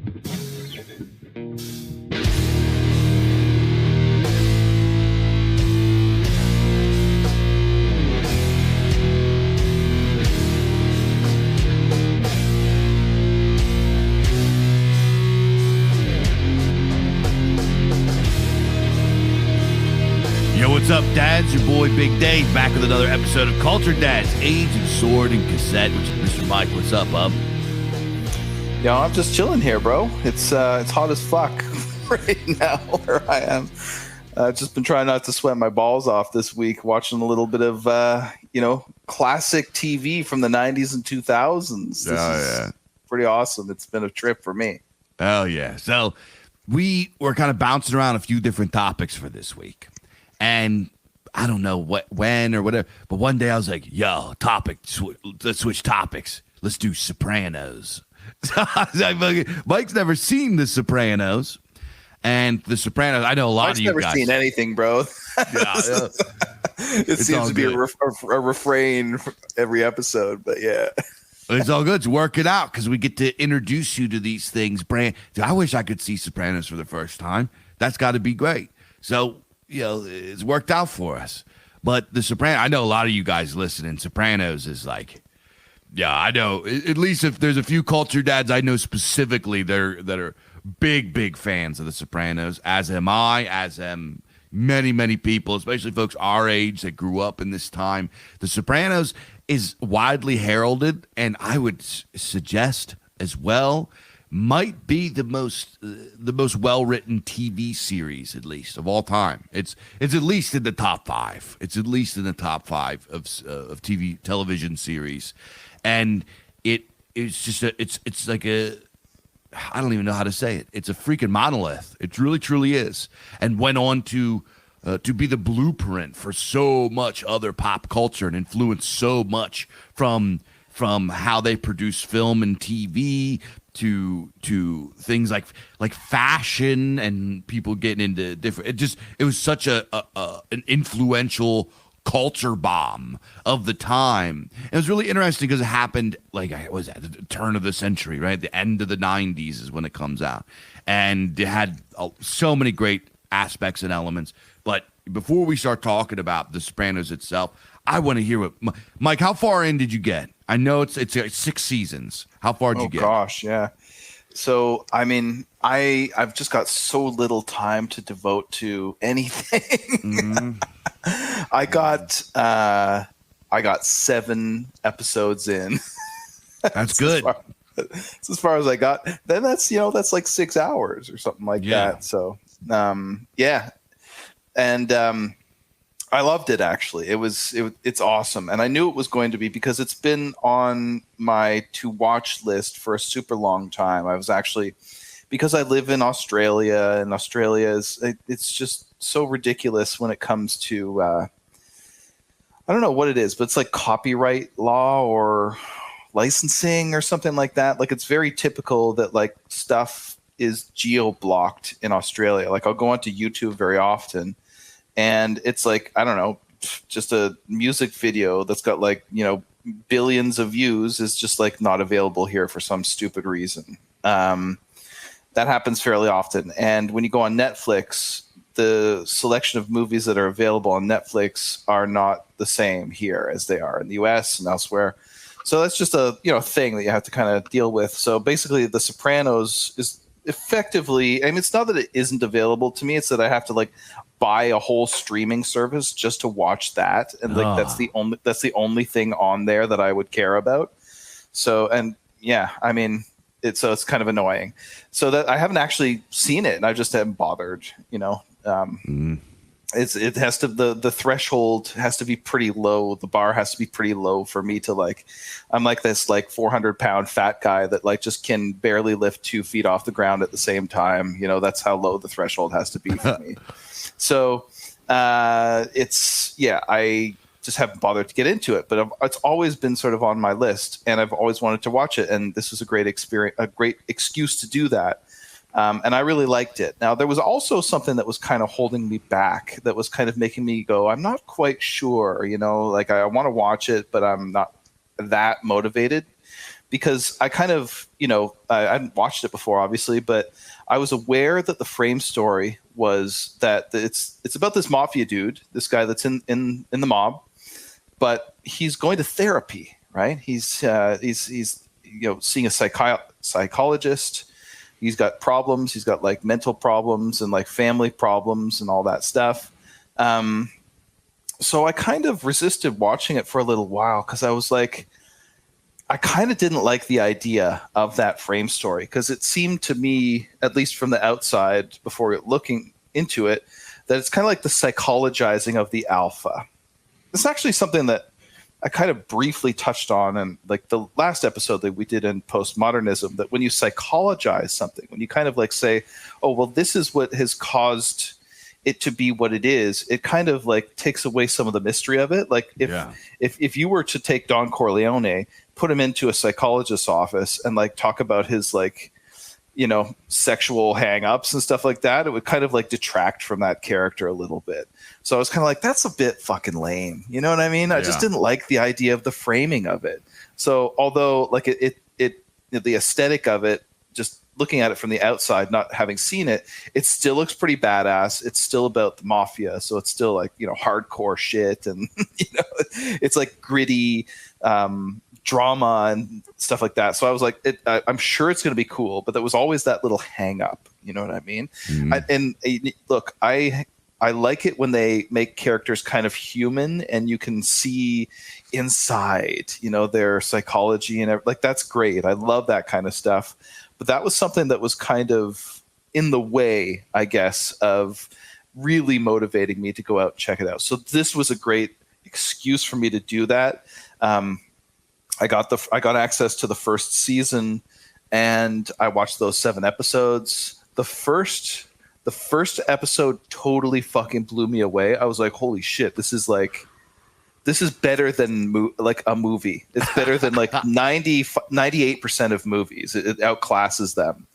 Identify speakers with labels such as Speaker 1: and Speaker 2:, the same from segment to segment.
Speaker 1: What's up, dads? Your boy Big Dave back with another episode of Culture Dads, Age of Sword and Cassette, which is Mr. Mike. What's up, bub?
Speaker 2: Yo, I'm just chilling here, bro. It's hot as fuck right now where I am. I've just been trying not to sweat my balls off this week, watching a little bit of classic TV from the 90s and 2000s. This is pretty awesome. It's been a trip for me.
Speaker 1: Oh yeah. So we were kind of bouncing around a few different topics for this week. And I don't know when or whatever, but one day I was like, yo, let's switch topics. Let's do Sopranos. Mike's never seen The Sopranos. And The Sopranos, I know a lot
Speaker 2: Mike's
Speaker 1: of you guys.
Speaker 2: I've never seen anything, bro.
Speaker 1: Yeah.
Speaker 2: It seems to be a refrain every episode, but yeah.
Speaker 1: It's all good. It's working out because we get to introduce you to these things. I wish I could see Sopranos for the first time. That's got to be great. So, it's worked out for us. But The Sopranos, I know a lot of you guys listening. Sopranos is like, yeah, I know. At least if there's a few culture dads I know specifically that are big fans of The Sopranos, as am I, as am many, many people, especially folks our age that grew up in this time. The Sopranos is widely heralded, and I would suggest as well, might be the most well-written TV series, at least, of all time. It's at least in the top 5. It's at least in the top 5 of television series, and it's just it's like a, I don't even know how to say it. It's a freaking monolith. It really truly is, and went on to be the blueprint for so much other pop culture and influence so much from how they produce film and TV to things like fashion and people getting into different. It was such an influential culture bomb of the time. It was really interesting because it happened it was at the turn of the century, right? The end of the 90s is when it comes out, and it had so many great aspects and elements. But before we start talking about The Sopranos itself, I want to hear what Mike. How far in did you get? I know it's 6 seasons. How far did you get?
Speaker 2: Oh gosh, yeah. So I mean, I've just got so little time to devote to anything. Mm-hmm. I got 7 episodes in.
Speaker 1: That's good.
Speaker 2: That's as far as I got. Then that's like 6 hours or something like that. So yeah, and I loved it, actually. It's awesome. And I knew it was going to be because it's been on my to-watch list for a super long time. I was actually, because I live in Australia, and Australia it's just so ridiculous when it comes to, I don't know what it is, but it's like copyright law or licensing or something like that. Like, it's very typical that like stuff is geo-blocked in Australia. Like, I'll go onto YouTube very often, and it's like, I don't know, just a music video that's got billions of views is just like not available here for some stupid reason. That happens fairly often. And when you go on Netflix, the selection of movies that are available on Netflix are not the same here as they are in the US and elsewhere. So that's just a thing that you have to kind of deal with. So basically, The Sopranos is effectively, I mean, it's not that it isn't available to me, it's that I have to buy a whole streaming service just to watch that, and that's the only thing on there that I would care about. So, and yeah, I mean, it's kind of annoying. So that I haven't actually seen it, and I just haven't bothered. It has to, the threshold has to be pretty low. The bar has to be pretty low for me to I'm like this 400-pound fat guy that just can barely lift 2 feet off the ground at the same time. That's how low the threshold has to be for me. So I just haven't bothered to get into it, but it's always been sort of on my list, and I've always wanted to watch it. And this was a great experience, a great excuse to do that. And I really liked it. Now, there was also something that was kind of holding me back, that was kind of making me go, I'm not quite sure, I want to watch it, but I'm not that motivated, because I kind of, I hadn't watched it before, obviously, but I was aware that the frame story was that it's about this mafia dude, this guy that's in the mob, but he's going to therapy, right? He's seeing a psychologist. He's got problems. He's got like mental problems and like family problems and all that stuff. So I kind of resisted watching it for a little while because I was like, I kind of didn't like the idea of that frame story because it seemed to me, at least from the outside before looking into it, that it's kind of like the psychologizing of the alpha. It's actually something that I kind of briefly touched on in like the last episode that we did in postmodernism, that when you psychologize something, when you kind of like say, oh, well, this is what has caused it to be what it is, it kind of like takes away some of the mystery of it. Like if you were to take Don Corleone, put him into a psychologist's office and like talk about his like, sexual hang-ups and stuff like that, it would kind of like detract from that character a little bit. So I was kind of like, that's a bit fucking lame. You know what I mean? I just didn't like the idea of the framing of it. So although like it the aesthetic of it, just looking at it from the outside, not having seen it, it still looks pretty badass. It's still about the mafia. So it's still like, hardcore shit. And, it's like gritty, drama and stuff like that. So I was like, I'm sure it's going to be cool, but there was always that little hang up. You know what I mean? Mm-hmm. Look, I like it when they make characters kind of human and you can see inside, their psychology and like, that's great. I love that kind of stuff. But that was something that was kind of in the way, I guess, of really motivating me to go out and check it out. So this was a great excuse for me to do that. I got access to the first season and I watched those 7 episodes. The first episode totally fucking blew me away. I was like, holy shit, this is better than like a movie. It's better than like 98% of movies. It outclasses them.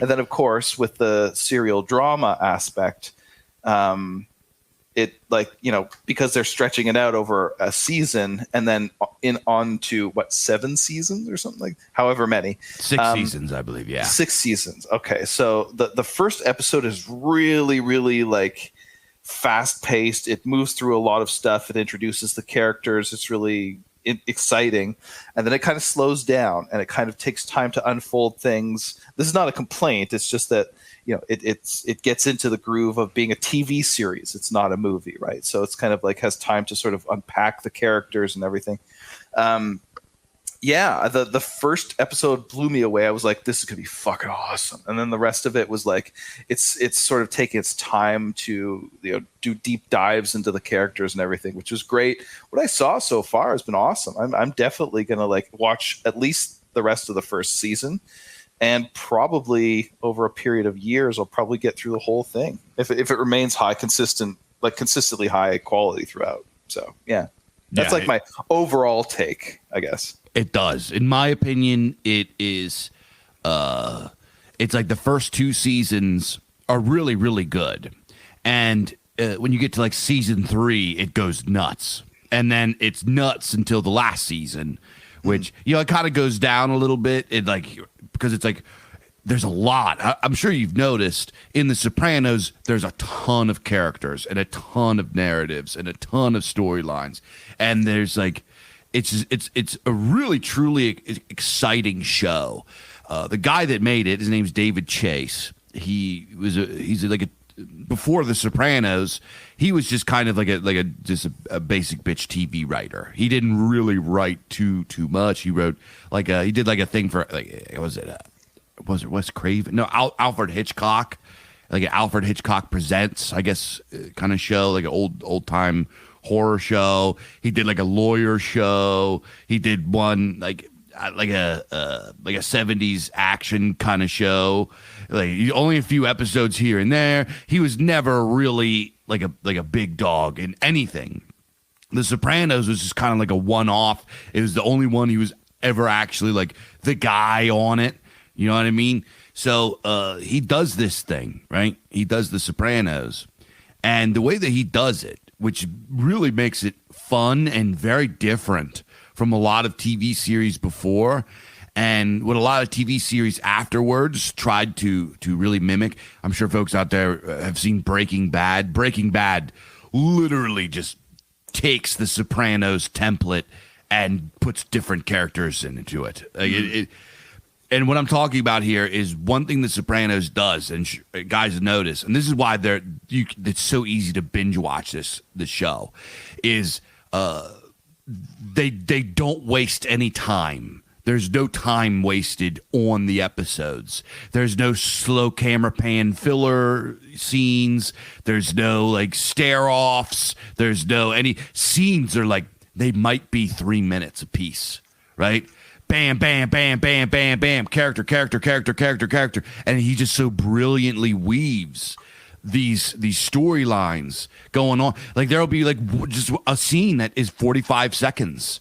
Speaker 2: And then of course with the serial drama aspect, it like, because they're stretching it out over a season and then on to 7 seasons or something, like however many.
Speaker 1: 6 seasons, I believe. Yeah.
Speaker 2: 6 seasons. Okay. So the first episode is really, really like fast paced. It moves through a lot of stuff. It introduces the characters. It's really exciting. And then it kind of slows down and it kind of takes time to unfold things. This is not a complaint. It's just that, it gets into the groove of being a TV series. It's not a movie, right? So it's kind of like has time to sort of unpack the characters and everything. The first episode blew me away. I was like, this is gonna be fucking awesome. And then the rest of it was like, it's sort of taking its time to do deep dives into the characters and everything, which was great. What I saw so far has been awesome. I'm definitely gonna like watch at least the rest of the first season. And probably over a period of years, I'll probably get through the whole thing if it remains consistently high quality throughout. So that's my overall take, I guess.
Speaker 1: It does. In my opinion, it is. It's like the first 2 seasons are really, really good, and when you get to like season 3, it goes nuts, and then it's nuts until the last season, which it kind of goes down a little bit. It like. Because it's like there's a lot. I'm sure you've noticed in The Sopranos, there's a ton of characters and a ton of narratives and a ton of storylines. And there's like, it's a really, truly exciting show. The guy that made it, his name's David Chase. Before The Sopranos, he was just kind of like a basic bitch TV writer. He didn't really write too much. He wrote he did like a thing for was it Wes Craven? No, Alfred Hitchcock, like an Alfred Hitchcock Presents, I guess, kind of show, like an old time horror show. He did like a lawyer show. He did one like a 70s action kind of show. Like only a few episodes here and there. He was never really like a big dog in anything. The Sopranos was just kind of like a one-off. It was the only one he was ever actually like the guy on it. You know what I mean? So he does this thing, right? He does The Sopranos. And the way that he does it, which really makes it fun and very different from a lot of TV series before. And what a lot of TV series afterwards tried to really mimic. I'm sure folks out there have seen Breaking Bad. Breaking Bad literally just takes the Sopranos template and puts different characters into it. And what I'm talking about here is one thing the Sopranos does, and guys notice, and this is why it's so easy to binge watch this show, is they don't waste any time. There's no time wasted on the episodes. There's no slow camera pan filler scenes. There's no like stare offs. There's no any scenes are like they might be 3 minutes a piece, right? Bam, bam, bam, bam, bam, bam. Character. And he just so brilliantly weaves these storylines going on. Like there'll be like just a scene that is 45 seconds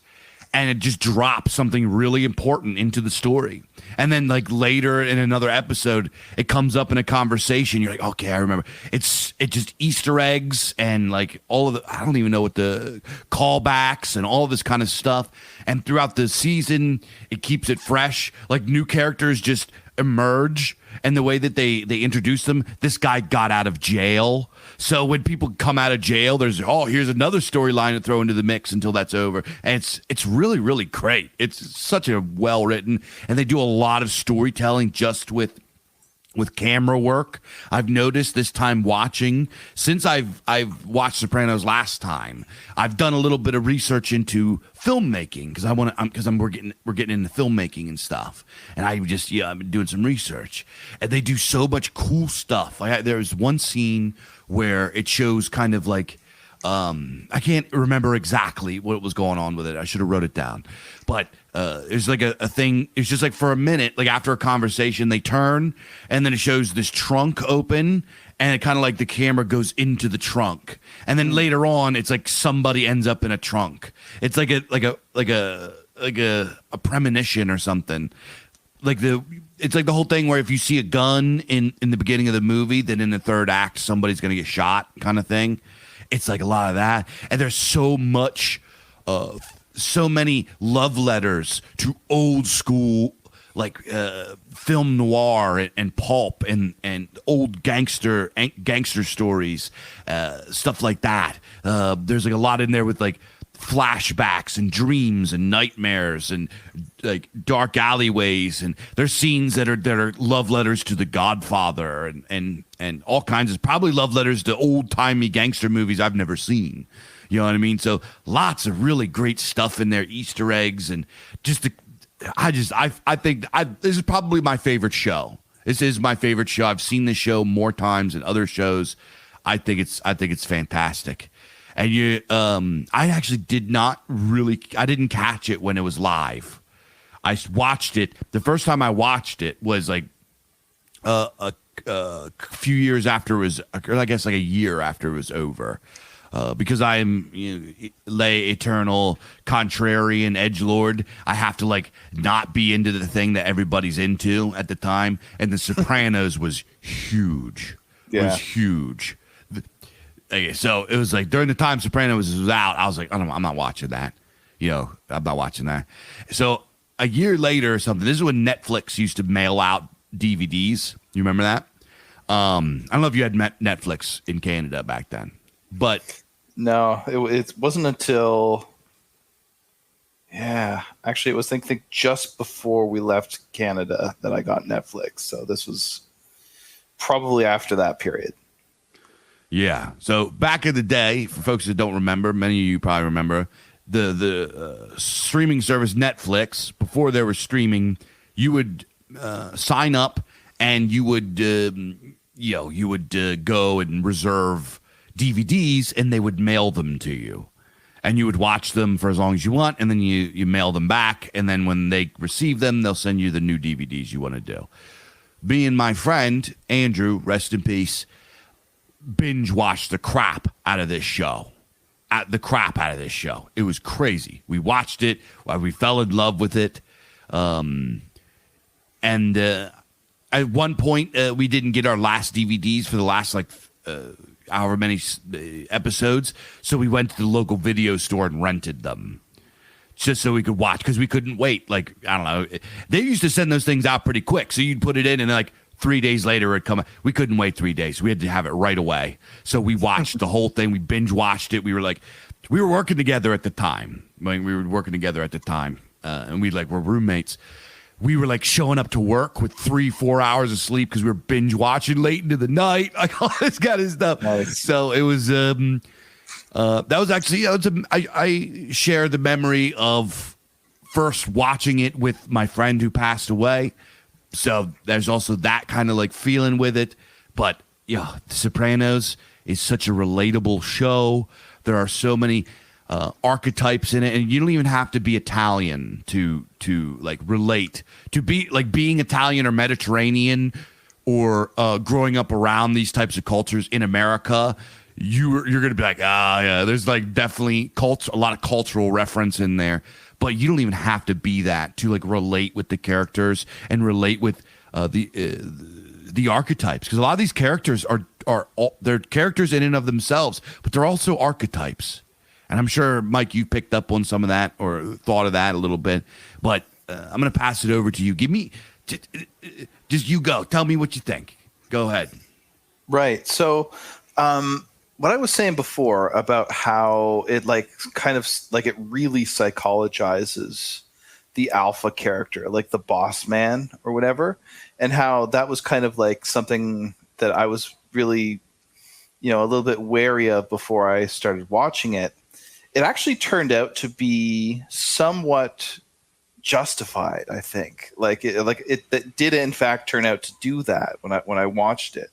Speaker 1: and it just drops something really important into the story. And then like later in another episode, it comes up in a conversation. You're like, okay, I remember. It's just Easter eggs and like all of the, I don't even know what the callbacks and all this kind of stuff. And throughout the season, it keeps it fresh. Like new characters just emerge. And the way that they introduce them, this guy got out of jail. So when people come out of jail, there's, here's another storyline to throw into the mix until that's over. And it's really, really great. It's such a well-written, and they do a lot of storytelling just with camera work. I've noticed this time watching, since I've watched Sopranos last time, I've done a little bit of research into filmmaking because we're getting into filmmaking and stuff. And I've been doing some research, and they do so much cool stuff. There's one scene where it shows kind of like, I can't remember exactly what was going on with it. I should have wrote it down, but there's like a thing. It's just like for a minute, like after a conversation, they turn and then it shows this trunk open and it kind of like the camera goes into the trunk. And then later on, it's like somebody ends up in a trunk. It's like a premonition or something. It's like the whole thing where if you see a gun in the beginning of the movie, then in the third act, somebody's going to get shot kind of thing. It's like a lot of that. And there's so many love letters to old school, like film noir and pulp and old gangster stories, stuff like that. There's like a lot in there with like flashbacks and dreams and nightmares and like dark alleyways, and there's scenes that are love letters to The Godfather and all kinds of, probably love letters to old-timey gangster movies I've never seen. You know what I mean? So lots of really great stuff in there, Easter eggs, and I think this is probably my favorite show. This is my favorite show. I've seen this show more times than other shows. I think it's fantastic. And I actually I didn't catch it when it was live. I watched it. The first time I watched it was like a few years after it was, or I guess like a year after it was over. Because I am lay eternal contrarian edgelord, I have to like not be into the thing that everybody's into at the time. And The Sopranos was huge.
Speaker 2: Yeah.
Speaker 1: Was huge. Okay, so it was like during the time Sopranos was out, I was like, I'm not watching that. I'm not watching that. So a year later or something, this is when Netflix used to mail out DVDs. You remember that? I don't know if you had Netflix in Canada back then, but
Speaker 2: no, it wasn't until, actually it was I think just before we left Canada that I got Netflix. So this was probably after that period.
Speaker 1: Yeah. So back in the day, for folks that don't remember, many of you probably remember, the streaming service Netflix, before there was streaming, you would sign up and you would go and reserve DVDs and they would mail them to you. And you would watch them for as long as you want, and then you mail them back, and then when they receive them, they'll send you the new DVDs you want to do. Me and my friend, Andrew, rest in peace, binge watched the crap out of this show. It was crazy. We watched it. We fell in love with it. And at one point, we didn't get our last DVDs for the last however many episodes. So we went to the local video store and rented them just so we could watch because we couldn't wait. Like, I don't know. They used to send those things out pretty quick. So you'd put it in and like 3 days later it'd come out. We couldn't wait 3 days. We had to have it right away. So we watched the whole thing. We binge watched it. We were working together at the time. And we were roommates. We were like showing up to work with 3-4 hours of sleep because we were binge watching late into the night, like all this kind of stuff. Nice. So it was, that was actually, I share the memory of first watching it with my friend who passed away. So there's also that kind of like feeling with it. But yeah, The Sopranos is such a relatable show. There are so many archetypes in it, and you don't even have to be Italian to like relate to be like being Italian or Mediterranean or growing up around these types of cultures in America. You're gonna be like, yeah, there's like definitely a lot of cultural reference in there, but you don't even have to be that to like relate with the characters and relate with the archetypes, because a lot of these characters they're characters in and of themselves, but they're also archetypes. And I'm sure, Mike, you picked up on some of that or thought of that a little bit. But I'm going to pass it over to you. Give me, just you go. Tell me what you think. Go ahead.
Speaker 2: Right. So what I was saying before about how it like kind of like it really psychologizes the alpha character, like the boss man or whatever, and how that was kind of like something that I was really, a little bit wary of before I started watching it. It actually turned out to be somewhat justified, I think. It did in fact turn out to do that when I watched it.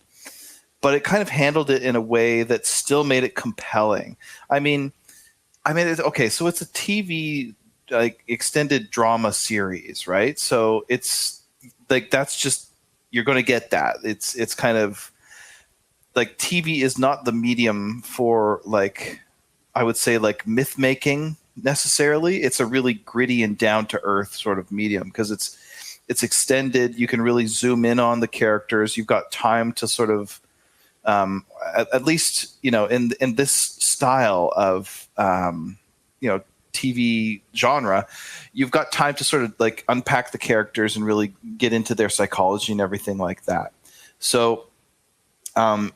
Speaker 2: But it kind of handled it in a way that still made it compelling. I mean, it's okay. So it's a TV like extended drama series, right? So it's like that's just you're going to get that. It's kind of like TV is not the medium for like. I would say like myth making necessarily. It's a really gritty and down to earth sort of medium because it's extended. You can really zoom in on the characters. You've got time to sort of, at least, in this style of, TV genre, you've got time to sort of like unpack the characters and really get into their psychology and everything like that. So,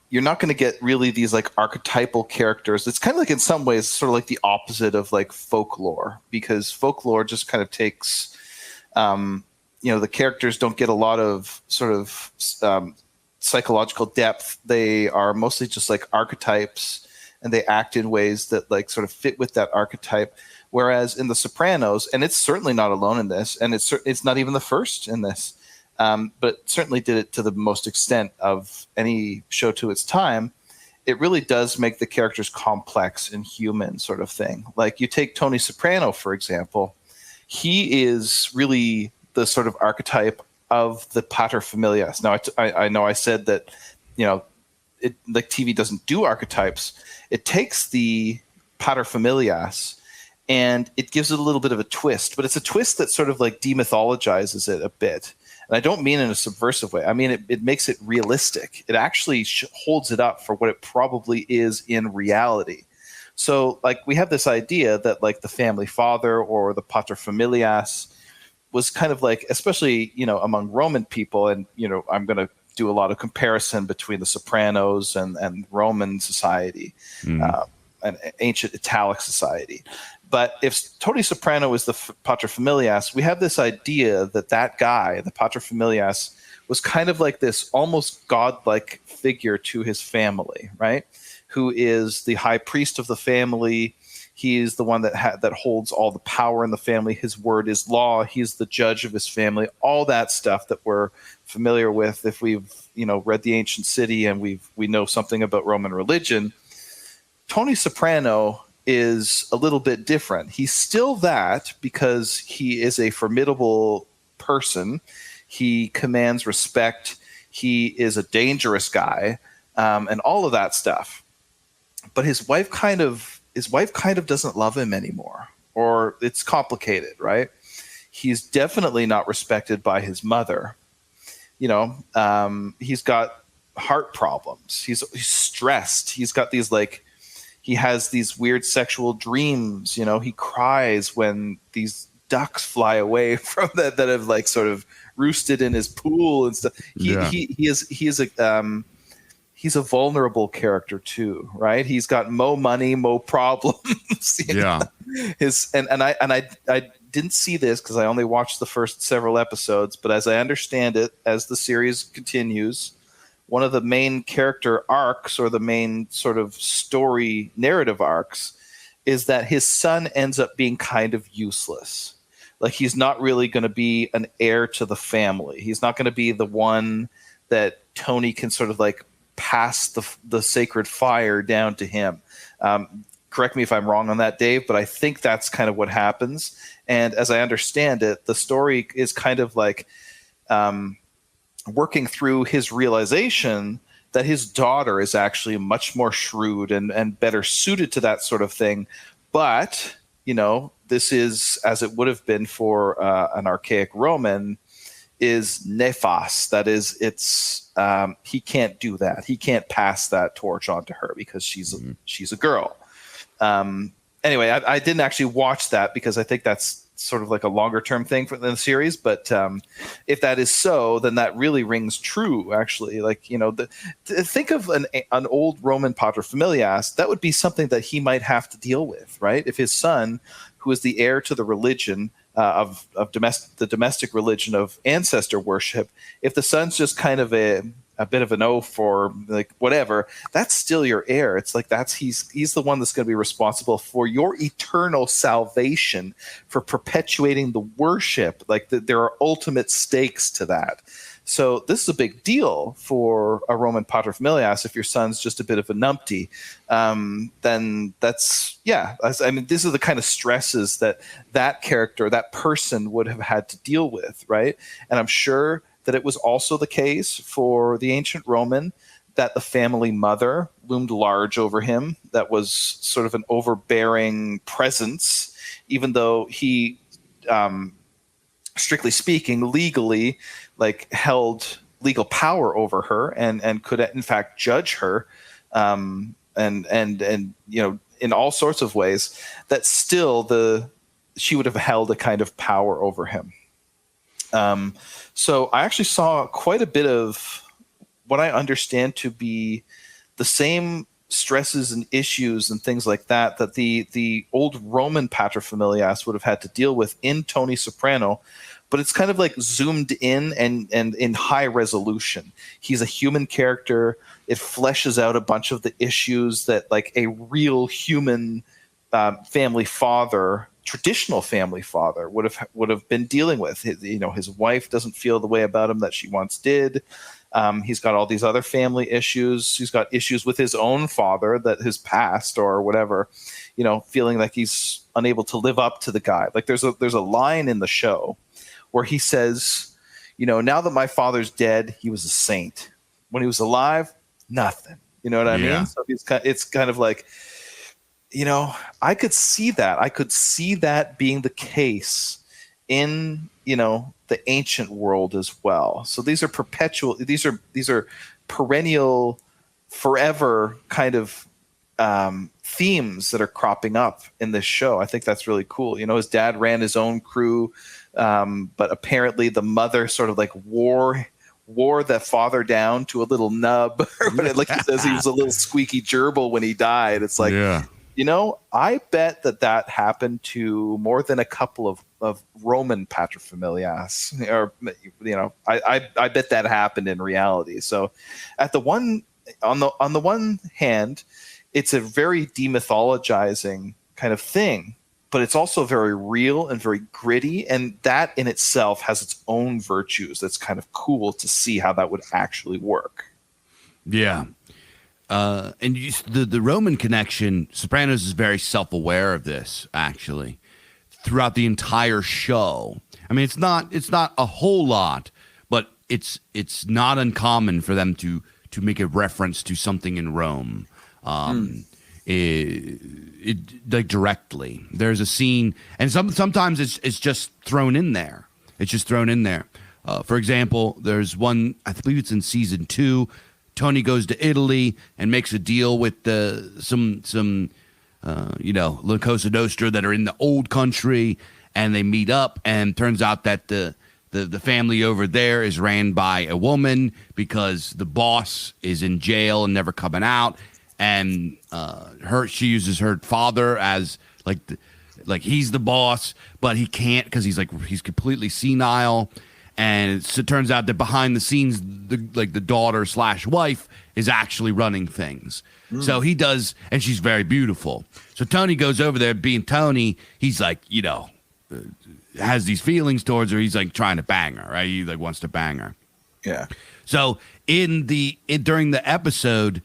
Speaker 2: you're not going to get really these like archetypal characters. It's kind of like in some ways sort of like the opposite of like folklore, because folklore just kind of takes, the characters don't get a lot of sort of psychological depth. They are mostly just like archetypes, and they act in ways that like sort of fit with that archetype. Whereas in The Sopranos, and it's certainly not alone in this, and it's not even the first in this, but certainly did it to the most extent of any show to its time. It really does make the characters complex and human sort of thing. Like you take Tony Soprano, for example. He is really the sort of archetype of the paterfamilias. Now, I know I said that, like TV doesn't do archetypes. It takes the paterfamilias and it gives it a little bit of a twist, but it's a twist that sort of like demythologizes it a bit. And I don't mean in a subversive way. I mean, it makes it realistic. It actually holds it up for what it probably is in reality. So like we have this idea that like the family father or the paterfamilias was kind of like, especially, among Roman people, and, I'm going to do a lot of comparison between the Sopranos and Roman society, and ancient Italic society. But if Tony Soprano is the paterfamilias, we have this idea that guy, the paterfamilias, was kind of like this almost godlike figure to his family, right? Who is the high priest of the family. He is the one that holds all the power in the family. His word is law. He's the judge of his family. All that stuff that we're familiar with if we've read The Ancient City and we know something about Roman religion. Tony Soprano is a little bit different. He's still that because he is a formidable person. He commands respect. He is a dangerous guy, and all of that stuff. But his wife kind of doesn't love him anymore, or it's complicated, right? He's definitely not respected by his mother. He's got heart problems. He's stressed. He's got these he has these weird sexual dreams. You know, he cries when these ducks fly away from that have like sort of roosted in his pool and stuff. He's a vulnerable character too, right? He's got mo money, mo problems.
Speaker 1: Yeah.
Speaker 2: I didn't see this because I only watched the first several episodes, but as I understand it, as the series continues, one of the main character arcs, or the main sort of story narrative arcs, is that his son ends up being kind of useless. Like, he's not really going to be an heir to the family. He's not going to be the one that Tony can sort of like pass the sacred fire down to him. Correct me if I'm wrong on that, Dave, but I think that's kind of what happens. And as I understand it, the story is kind of like working through his realization that his daughter is actually much more shrewd and better suited to that sort of thing. But, you know, this is, as it would have been for an archaic Roman, is nephas. That is, it's he can't do that. He can't pass that torch on to her because she's a girl. Anyway, I didn't actually watch that because I think that's sort of like a longer term thing for the series. But if that is so, then that really rings true. Actually, like, you know, think of an old Roman paterfamilias. That would be something that he might have to deal with, right? If his son, who is the heir to the religion of the domestic religion of ancestor worship, if the son's just kind of a bit of an oaf or like whatever, that's still your heir. It's like he's the one that's going to be responsible for your eternal salvation, for perpetuating the worship. Like there are ultimate stakes to that. So this is a big deal for a Roman paterfamilias. If your son's just a bit of a numpty, then that's, yeah. I mean, these are the kind of stresses that character, that person would have had to deal with, right? And I'm sure that it was also the case for the ancient Roman that the family mother loomed large over him. That was sort of an overbearing presence, even though he, strictly speaking, legally, like held legal power over her and could in fact judge her, and you know, in all sorts of ways, that still she would have held a kind of power over him. So I actually saw quite a bit of what I understand to be the same stresses and issues and things like that the old Roman paterfamilias would have had to deal with in Tony Soprano, but it's kind of like zoomed in and in high resolution. He's a human character. It fleshes out a bunch of the issues that like a real human family father, traditional family father would have been dealing with. His wife doesn't feel the way about him that she once did. He's got all these other family issues. He's got issues with his own father that has passed or whatever, you know, feeling like he's unable to live up to the guy. Like there's a line in the show where he says, you know, now that my father's dead, he was a saint. When he was alive, nothing. You know what I mean? So it's kind of like, you know, I could see that. I could see that being the case in, you know, the ancient world as well. So these are perennial, forever kind of themes that are cropping up in this show. I think that's really cool. You know, his dad ran his own crew, but apparently the mother sort of like wore the father down to a little nub. Like he says, he was a little squeaky gerbil when he died. It's like, you know, I bet that happened to more than a couple of Roman paterfamilias, or, you know, I bet that happened in reality. So on the one hand, it's a very demythologizing kind of thing, but it's also very real and very gritty. And that in itself has its own virtues. That's kind of cool to see how that would actually work.
Speaker 1: Yeah. And the Roman connection, Sopranos is very self-aware of this, actually, throughout the entire show. I mean, it's not a whole lot, but it's not uncommon for them to make a reference to something in Rome, like directly. There's a scene, and sometimes it's just thrown in there. It's just thrown in there. For example, there's one, I believe it's in season 2. Tony goes to Italy and makes a deal with some La Cosa Nostra that are in the old country, and they meet up, and turns out that the family over there is ran by a woman because the boss is in jail and never coming out, and she uses her father as like he's the boss, but he can't because he's completely senile. And it turns out that behind the scenes, the daughter/wife is actually running things. So he does, and she's very beautiful. So Tony goes over there, being Tony. He's like, has these feelings towards her. He's like trying to bang her, right? He like wants to bang her.
Speaker 2: Yeah.
Speaker 1: So during the episode,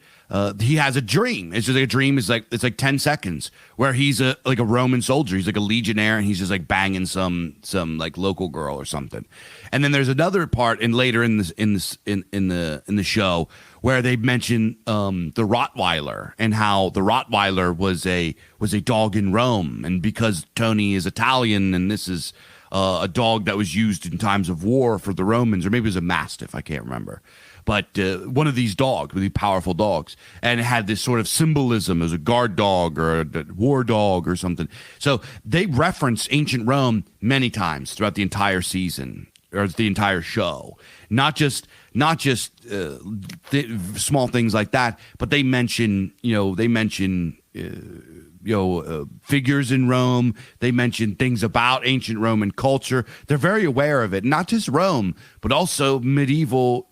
Speaker 1: he has a dream. It's just like a dream. It's like 10 seconds where he's a Roman soldier. He's like a legionnaire, and he's just like banging some like local girl or something. And then there's another part later in the show where they mention the Rottweiler and how the Rottweiler was a dog in Rome, and because Tony is Italian and this is a dog that was used in times of war for the Romans, or maybe it was a Mastiff, I can't remember. But one of these dogs, really powerful dogs, and it had this sort of symbolism as a guard dog or a war dog or something. So they reference ancient Rome many times throughout the entire season or the entire show. Not just small things like that, but they mention figures in Rome. They mention things about ancient Roman culture. They're very aware of it. Not just Rome, but also medieval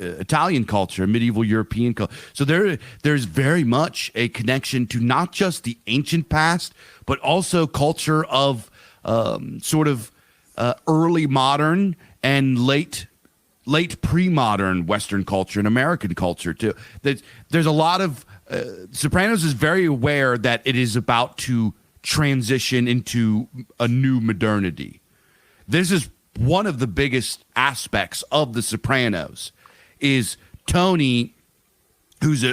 Speaker 1: Italian culture, medieval European culture. So there's very much a connection to not just the ancient past, but also culture of early modern and late pre-modern Western culture and American culture too. There's a lot of Sopranos is very aware that it is about to transition into a new modernity. This is one of the biggest aspects of The Sopranos is Tony, who's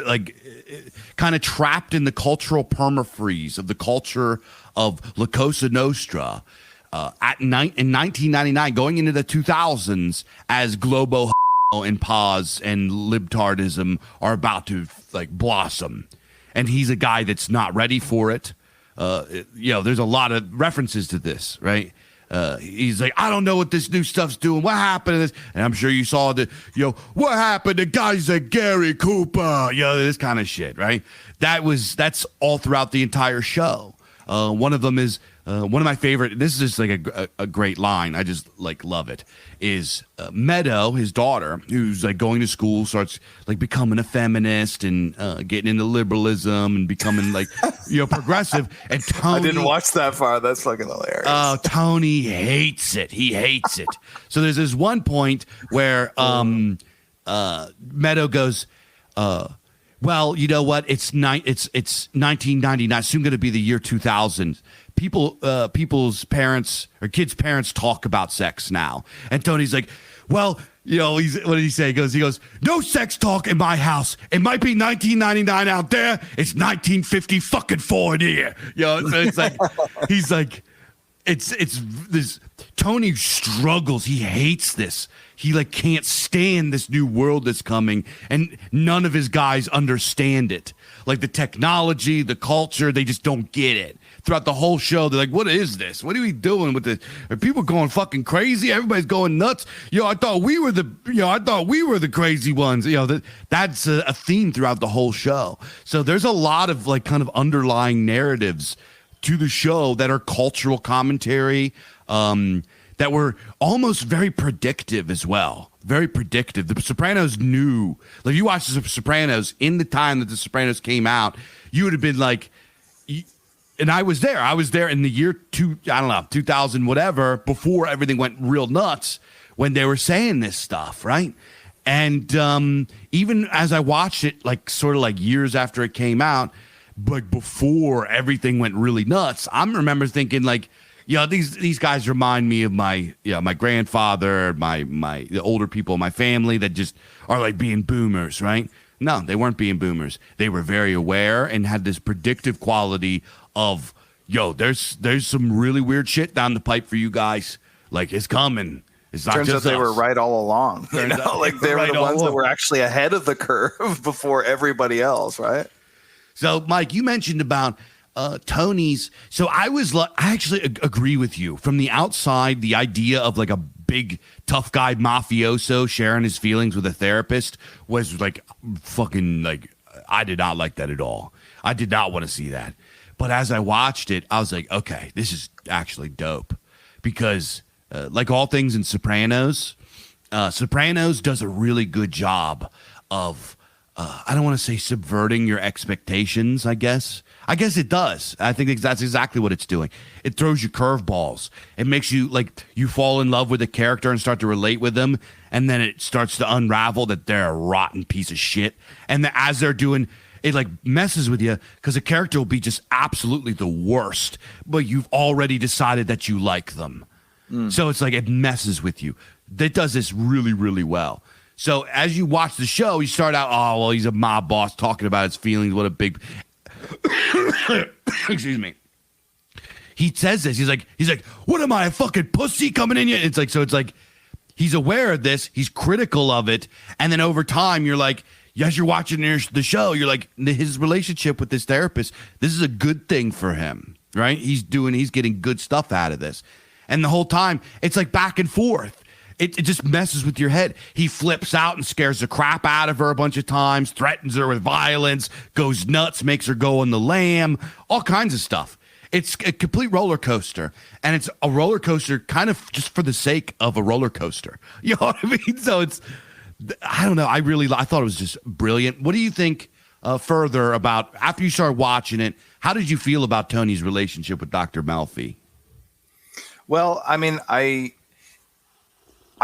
Speaker 1: kind of trapped in the cultural permafreeze of the culture of La Cosa Nostra in 1999, going into the 2000s, as Globo and Paz and libtardism are about to blossom, and he's a guy that's not ready for it. There's a lot of references to this, right? He's like, I don't know what this new stuff's doing. What happened to this? And I'm sure you saw what happened to guys like Gary Cooper? This kind of shit, right? That's all throughout the entire show. One of them is one of my favorite. This is just like a great line. I just love it. Is Meadow, his daughter, who's going to school, starts becoming a feminist and getting into liberalism and becoming progressive. And Tony,
Speaker 2: I didn't watch that far. That's fucking hilarious.
Speaker 1: Oh, Tony hates it. He hates it. So there's this one point where Meadow goes, well, you know what? It's 1999. Soon going to be the year 2000. People's parents or kids' parents talk about sex now. And Tony's like, well, what did he say? He goes, no sex talk in my house. It might be 1999 out there. It's 1950 fucking 4 in here. So it's he's like, it's this. Tony struggles. He hates this. He can't stand this new world that's coming, and none of his guys understand it. The technology, the culture, they just don't get it. Throughout the whole show, they're like, what is this? What are we doing with this? Are people going fucking crazy? Everybody's going nuts. I thought we were the crazy ones. That's a theme throughout the whole show. So there's a lot of kind of underlying narratives to the show that are cultural commentary, that were almost very predictive as well. Very predictive. The Sopranos knew. You watch The Sopranos in the time that The Sopranos came out, you would have been like, and I was there. I was there in the year 2000, whatever, before everything went real nuts, when they were saying this stuff, right? And even as I watched it, years after it came out, but before everything went really nuts, I remember thinking these guys remind me of my grandfather, the older people in my family that just are being boomers, right? No, they weren't being boomers. They were very aware and had this predictive quality of, there's some really weird shit down the pipe for you guys. It's coming. It's not
Speaker 2: Turns out
Speaker 1: just
Speaker 2: they
Speaker 1: us.
Speaker 2: were right all along. You know? Like they were the ones that were actually ahead of the curve before everybody else, right?
Speaker 1: So, Mike, you mentioned about Tony's. So I actually agree with you. From the outside, the idea of like a big tough guy mafioso sharing his feelings with a therapist was like fucking like, I did not like that at all. I did not want to see that. But as I watched it, I was like, okay, this is actually dope. Because like all things in Sopranos, Sopranos does a really good job of, I don't want to say subverting your expectations, I guess. I guess it does. I think that's exactly what it's doing. It throws you curveballs. It makes you like you fall in love with a character and start to relate with them, and then it starts to unravel that they're a rotten piece of shit. And as they're doing, it like messes with you because a character will be just absolutely the worst, but you've already decided that you like them. So it's like it messes with you. It does this really, really well. So as you watch the show, you start out, oh, well, he's a mob boss talking about his feelings. What a big, excuse me. He says this. He's like, what am I, a fucking pussy coming in here? It's like he's aware of this. He's critical of it. And then over time, you're like, as you're watching the show, you're like, his relationship with this therapist, this is a good thing for him, right? He's getting good stuff out of this. And the whole time, it's like back and forth. It just messes with your head. He flips out and scares the crap out of her a bunch of times, threatens her with violence, goes nuts, makes her go on the lam, all kinds of stuff. It's a complete roller coaster, and it's a roller coaster kind of just for the sake of a roller coaster. You know what I mean? So it's, I don't know. I thought it was just brilliant. What do you think further about, after you started watching it, how did you feel about Tony's relationship with Dr. Melfi?
Speaker 2: Well, I mean, I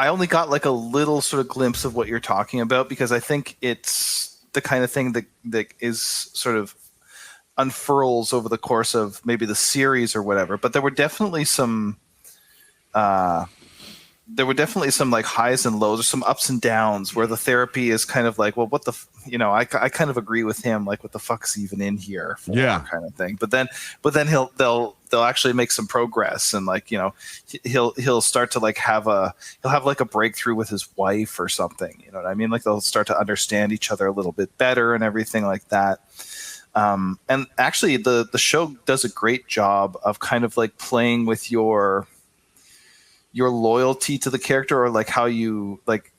Speaker 2: only got like a little sort of glimpse of what you're talking about because I think it's the kind of thing that is sort of unfurls over the course of maybe the series or whatever. But there were definitely some like highs and lows or some ups and downs where the therapy is kind of like, well, what the, I kind of agree with him. Like, what the fuck's even in here for, kind of thing. But then they'll actually make some progress and like, he'll start to like he'll have like a breakthrough with his wife or something. You know what I mean? Like they'll start to understand each other a little bit better and everything like that. And actually the show does a great job of kind of like playing with your loyalty to the character or like how you like,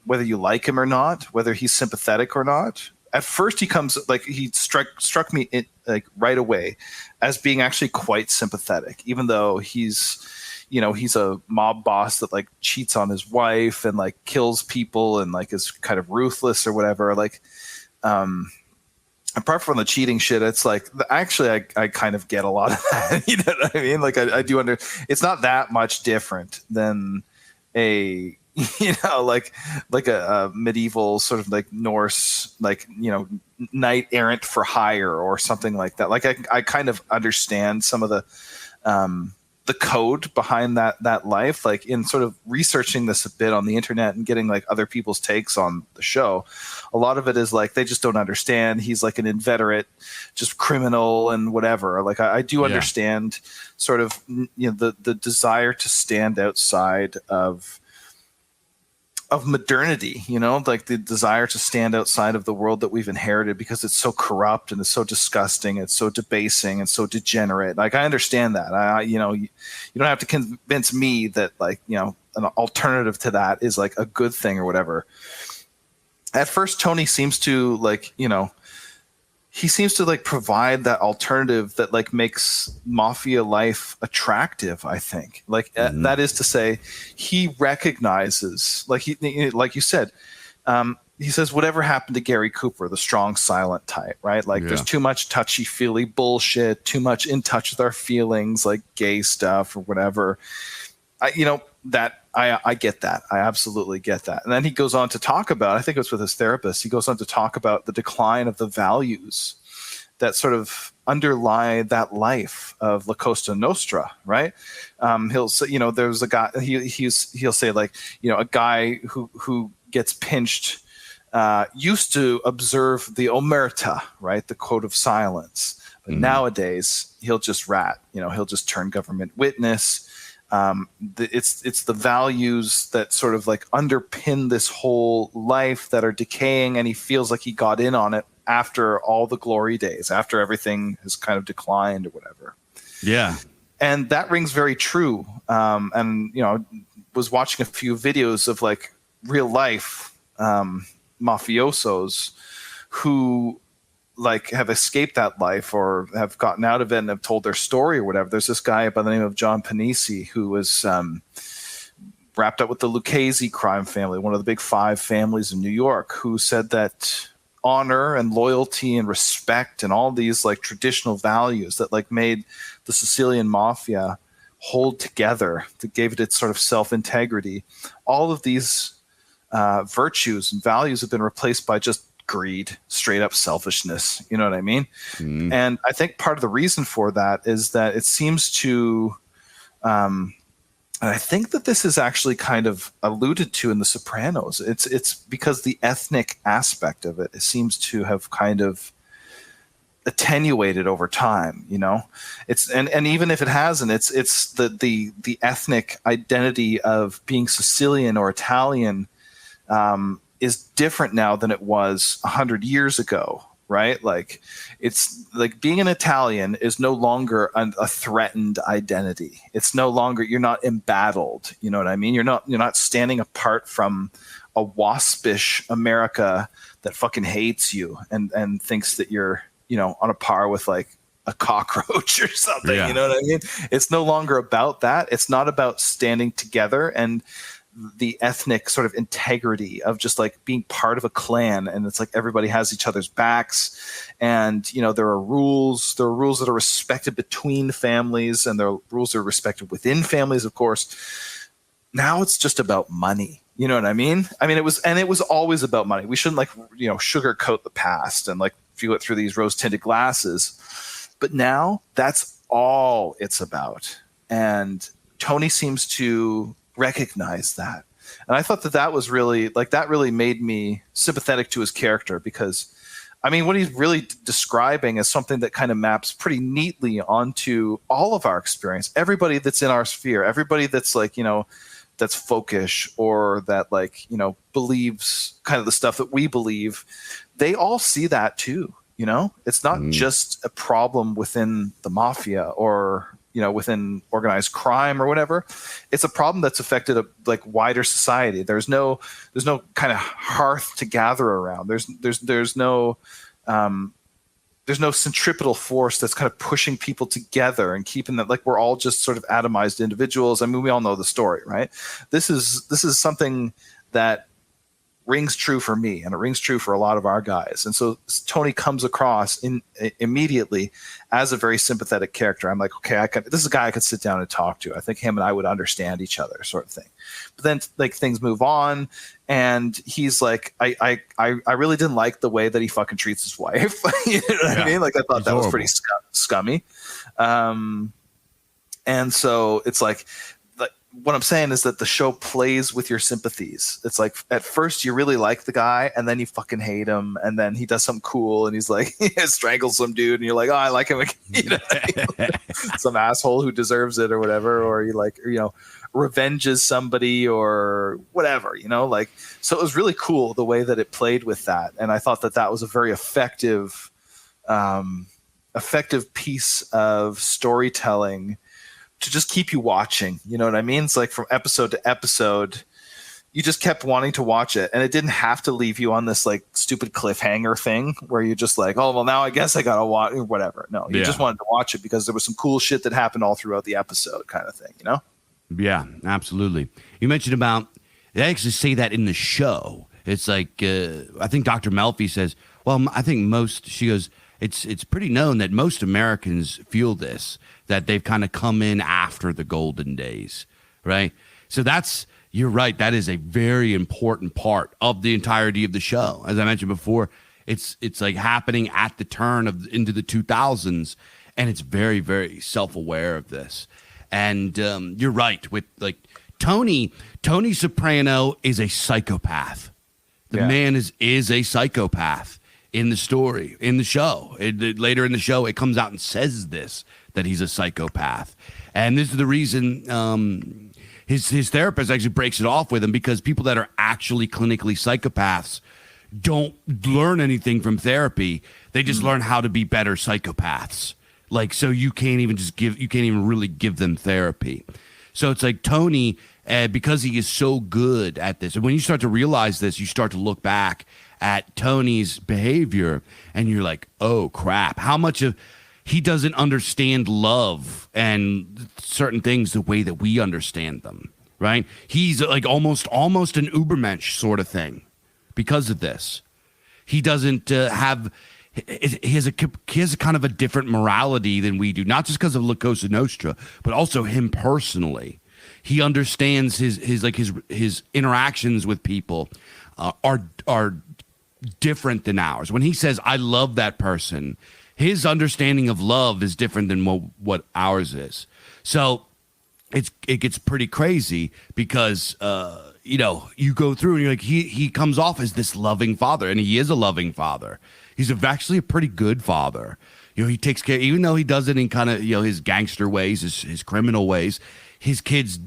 Speaker 2: whether you like him or not, whether he's sympathetic or not. At first he comes like he struck me like right away as being actually quite sympathetic, even though he's a mob boss that like cheats on his wife and like kills people and like is kind of ruthless or whatever. Like, apart from the cheating shit, it's like actually I kind of get a lot of that. You know what I mean? Like I do it's not that much different than a like a medieval sort of like Norse like knight errant for hire or something like that. Like I kind of understand some of the code behind that life, like in sort of researching this a bit on the internet and getting like other people's takes on the show. A lot of it is like, they just don't understand. He's like an inveterate, just criminal and whatever. Like I do understand sort of, the desire to stand outside of modernity, like the desire to stand outside of the world that we've inherited because it's so corrupt and it's so disgusting, it's so debasing and so degenerate. Like I understand that. You don't have to convince me that like, an alternative to that is like a good thing or whatever. At first, Tony seems to like, he seems to like provide that alternative that like makes mafia life attractive. I think like that is to say, he recognizes like like you said, he says, whatever happened to Gary Cooper, the strong, silent type, right? Like there's too much touchy feely bullshit, too much in touch with our feelings, like gay stuff or whatever. I get that. I absolutely get that. And then he goes on to talk about, I think it was with his therapist, he goes on to talk about the decline of the values that sort of underlie that life of La Cosa Nostra, right? He'll say, there's a guy, he'll say like, a guy who gets pinched used to observe the omerta, right? The code of silence. But nowadays he'll just rat, he'll just turn government witness. It's the values that sort of like underpin this whole life that are decaying, and he feels like he got in on it after all the glory days, after everything has kind of declined or whatever.
Speaker 1: Yeah.
Speaker 2: And that rings very true. And, you know, was watching a few videos of like real life mafiosos who like have escaped that life or have gotten out of it and have told their story or whatever. There's this guy by the name of John Panisi who was wrapped up with the Lucchese crime family, one of the big 5 families in New York, who said that honor and loyalty and respect and all these like traditional values that like made the Sicilian mafia hold together, that gave it its sort of self-integrity. All of these virtues and values have been replaced by just greed, straight up selfishness. You know what I mean? Mm. And I think part of the reason for that is that it seems to, and I think that this is actually kind of alluded to in The Sopranos. It's because the ethnic aspect of it seems to have kind of attenuated over time, you know. It's and even if it hasn't, it's the ethnic identity of being Sicilian or Italian is different now than it was 100 years ago, right? Like it's like being an Italian is no longer a threatened identity. It's no longer, you're not embattled, you know what I mean? You're not standing apart from a waspish America that fucking hates you and thinks that you're, you know, on a par with like a cockroach or something. Yeah. You know what I mean? It's no longer about that. It's not about standing together and the ethnic sort of integrity of just like being part of a clan. And it's like everybody has each other's backs, and, you know, there are rules that are respected between families, and there are rules that are respected within families, of course. Now it's just about money. You know what I mean? I mean, it was always about money. We shouldn't like, you know, sugarcoat the past and like view it through these rose-tinted glasses. But now that's all it's about. And Tony seems to recognize that. And I thought that was really, like, that really made me sympathetic to his character, because, I mean, what he's really describing is something that kind of maps pretty neatly onto all of our experience. Everybody that's in our sphere, everybody that's like, you know, that's folkish or that like, you know, believes kind of the stuff that we believe, they all see that too. You know, it's not just a problem within the mafia or, you know, within organized crime or whatever. It's a problem that's affected a like wider society. There's no kind of hearth to gather around. There's no centripetal force that's kind of pushing people together and keeping that, like, we're all just sort of atomized individuals. I mean, we all know the story, right? This is something that rings true for me, and it rings true for a lot of our guys. And so Tony comes across immediately as a very sympathetic character. I'm like, okay, this is a guy I could sit down and talk to. I think him and I would understand each other, sort of thing. But then like things move on, and he's like, I really didn't like the way that he fucking treats his wife. You know what I mean? Like, I thought that was pretty scummy. And so it's like, what I'm saying is that the show plays with your sympathies. It's like at first you really like the guy, and then you fucking hate him, and then he does something cool, and he's like he strangles some dude, and you're like, oh, I like him. You know what I mean? Some asshole who deserves it or whatever, or you like, you know, revenges somebody or whatever, you know, like. So it was really cool the way that it played with that, and I thought that was a very effective piece of storytelling to just keep you watching. You know what I mean? It's like from episode to episode, you just kept wanting to watch it, and it didn't have to leave you on this like stupid cliffhanger thing where you're just like, oh, well, now I guess I gotta watch or whatever. No, you just wanted to watch it because there was some cool shit that happened all throughout the episode, kind of thing, you know? Yeah, absolutely. You mentioned about, they actually say that in the show. It's like, I think Dr. Melfi says, well, I think she goes, it's pretty known that most Americans feel this, that they've kind of come in after the golden days, right? So you're right. That is a very important part of the entirety of the show. As I mentioned before, it's like happening at the turn into the 2000s, and it's very, very self-aware of this. And you're right with like Tony Soprano is a psychopath. The man is a psychopath in the story, in the show. Later in the show, it comes out and says this,
Speaker 1: that he's a psychopath. And this is the reason his therapist actually breaks it off with him, because people that are actually clinically psychopaths don't learn anything from therapy. They just learn how to be better psychopaths. Like, so you can't even really give them therapy. So it's like Tony, because he is so good at this. And when you start to realize this, you start to look back at Tony's behavior and you're like, oh crap, how much of he doesn't understand love and certain things the way that we understand them, right? He's like almost an Ubermensch sort of thing because of this. He doesn't have, he has a kind of a different morality than we do, not just because of La Cosa Nostra, but also him personally. He understands his interactions with people are different than ours. When he says, I love that person, his understanding of love is different than what ours is. So it gets pretty crazy because, you go through and you're like, he comes off as this loving father, and he is a loving father. He's actually a pretty good father. He takes care, even though he does it in kind of, his gangster ways, his criminal ways. His kids,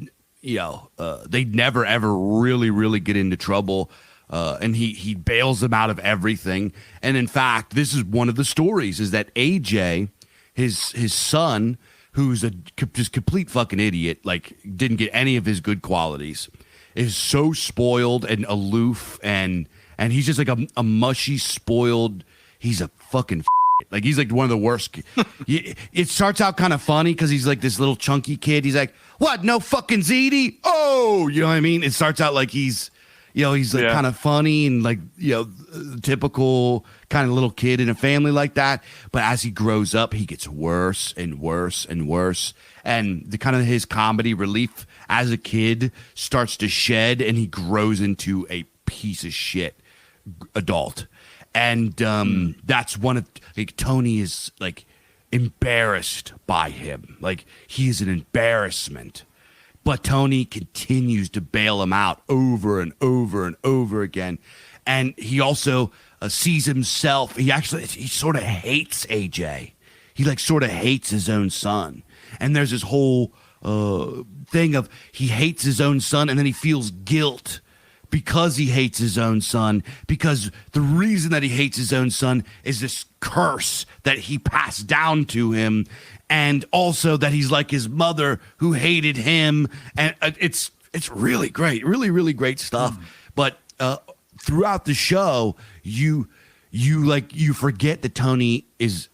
Speaker 1: they never, ever really get into trouble. And he bails them out of everything. And in fact, this is one of the stories, is that AJ, his son, who's a just complete fucking idiot, like didn't get any of his good qualities, is so spoiled and aloof, and he's just like a mushy, spoiled, he's a fucking like, he's like one of the worst. It starts out kind of funny because he's like this little chunky kid. He's like, what, no fucking ziti? Oh, you know what I mean? It starts out like he's like kind of funny and like, typical kind of little kid in a family like that. But as he grows up, he gets worse and worse and worse. And the kind of his comedy relief as a kid starts to shed, and he grows into a piece of shit adult. And that's one of, like, Tony is like embarrassed by him. Like, he is an embarrassment. But Tony continues to bail him out over and over and over again. And he also sees himself. He sort of hates AJ. He like sort of hates his own son. And there's this whole thing of he hates his own son, and then he feels guilt because he hates his own son, because the reason that he hates his own son is this curse that he passed down to him. And also that he's like his mother who hated him. And it's really great, really great stuff. But throughout the show, you forget that Tony is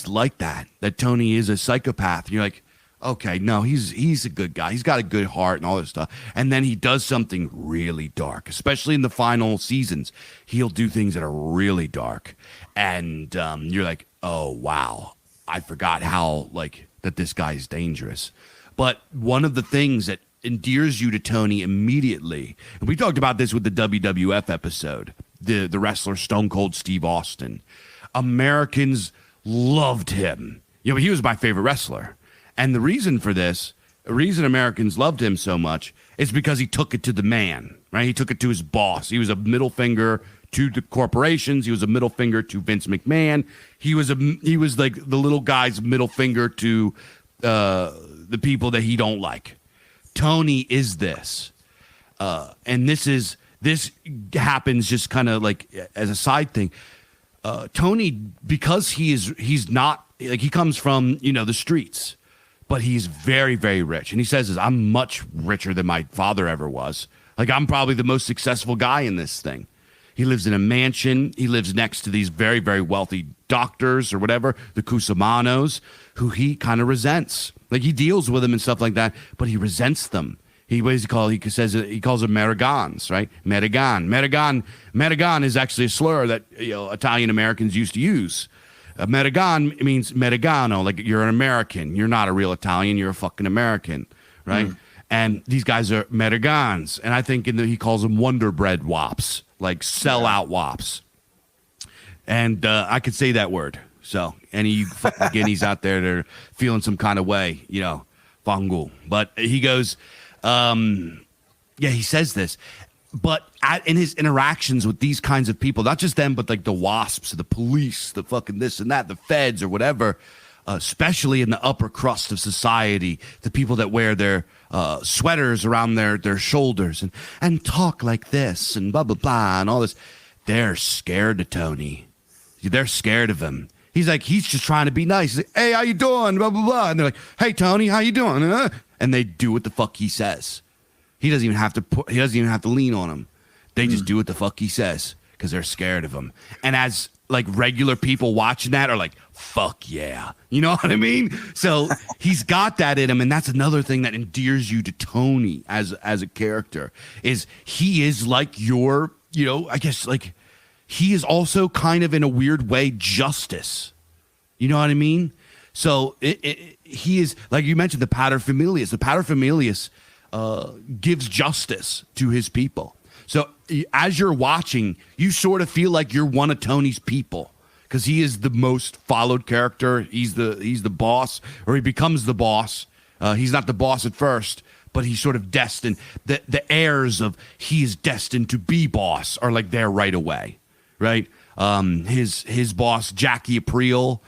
Speaker 1: like that Tony is a psychopath. You're like, okay, no, he's a good guy. He's got a good heart and all this stuff. And then he does something really dark, especially in the final seasons. He'll do things that are really dark. And you're like, oh, wow. I forgot how, like, that this guy is dangerous. But one of the things that endears you to Tony immediately, and we talked about this with the WWF episode, the wrestler Stone Cold Steve Austin. Americans loved him. He was my favorite wrestler. And the reason for this, the reason Americans loved him so much is because he took it to the man, right? He took it to his boss. He was a middle finger to the corporations. He was a middle finger to Vince McMahon. He was like the little guy's middle finger to the people that he don't like. Tony is this, and this happens just kind of like as a side thing. Tony, because he's not like, he comes from the streets, but he's very, very rich, and he says this, I'm much richer than my father ever was. Like, I'm probably the most successful guy in this thing. He lives in a mansion. He lives next to these very, very wealthy doctors or whatever, the Cusimanos, who he kind of resents. Like, he deals with them and stuff like that, but he resents them. He calls them Marigans, right? Marigan is actually a slur that Italian Americans used to use. Marigan means Merigano, like you're an American. You're not a real Italian. You're a fucking American, right? And these guys are Marigans, and I think he calls them Wonder Bread wops, like sellout wops. And I could say that word. So any you fucking guineas out there that are feeling some kind of way, fungal. But he goes, he says this. But in his interactions with these kinds of people, not just them, but like the WASPs, the police, the fucking this and that, the feds or whatever, especially in the upper crust of society, the people that wear their sweaters around their shoulders and talk like this and blah, blah, blah, and all this. They're scared of Tony. They're scared of him. He's just trying to be nice. He's like, hey, how you doing? Blah, blah, blah. And they're like, hey, Tony, how you doing? And they do what the fuck he says. He doesn't even have to lean on him. They just do what the fuck he says because they're scared of him. And as like regular people watching that are like, fuck yeah. You know what I mean? So he's got that in him. And that's another thing that endears you to Tony as a character is he is like your, I guess like he is also kind of in a weird way justice. You know what I mean? So he is, like you mentioned, the paterfamilias. The paterfamilias gives justice to his people. So as you're watching, you sort of feel like you're one of Tony's people because he is the most followed character. He's the boss, or he becomes the boss. He's not the boss at first, but he's sort of destined. The heirs of he is destined to be boss are like there right away, right? His boss, Jackie Aprile,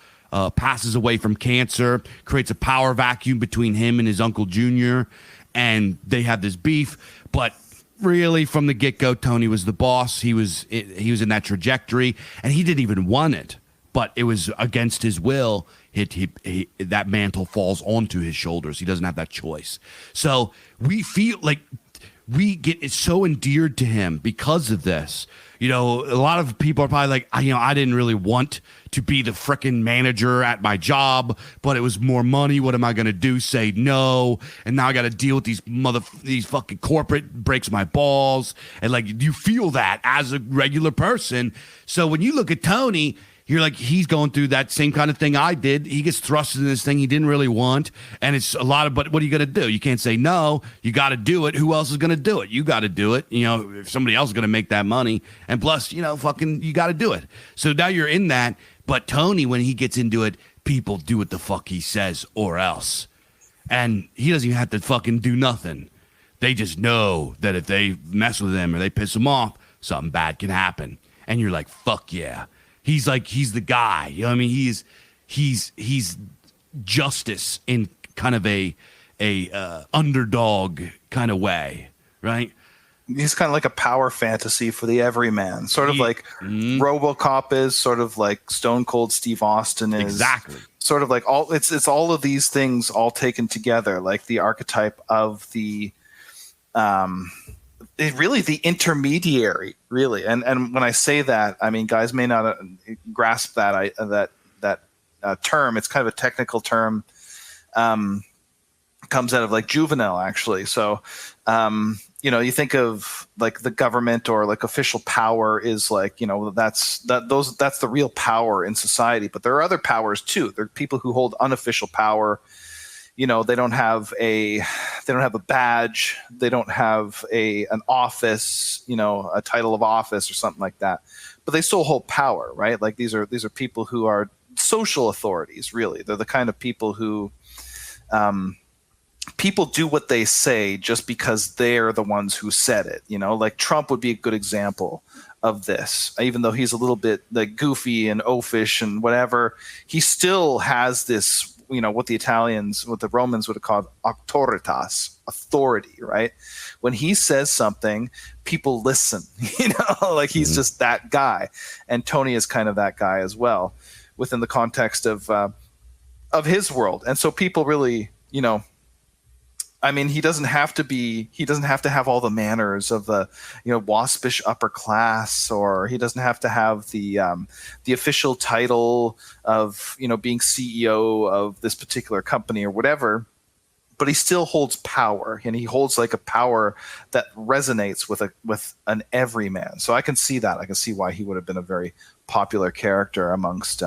Speaker 1: passes away from cancer, creates a power vacuum between him and his Uncle Junior, and they have this beef. But really, from the get-go, Tony was the boss. He was in that trajectory, and he didn't even want it. But it was against his will. That mantle falls onto his shoulders. He doesn't have that choice. So we feel like we get so endeared to him because of this. A lot of people are probably like, I didn't really want to be the frickin' manager at my job, but it was more money. What am I going to do? Say no. And now I got to deal with these fucking corporate breaks my balls. And like, you feel that as a regular person. So when you look at Tony, you're like, he's going through that same kind of thing I did. He gets thrust in this thing he didn't really want. And it's a lot of, but what are you going to do? You can't say no. You got to do it. Who else is going to do it? You got to do it. If somebody else is going to make that money. And plus, fucking, you got to do it. So now you're in that. But Tony, when he gets into it, people do what the fuck he says or else. And he doesn't even have to fucking do nothing. They just know that if they mess with him or they piss him off, something bad can happen. And you're like, fuck yeah. He's the guy. You know what I mean? He's justice in kind of a underdog kind of way, right?
Speaker 2: He's kind of like a power fantasy for the everyman, sort of like RoboCop is, sort of like Stone Cold Steve Austin is. Exactly. Sort of like it's all of these things all taken together, like the archetype of the really the intermediary, really. And when I say that, I mean, guys may not grasp that term. It's kind of a technical term. Comes out of like juvenile, actually. So, you think of like the government or like official power is like, that's the real power in society. But there are other powers too. There are people who hold unofficial power. They don't have a badge. They don't have an office, a title of office or something like that. But they still hold power, right? Like these are people who are social authorities. Really, they're the kind of people who people do what they say just because they're the ones who said it. Like Trump would be a good example of this. Even though he's a little bit like goofy and oafish and whatever, he still has this. What the Romans would have called auctoritas, authority, right? When he says something, people listen, like he's just that guy. And Tony is kind of that guy as well within the context of his world. And so people really, I mean, he doesn't have to have all the manners of the, waspish upper class, or he doesn't have to have the official title of, being CEO of this particular company or whatever, but he still holds power, and he holds like a power that resonates with an everyman. So I can see that. I can see why he would have been a very popular character amongst,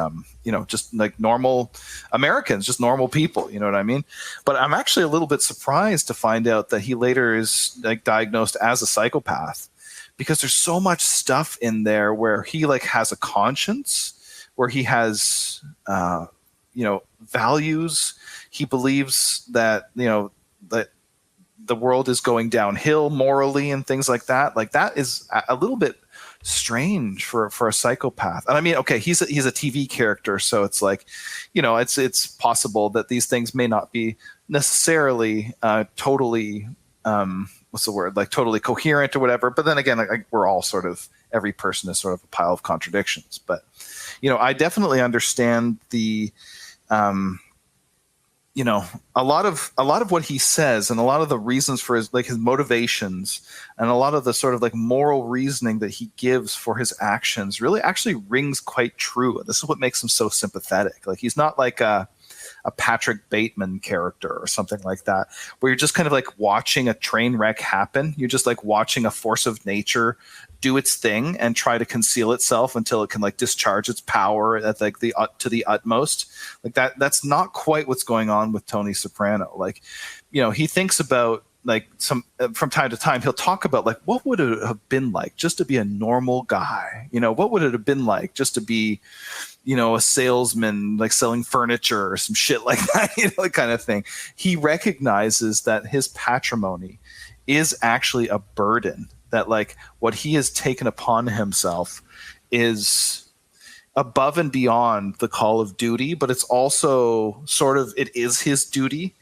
Speaker 2: just like normal Americans, just normal people. You know what I mean? But I'm actually a little bit surprised to find out that he later is like diagnosed as a psychopath, because there's so much stuff in there where he like has a conscience, where he has, values. He believes that, that the world is going downhill morally and things like that. Like that is a little bit strange for a psychopath. And I mean, okay, he's a TV character, so it's like, you know, it's possible that these things may not be necessarily totally what's the word, like totally coherent or whatever. But then again, like, we're all sort of, every person is sort of a pile of contradictions. But, you know, I definitely understand the you know, a lot of what he says and a lot of the reasons for his motivations and a lot of the sort of like moral reasoning that he gives for his actions really actually rings quite true. And this is what makes him so sympathetic. Like, he's not like a Patrick Bateman character or something like that, where you're just kind of like watching a train wreck happen. You're just like watching a force of nature do its thing and try to conceal itself until it can like discharge its power at like to the utmost. Like that's not quite what's going on with Tony Soprano. Like, you know, he thinks about like from time to time, he'll talk about like, what would it have been like just to be a normal guy? You know, what would it have been like just to be, you know, a salesman, like selling furniture or some shit like that, you know, kind of thing. He recognizes that his patrimony is actually a burden, that like what he has taken upon himself is above and beyond the call of duty, but it's also sort of, it is his duty.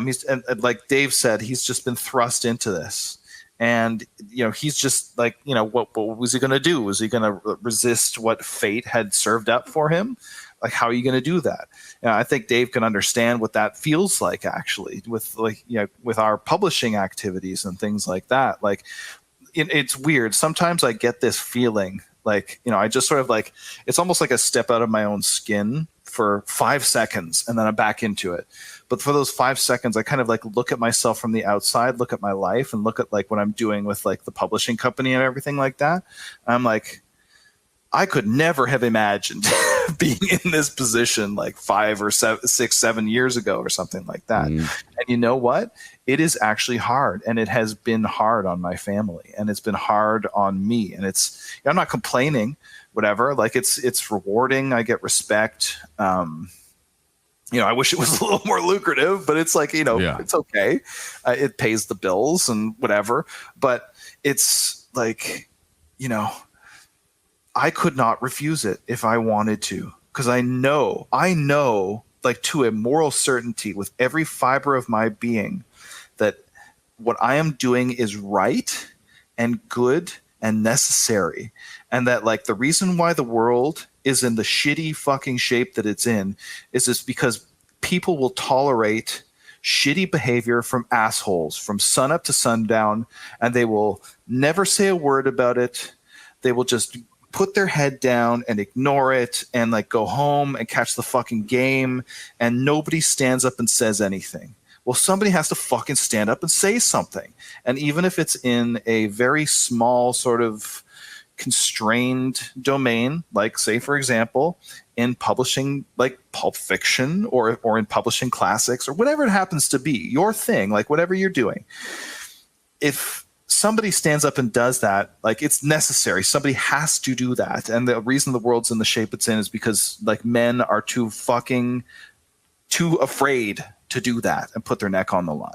Speaker 2: He's and like Dave said, he's just been thrust into this. And, you know, he's just like, you know, what was he going to do? Was he going to resist what fate had served up for him? Like, how are you going to do that? And I think Dave can understand what that feels like, actually, with like, you know, with our publishing activities and things like that. Like, it's weird. Sometimes I get this feeling like, you know, I just sort of like, it's almost like a step out of my own skin for 5 seconds and then I'm back into it. But for those 5 seconds, I kind of like look at myself from the outside, look at my life and look at like what I'm doing with like the publishing company and everything like that. I'm like, I could never have imagined being in this position like 5 or 6, 7 years ago or something like that. And you know what? It is actually hard, and it has been hard on my family, and it's been hard on me. And it's, you know, I'm not complaining, whatever. Like it's rewarding. I get respect. You know, I wish it was a little more lucrative, but it's like, you know, It's okay. It pays the bills and whatever. But it's like, you know, I could not refuse it if I wanted to, because I know like to a moral certainty with every fiber of my being that what I am doing is right and good and necessary. And that like the reason why the world is in the shitty fucking shape that it's in is just because people will tolerate shitty behavior from assholes from sun up to sundown, and they will never say a word about it. They will just put their head down and ignore it and like go home and catch the fucking game, and nobody stands up and says anything. Well, somebody has to fucking stand up and say something. And even if it's in a very small sort of constrained domain, like say, for example, in publishing like pulp fiction or in publishing classics or whatever it happens to be, your thing, like whatever you're doing, if somebody stands up and does that, like it's necessary. Somebody has to do that. And the reason the world's in the shape it's in is because like men are too afraid to do that and put their neck on the line.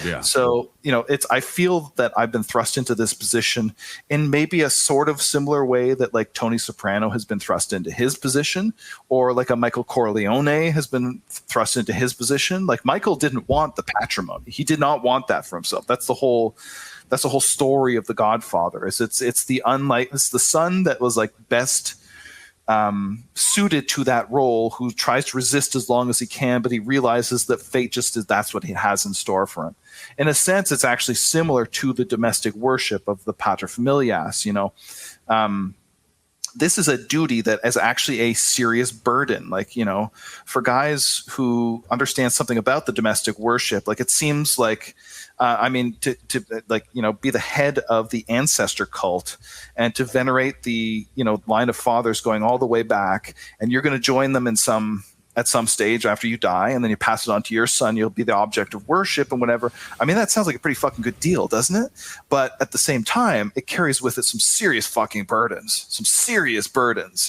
Speaker 1: Yeah.
Speaker 2: So, you know, I feel that I've been thrust into this position in maybe a sort of similar way that like Tony Soprano has been thrust into his position, or like a Michael Corleone has been thrust into his position. Like Michael didn't want the patrimony. He did not want that for himself. That's the whole story of The Godfather. It's the son that was like best suited to that role, who tries to resist as long as he can, but he realizes that fate that's what he has in store for him. In a sense, it's actually similar to the domestic worship of the paterfamilias, you know. This is a duty that is actually a serious burden. Like, you know, for guys who understand something about the domestic worship, like it seems like, to like, you know, be the head of the ancestor cult and to venerate the, you know, line of fathers going all the way back, and you're going to join them at some stage after you die, and then you pass it on to your son, you'll be the object of worship and whatever. I mean, that sounds like a pretty fucking good deal, doesn't it? But at the same time, it carries with it some serious fucking burdens,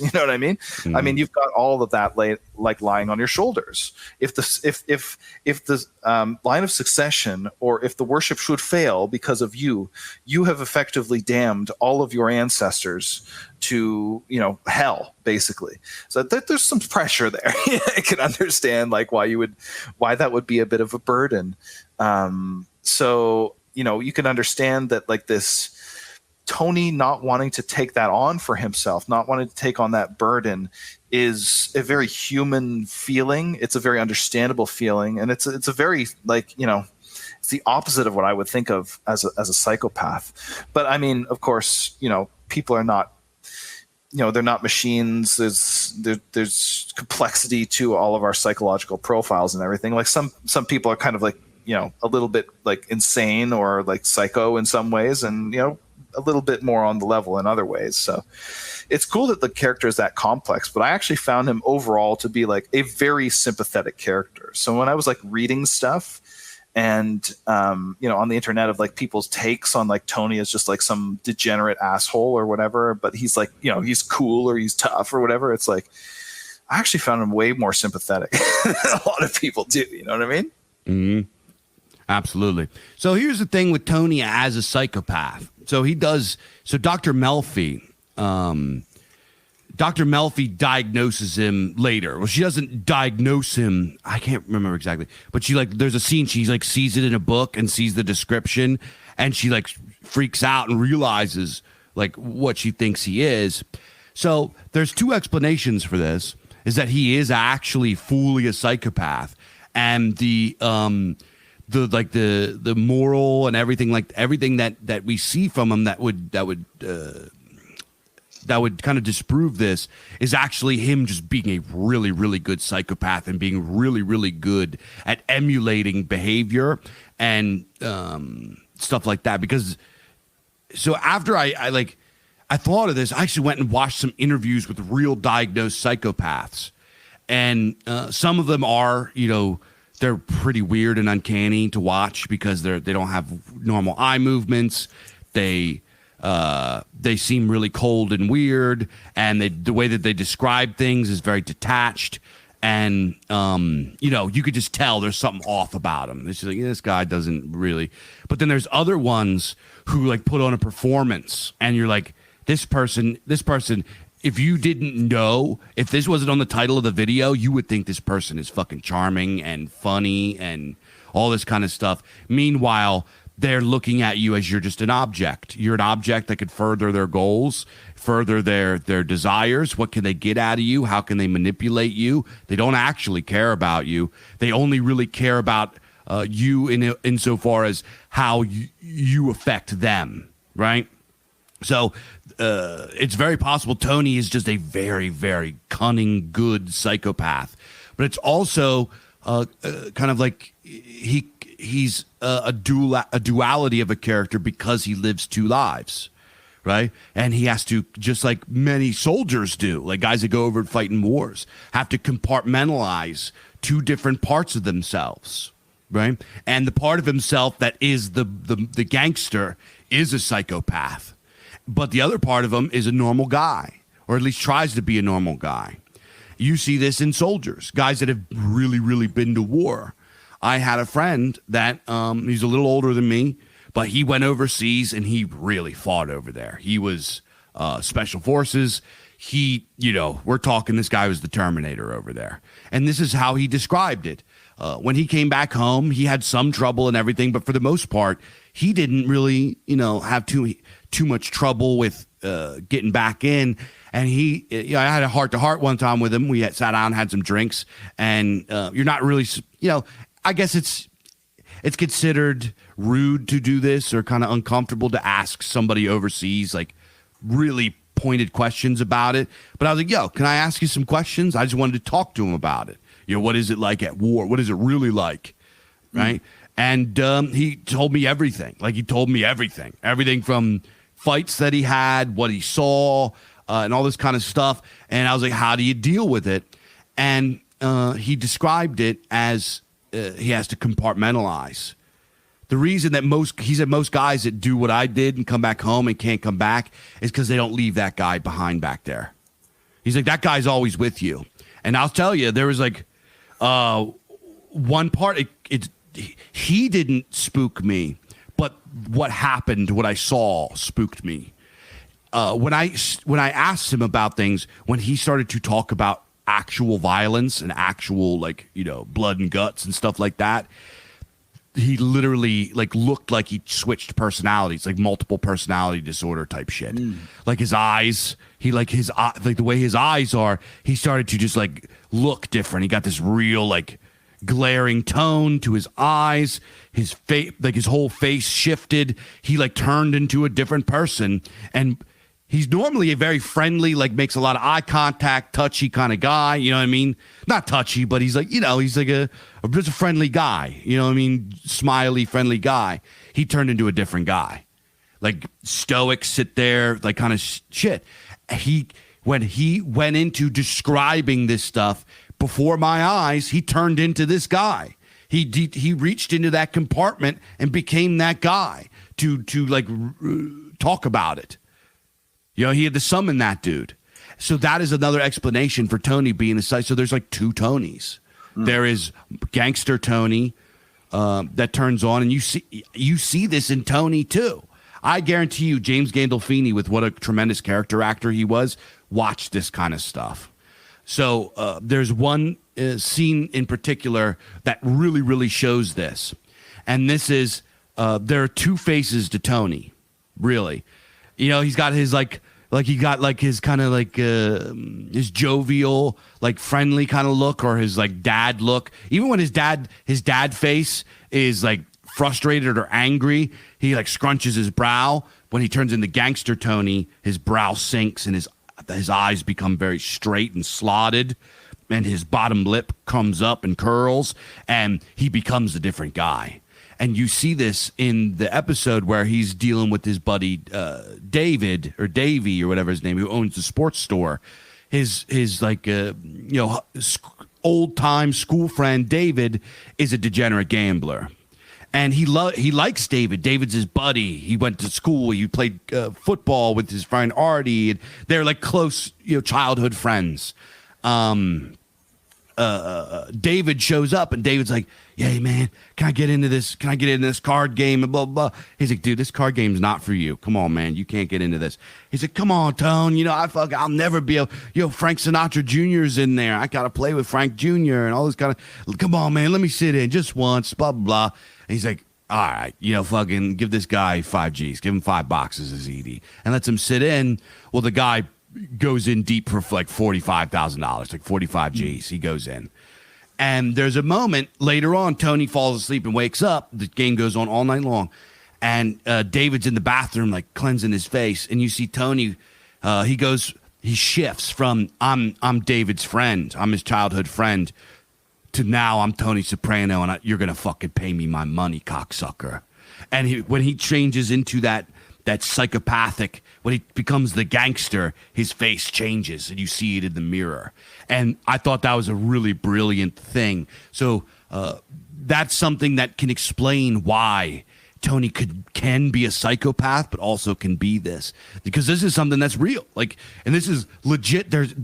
Speaker 2: you know what I mean? Mm-hmm. I mean, you've got all of that like lying on your shoulders. If the line of succession, or if the worship should fail because of you, you have effectively damned all of your ancestors to, hell, basically. So there's some pressure there. I can understand like why that would be a bit of a burden. So you can understand that, like, this Tony not wanting to take that on for himself, not wanting to take on that burden, is a very human feeling. It's a very understandable feeling, and it's a very, like, it's the opposite of what I would think of as a psychopath. But I mean, of course, people are not, they're not machines. There's complexity to all of our psychological profiles and everything. Like some people are kind of like, a little bit like insane or like psycho in some ways, and a little bit more on the level in other ways. So it's cool that the character is that complex, but I actually found him overall to be like a very sympathetic character. So when I was like reading stuff and on the internet of like people's takes on like Tony as just like some degenerate asshole or whatever, but he's like, he's cool or he's tough or whatever, it's like I actually found him way more sympathetic than a lot of people do. You know what I mean?
Speaker 1: Mm-hmm. Absolutely. So here's the thing with Tony as a psychopath. So Dr. Melfi, diagnoses him later. Well, she doesn't diagnose him. I can't remember exactly, but there's a scene, she like sees it in a book and sees the description, and she like freaks out and realizes like what she thinks he is. So there's two explanations for this, is that he is actually fully a psychopath, and the moral and everything, like everything that we see from him that would kind of disprove this is actually him just being a really, really good psychopath and being really, really good at emulating behavior and stuff like that. Because so after I thought of this, I actually went and watched some interviews with real diagnosed psychopaths, and some of them are, they're pretty weird and uncanny to watch because they don't have normal eye movements. They seem really cold and weird, and the way that they describe things is very detached. And you could just tell there's something off about them. It's just like, this guy doesn't really. But then there's other ones who like put on a performance, and you're like, this person. If you didn't know, if this wasn't on the title of the video, you would think this person is fucking charming and funny and all this kind of stuff. Meanwhile, they're looking at you as you're just an object. You're an object that could further their goals, further their desires. What can they get out of you? How can they manipulate you? They don't actually care about you. They only really care about you insofar as how you affect them, right? So it's very possible Tony is just a very, very cunning, good psychopath. But it's also kind of like he's a duality of a character because he lives two lives, right? And he has to, just like many soldiers do, like guys that go over and fight in wars, have to compartmentalize two different parts of themselves, right? And the part of himself that is the gangster is a psychopath. But the other part of him is a normal guy, or at least tries to be a normal guy. You see this in soldiers, guys that have really, really been to war. I had a friend that he's a little older than me, but he went overseas and he really fought over there. He was special forces. We're talking, this guy was the Terminator over there. And this is how he described it. When he came back home, he had some trouble and everything, but for the most part, he didn't really, have too much trouble with getting back in. And I had a heart-to-heart one time with him. We sat down, had some drinks, and you're not really, I guess it's considered rude to do this or kind of uncomfortable to ask somebody overseas, like, really pointed questions about it. But I was like, yo, can I ask you some questions? I just wanted to talk to him about it. What is it like at war? What is it really like? Right? And he told me everything. Like, he told me everything. Everything from fights that he had, what he saw, and all this kind of stuff. And I was like, how do you deal with it? And he described it as he has to compartmentalize. The reason that he said most guys that do what I did and come back home and can't come back is because they don't leave that guy behind back there. He's like, that guy's always with you. And I'll tell you, there was like one part. He didn't spook me, but what happened, what I saw, spooked me. When I asked him about things, when he started to talk about actual violence and actual blood and guts and stuff like that, he literally looked like he switched personalities, like multiple personality disorder type shit. Like his eyes, the way his eyes are, he started to just look different. He got this real glaring tone to his eyes. His face, his whole face shifted. He turned into a different person. And he's normally a very friendly, makes a lot of eye contact, touchy kind of guy. You know what I mean? Not touchy, but he's just a friendly guy. You know what I mean? Smiley, friendly guy. He turned into a different guy. Stoic, sit there, kind of shit. When he went into describing this stuff before my eyes, he turned into this guy. He reached into that compartment and became that guy to talk about it. He had to summon that dude. So that is another explanation for Tony being a side. So there's two Tonys. There is gangster Tony that turns on, and you see this in Tony too. I guarantee you, James Gandolfini, with what a tremendous character actor he was, watched this kind of stuff. So there's one scene in particular that really, really shows this. And this is, there are two faces to Tony, really. He's got his his kind of his jovial, friendly kind of look, or his dad look. Even when his dad face is frustrated or angry, he scrunches his brow. When he turns into gangster Tony, his brow sinks and his eyes become very straight and slotted, and his bottom lip comes up and curls, and he becomes a different guy. And you see this in the episode where he's dealing with his buddy David or Davey or whatever his name, who owns the sports store. His old time school friend David is a degenerate gambler, and he likes David. David's his buddy. He went to school. He played football with his friend Artie, and they're close childhood friends. David shows up, and David's like, "Hey man, can I get into this? Can I get into this card game?" And blah blah. He's like, "Dude, this card game's not for you. Come on, man, you can't get into this." He's like, "Come on, Tone. I'll never be able. Frank Sinatra Jr.'s in there. I gotta play with Frank Jr. and all this kind of. Come on, man, let me sit in just once." Blah blah blah. And he's like, "All right, fucking give this guy 5 G's. Give him 5 boxes of ZD and lets him sit in." Well, the guy goes in deep for $45,000, 45 G's. He goes in. And there's a moment later on, Tony falls asleep and wakes up. The game goes on all night long. And David's in the bathroom, cleansing his face. And you see Tony, he shifts from, I'm David's friend. I'm his childhood friend. To now I'm Tony Soprano, and you're going to fucking pay me my money, cocksucker. And when he changes into that psychopathic, when he becomes the gangster, his face changes and you see it in the mirror. And I thought that was a really brilliant thing. So that's something that can explain why Tony can be a psychopath, but also can be this, because this is something that's real. And this is legit. There's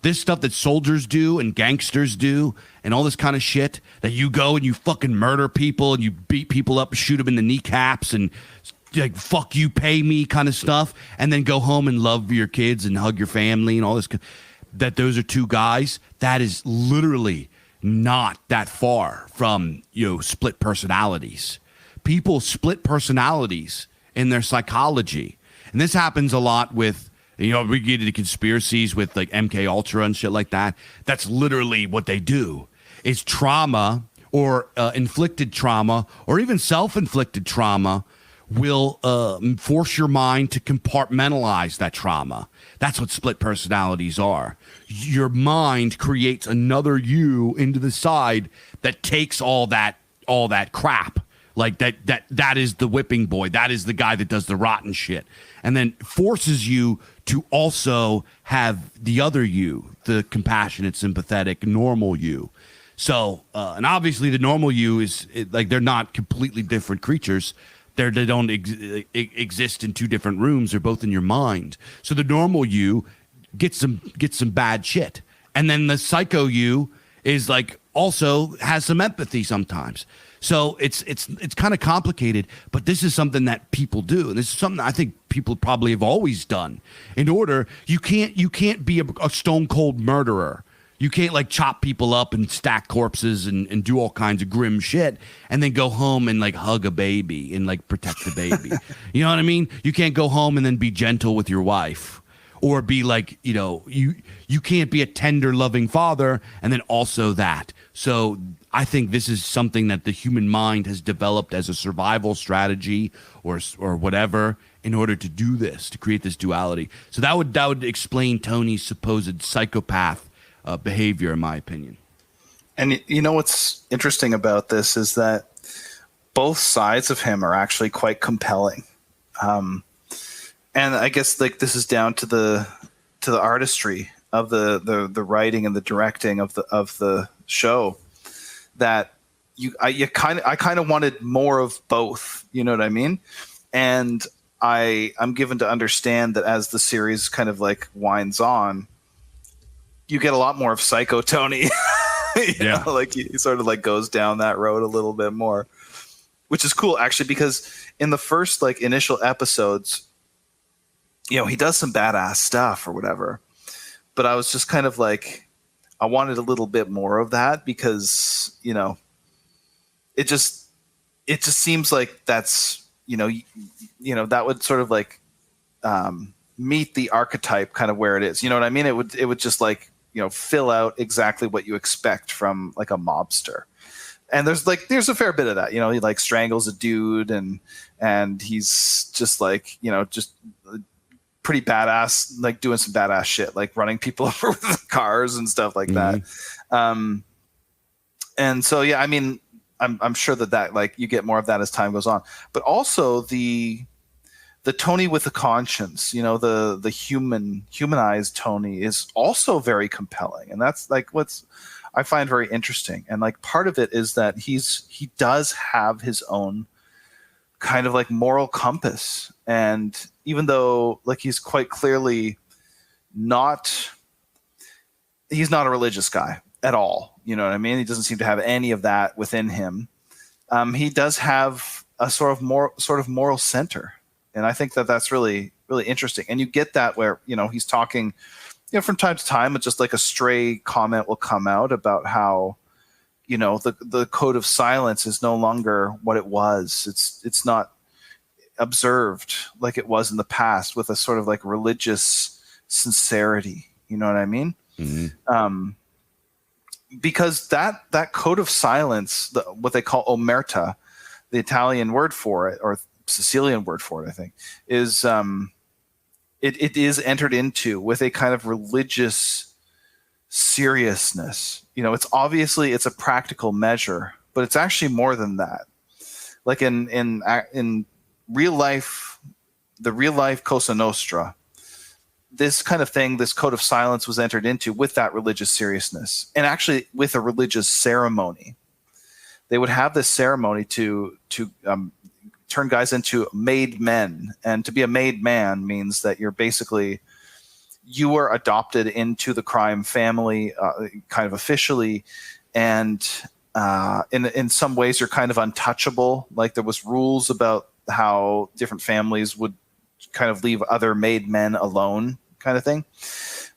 Speaker 1: this stuff that soldiers do and gangsters do and all this kind of shit that you go and you fucking murder people and you beat people up, shoot them in the kneecaps and fuck you, pay me kind of stuff, and then go home and love your kids and hug your family and all this. That those are two guys. That is literally not that far from split personalities. People split personalities in their psychology, and this happens a lot with we get into conspiracies with MK Ultra and shit like that. That's literally what they do. It's trauma or inflicted trauma or even self-inflicted trauma will force your mind to compartmentalize that trauma. That's what split personalities are. Your mind creates another you into the side that takes all that crap. That is the whipping boy. That is the guy that does the rotten shit. And then forces you to also have the other you, the compassionate, sympathetic, normal you. So, and obviously the normal you is they're not completely different creatures. They don't exist in two different rooms. They're both in your mind. So the normal you gets some bad shit, And then the psycho you is like also has some empathy sometimes. So it's kind of complicated, but this is something that people do, and this is something I think people probably have always done. In order, you can't be a stone cold murderer. You can't like chop people up and stack corpses and do all kinds of grim shit and then go home and like hug a baby and like protect the baby. You know what I mean? You can't go home and then be gentle with your wife. Or be like, you can't be a tender, loving father and then also that. So I think this is something that the human mind has developed as a survival strategy or whatever in order to do this, to create this duality. So that would explain Tony's supposed psychopath behavior, in my opinion.
Speaker 2: And you know what's interesting about this is that both sides of him are actually quite compelling. And I guess like this is down to the artistry of the writing and the directing of the show, that I kind of wanted more of both. You know what I mean? And I'm given to understand that as the series kind of like winds on, you get a lot more of Psycho Tony.
Speaker 1: Yeah,
Speaker 2: like he sort of like goes down that road a little bit more, which is cool actually, because in the first like initial episodes, he does some badass stuff or whatever, but I was just kind of like, I wanted a little bit more of that because, it just seems like that's, that would sort of like meet the archetype kind of where it is. You know what I mean? It would just like, fill out exactly what you expect from like a mobster. And there's a fair bit of that, he like strangles a dude and he's just like, just pretty badass, like doing some badass shit, like running people over with cars and stuff like that. And so, yeah, I mean, I'm sure that like you get more of that as time goes on, but also the Tony with the conscience, the humanized Tony is also very compelling. And that's like I find very interesting. And like part of it is that he does have his own kind of like moral compass. And even though like he's quite clearly he's not a religious guy at all. You know what I mean? He doesn't seem to have any of that within him. He does have a sort of moral center. And I think that that's really, really interesting. And you get that where, he's talking, from time to time, just like a stray comment will come out about how, the code of silence is no longer what it was. It's not observed like it was in the past with a sort of like religious sincerity. You know what I mean? Mm-hmm. Because that code of silence, what they call omerta, the Italian word for it, or Sicilian word for it, I think, is it is entered into with a kind of religious seriousness. It's a practical measure, but it's actually more than that. Like in real life, the real life Cosa Nostra, this kind of thing, this code of silence was entered into with that religious seriousness, and actually with a religious ceremony. They would have this ceremony to turn guys into made men, and to be a made man means that you are adopted into the crime family, kind of officially, and in some ways you're kind of untouchable. Like there was rules about how different families would kind of leave other made men alone, kind of thing.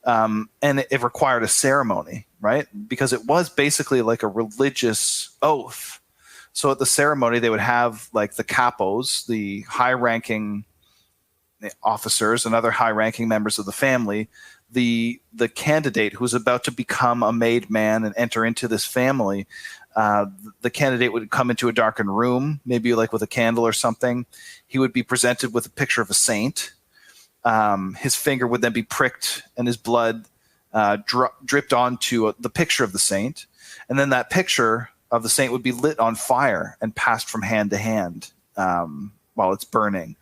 Speaker 2: And it required a ceremony, right? Because it was basically like a religious oath. So at the ceremony, they would have like the capos, the high-ranking officers and other high-ranking members of the family, the candidate who's about to become a made man and enter into this family. The candidate would come into a darkened room, maybe like with a candle or something. He would be presented with a picture of a saint. His finger would then be pricked and his blood dripped onto the picture of the saint. And then that picture of the saint would be lit on fire and passed from hand to hand while it's burning.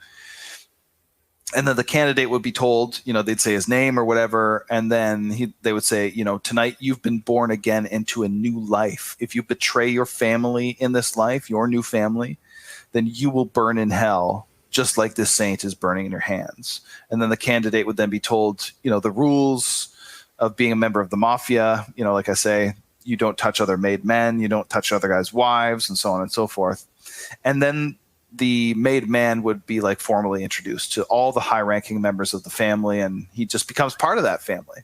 Speaker 2: And then the candidate would be told, they'd say his name or whatever. And then they would say, tonight you've been born again into a new life. If you betray your family in this life, your new family, then you will burn in hell, just like this saint is burning in your hands. And then the candidate would then be told, the rules, of being a member of the Mafia. You know, like I say, you don't touch other made men, you don't touch other guys' wives, and so on and so forth. And then the made man would be like formally introduced to all the high-ranking members of the family, and he just becomes part of that family.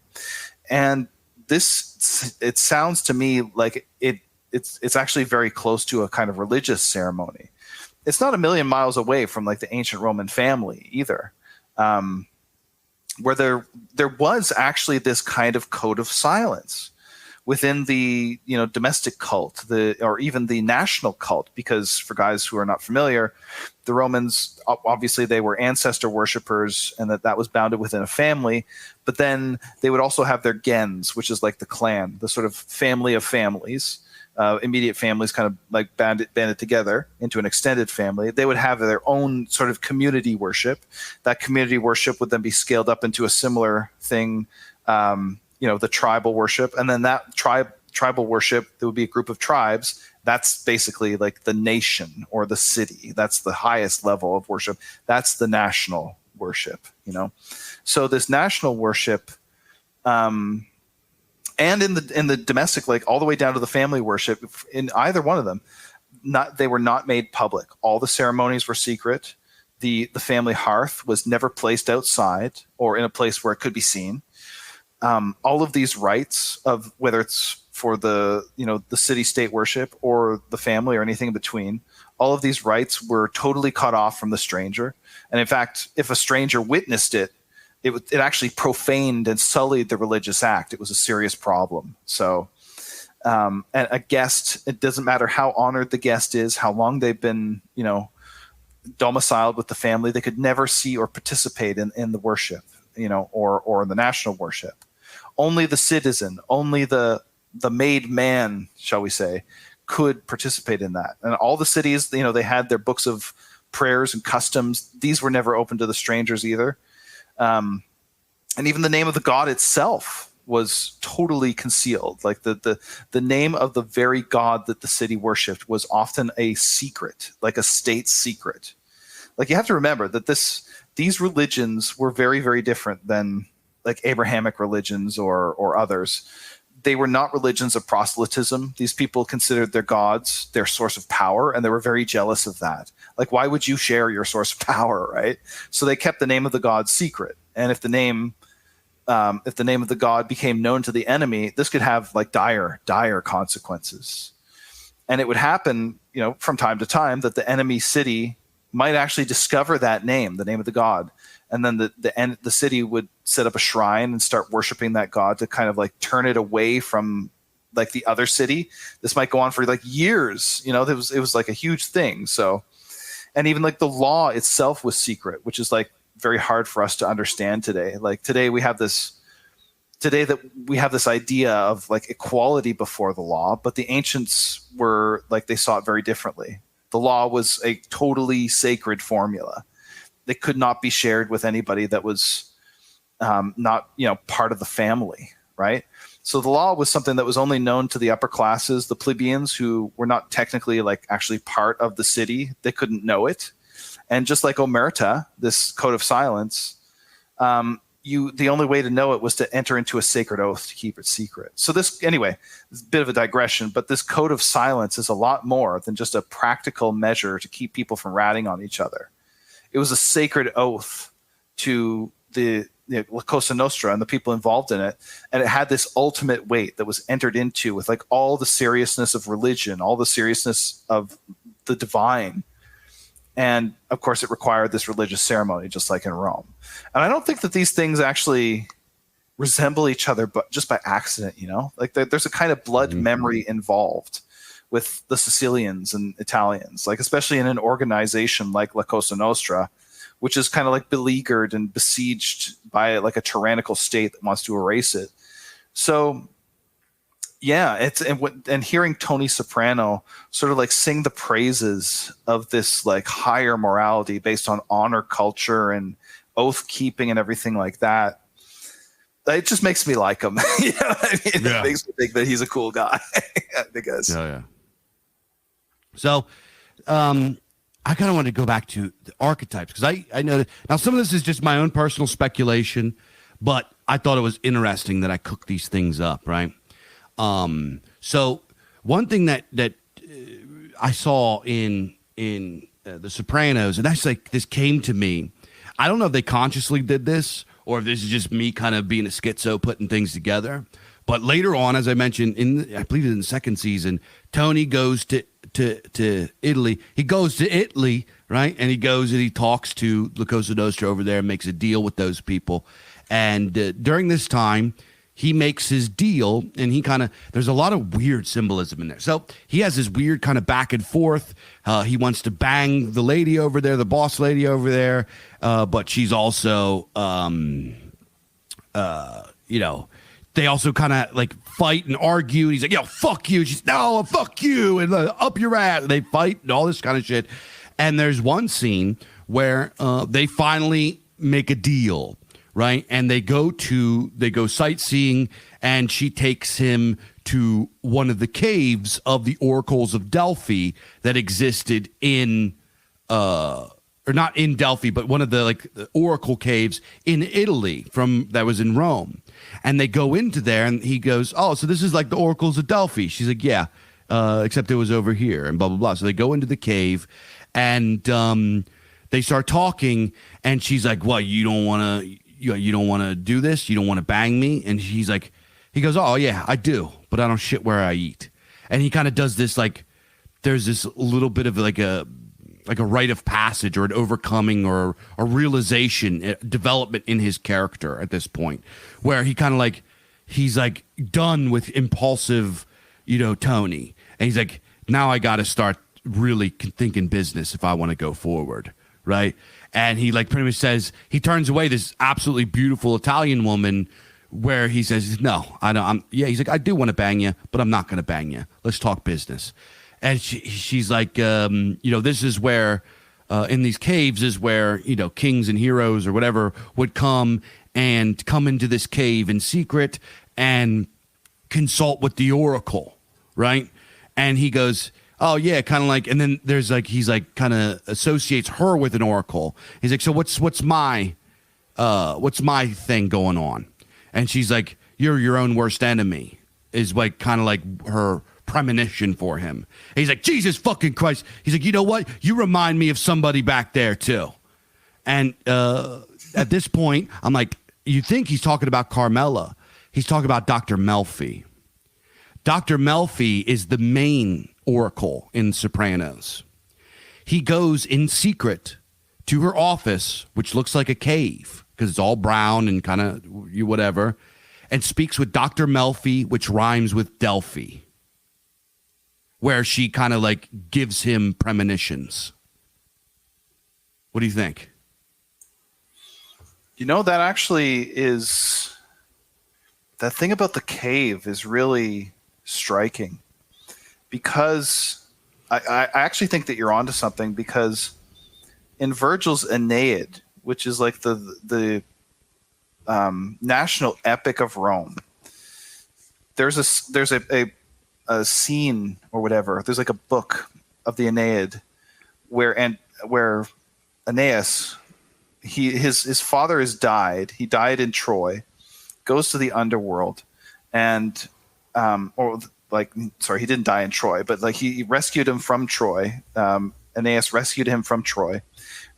Speaker 2: And this, it sounds to me like it's actually very close to a kind of religious ceremony. It's not a million miles away from like the ancient Roman family either, where there was actually this kind of code of silence within the, you know, domestic cult, or even the national cult, because for guys who are not familiar, the Romans, obviously they were ancestor worshippers, and that was bounded within a family, but then they would also have their gens, which is like the clan, the sort of family of families, immediate families kind of like banded together into an extended family. They would have their own sort of community worship. That community worship would then be scaled up into a similar thing, you know, the tribal worship. And then that tribal worship, there would be a group of tribes. That's basically like the nation or the city. That's the highest level of worship. That's the national worship, you know? So this national worship, and in the domestic, like all the way down to the family worship, in either one of them, they were not made public. All the ceremonies were secret. The family hearth was never placed outside or in a place where it could be seen. All of these rites of whether it's for the, you know, the city-state worship or the family or anything in between, all of these rites were totally cut off from the stranger. And in fact, if a stranger witnessed it, it actually profaned and sullied the religious act. It was a serious problem. So, and a guest, it doesn't matter how honored the guest is, how long they've been, you know, domiciled with the family, they could never see or participate in the worship, you know, or the national worship. Only the citizen, only the made man, shall we say, could participate in that. And all the cities, you know, they had their books of prayers and customs. These were never open to the strangers either. And even the name of the god itself was totally concealed. Like the name of the very god that the city worshipped was often a secret, like a state secret. Like you have to remember that these religions were very, very different than like Abrahamic religions or others. They were not religions of proselytism. These people considered their gods their source of power, and they were very jealous of that. Like, why would you share your source of power, right? So they kept the name of the god secret. And if the name of the god became known to the enemy, this could have like dire consequences. And it would happen, you know, from time to time that the enemy city might actually discover that name, the name of the god. And then the city would set up a shrine and start worshiping that god to kind of like turn it away from like the other city. This might go on for like years. You know, it was like a huge thing. So, and even like the law itself was secret, which is like very hard for us to understand today. Like today we have this idea of like equality before the law, but the ancients were like, they saw it very differently. The law was a totally sacred formula. They could not be shared with anybody that was not, you know, part of the family, right? So the law was something that was only known to the upper classes, the plebeians who were not technically like actually part of the city. They couldn't know it. And just like Omerta, this code of silence, the only way to know it was to enter into a sacred oath to keep it secret. So this, anyway, it's a bit of a digression, but this code of silence is a lot more than just a practical measure to keep people from ratting on each other. It was a sacred oath to the Cosa Nostra and the people involved in it. And it had this ultimate weight that was entered into with like all the seriousness of religion, all the seriousness of the divine. And of course, it required this religious ceremony, just like in Rome. And I don't think that these things actually resemble each other, but just by accident, you know, like there's a kind of blood memory involved with the Sicilians and Italians, like especially in an organization like La Cosa Nostra, which is kind of like beleaguered and besieged by like a tyrannical state that wants to erase it. So yeah, and hearing Tony Soprano sort of like sing the praises of this like higher morality based on honor culture and oath keeping and everything like that, it just makes me like him. You know what I mean? Yeah. It makes me think that he's a cool guy, I guess.
Speaker 1: Yeah. So, I kind of want to go back to the archetypes because I know that now some of this is just my own personal speculation, but I thought it was interesting that I cooked these things up, right? So one thing that I saw in The Sopranos, and that's like this came to me. I don't know if they consciously did this or if this is just me kind of being a schizo putting things together. But later on, as I mentioned, I believe in the second season, Tony goes to Italy. He goes to Italy, right? And he goes and he talks to the Cosa Nostra over there and makes a deal with those people. And during this time, he makes his deal, and there's a lot of weird symbolism in there. So he has this weird kind of back and forth. He wants to bang the lady over there, the boss lady over there, but she's also, they also kind of like fight and argue. And he's like, yo, fuck you. She's, no, fuck you. And up your ass. And they fight and all this kind of shit. And there's one scene where they finally make a deal, right? And they go sightseeing, and she takes him to one of the caves of the oracles of Delphi that existed in, or not in Delphi, but one of the oracle caves in Italy that was in Rome. And they go into there, and he goes, oh, so this is like the oracles of Delphi. She's like, yeah, except it was over here, and blah, blah, blah. So they go into the cave, and they start talking, and she's like, what, you don't want to do this? You don't want to bang me? And he goes, oh, yeah, I do, but I don't shit where I eat. And he kind of does this, there's this little bit of like a rite of passage or an overcoming or a realization, development in his character at this point, where he kind of he's done with impulsive, Tony. And he's like, now I got to start really thinking business if I want to go forward. Right. And he pretty much says, he turns away this absolutely beautiful Italian woman where he says, no, I don't. He's like, I do want to bang you, but I'm not going to bang you. Let's talk business. And she's like, this is where, in these caves is where, kings and heroes or whatever would come into this cave in secret and consult with the oracle, right? And he goes, oh, yeah, kind of and then there's he's kind of associates her with an oracle. He's like, so what's my thing going on? And she's like, you're your own worst enemy, is kind of her premonition for him. And he's like, Jesus fucking Christ. He's like, you know what? You remind me of somebody back there too. And at this point, I'm like, you think he's talking about Carmela. He's talking about Dr. Melfi. Dr. Melfi is the main oracle in Sopranos. He goes in secret to her office, which looks like a cave because it's all brown and kind of whatever, and speaks with Dr. Melfi, which rhymes with Delphi, where she kind of gives him premonitions. What do you think?
Speaker 2: That actually is, that thing about the cave is really striking, because I actually think that you're onto something, because in Virgil's Aeneid, which is the national epic of Rome, there's a scene or whatever. There's a book of the Aeneid where Aeneas, his father has died. He died in Troy, goes to the underworld, and he didn't die in Troy, but he rescued him from Troy. Aeneas rescued him from Troy,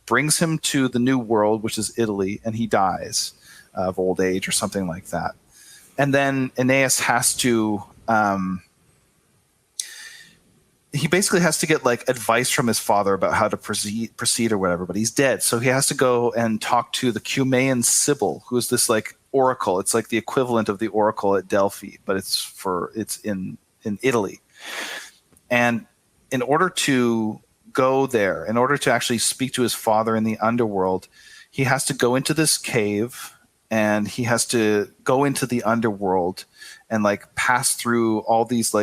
Speaker 2: brings him to the new world, which is Italy, and he dies of old age or something like that. And then Aeneas has to he basically has to get advice from his father about how to proceed or whatever, but he's dead. So he has to go and talk to the Cumaean Sibyl, who is this oracle. It's the equivalent of the oracle at Delphi, but it's in Italy. And in order to go there, in order to actually speak to his father in the underworld, he has to go into this cave, and he has to go into the underworld and pass through all these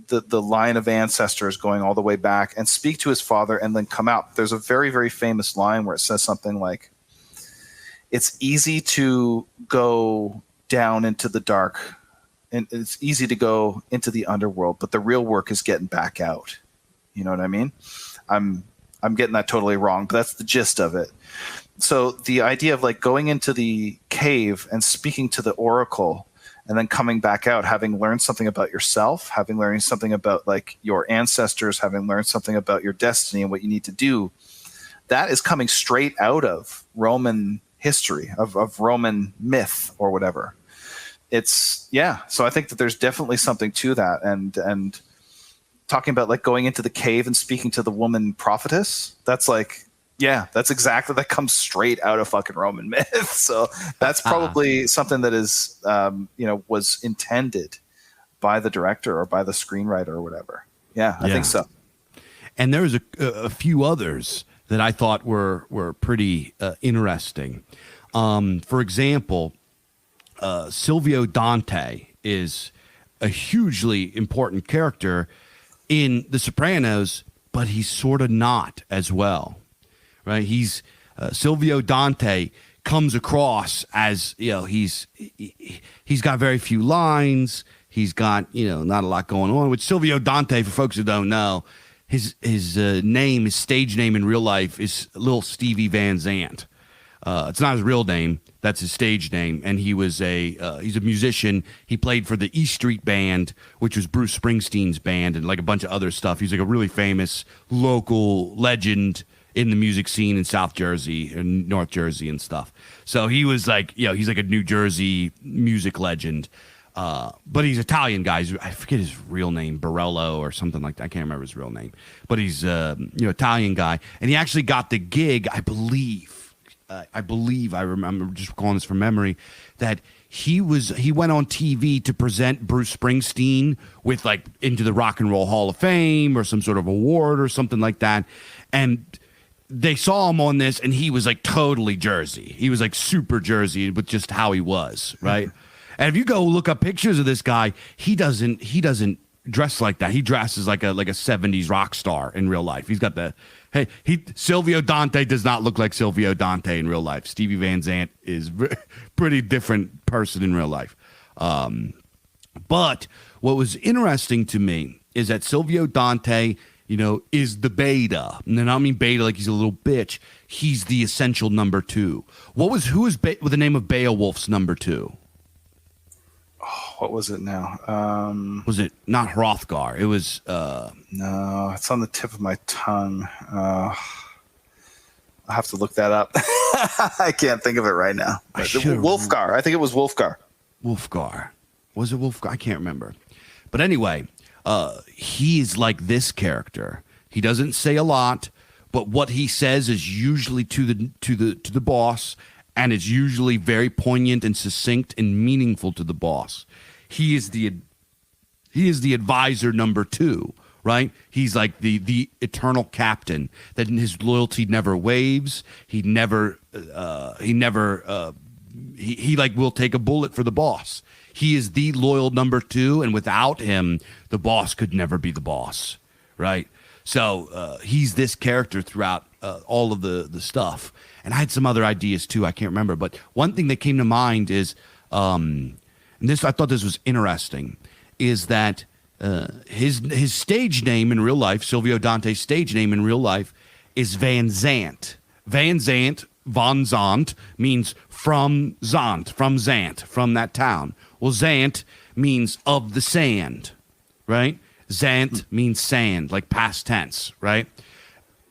Speaker 2: the line of ancestors going all the way back and speak to his father and then come out. There's a very, very famous line where it says something like, it's easy to go down into the dark and it's easy to go into the underworld, but the real work is getting back out. You know what I mean? I'm getting that totally wrong, but that's the gist of it. So the idea of like going into the cave and speaking to the oracle and then coming back out, having learned something about yourself, having learned something about like your ancestors, having learned something about your destiny and what you need to do, that is coming straight out of Roman history, of Roman myth or whatever. It's, yeah. So I think that there's definitely something to that. And talking about like going into the cave and speaking to the woman prophetess, that's like, yeah, that's exactly, that comes straight out of fucking Roman myth. So that's probably something that is, was intended by the director or by the screenwriter or whatever. Yeah, I think so.
Speaker 1: And there was a few others that I thought were pretty interesting. For example, Silvio Dante is a hugely important character in The Sopranos, but he's sort of not as well. Right, he's Silvio Dante comes across as he's got very few lines. He's got not a lot going on. With Silvio Dante, for folks who don't know, his name, his stage name in real life is Little Stevie Van Zandt. It's not his real name; that's his stage name. And he's a musician. He played for the E Street Band, which was Bruce Springsteen's band, and like a bunch of other stuff. He's like a really famous local legend in the music scene in South Jersey and North Jersey and stuff. So he was like, he's like a New Jersey music legend. But he's Italian guy. I forget his real name, Borello or something like that. I can't remember his real name. But he's Italian guy. And he actually got the gig, I believe, I remember, just recalling this from memory, that he went on TV to present Bruce Springsteen with like into the Rock and Roll Hall of Fame or some sort of award or something like that. And they saw him on this, and he was like totally Jersey. He was like super Jersey with just how he was, right? And if you go look up pictures of this guy, he doesn't dress like that. He dresses like a 70s rock star in real life. He's got Silvio Dante does not look like Silvio Dante in real life. Stevie Van Zandt is pretty different person in real life. But what was interesting to me is that Silvio Dante, is the beta. And then I don't mean beta like he's a little bitch. He's the essential number two. Who was with the name of Beowulf's number two?
Speaker 2: Oh, what was it now?
Speaker 1: Was it not Hrothgar? It was...
Speaker 2: No, it's on the tip of my tongue. I'll have to look that up. I can't think of it right now. Wolfgar. I think it was Wolfgar.
Speaker 1: Wolfgar. Was it Wolfgar? I can't remember. But anyway... he's like this character. He doesn't say a lot, but what he says is usually to the boss, and it's usually very poignant and succinct and meaningful to the boss. He is the advisor number two, right? He's like the eternal captain that his loyalty never waves. He like will take a bullet for the boss. He is the loyal number two, and without him, the boss could never be the boss, right? So he's this character throughout all of the stuff. And I had some other ideas too. I can't remember, but one thing that came to mind is, and this I thought this was interesting, is that his stage name in real life, Silvio Dante's stage name in real life, is Van Zandt. Van Zandt, Von Zandt means from Zandt, from that town. Well, Zandt means of the sand, right? Zandt means sand, like past tense, right?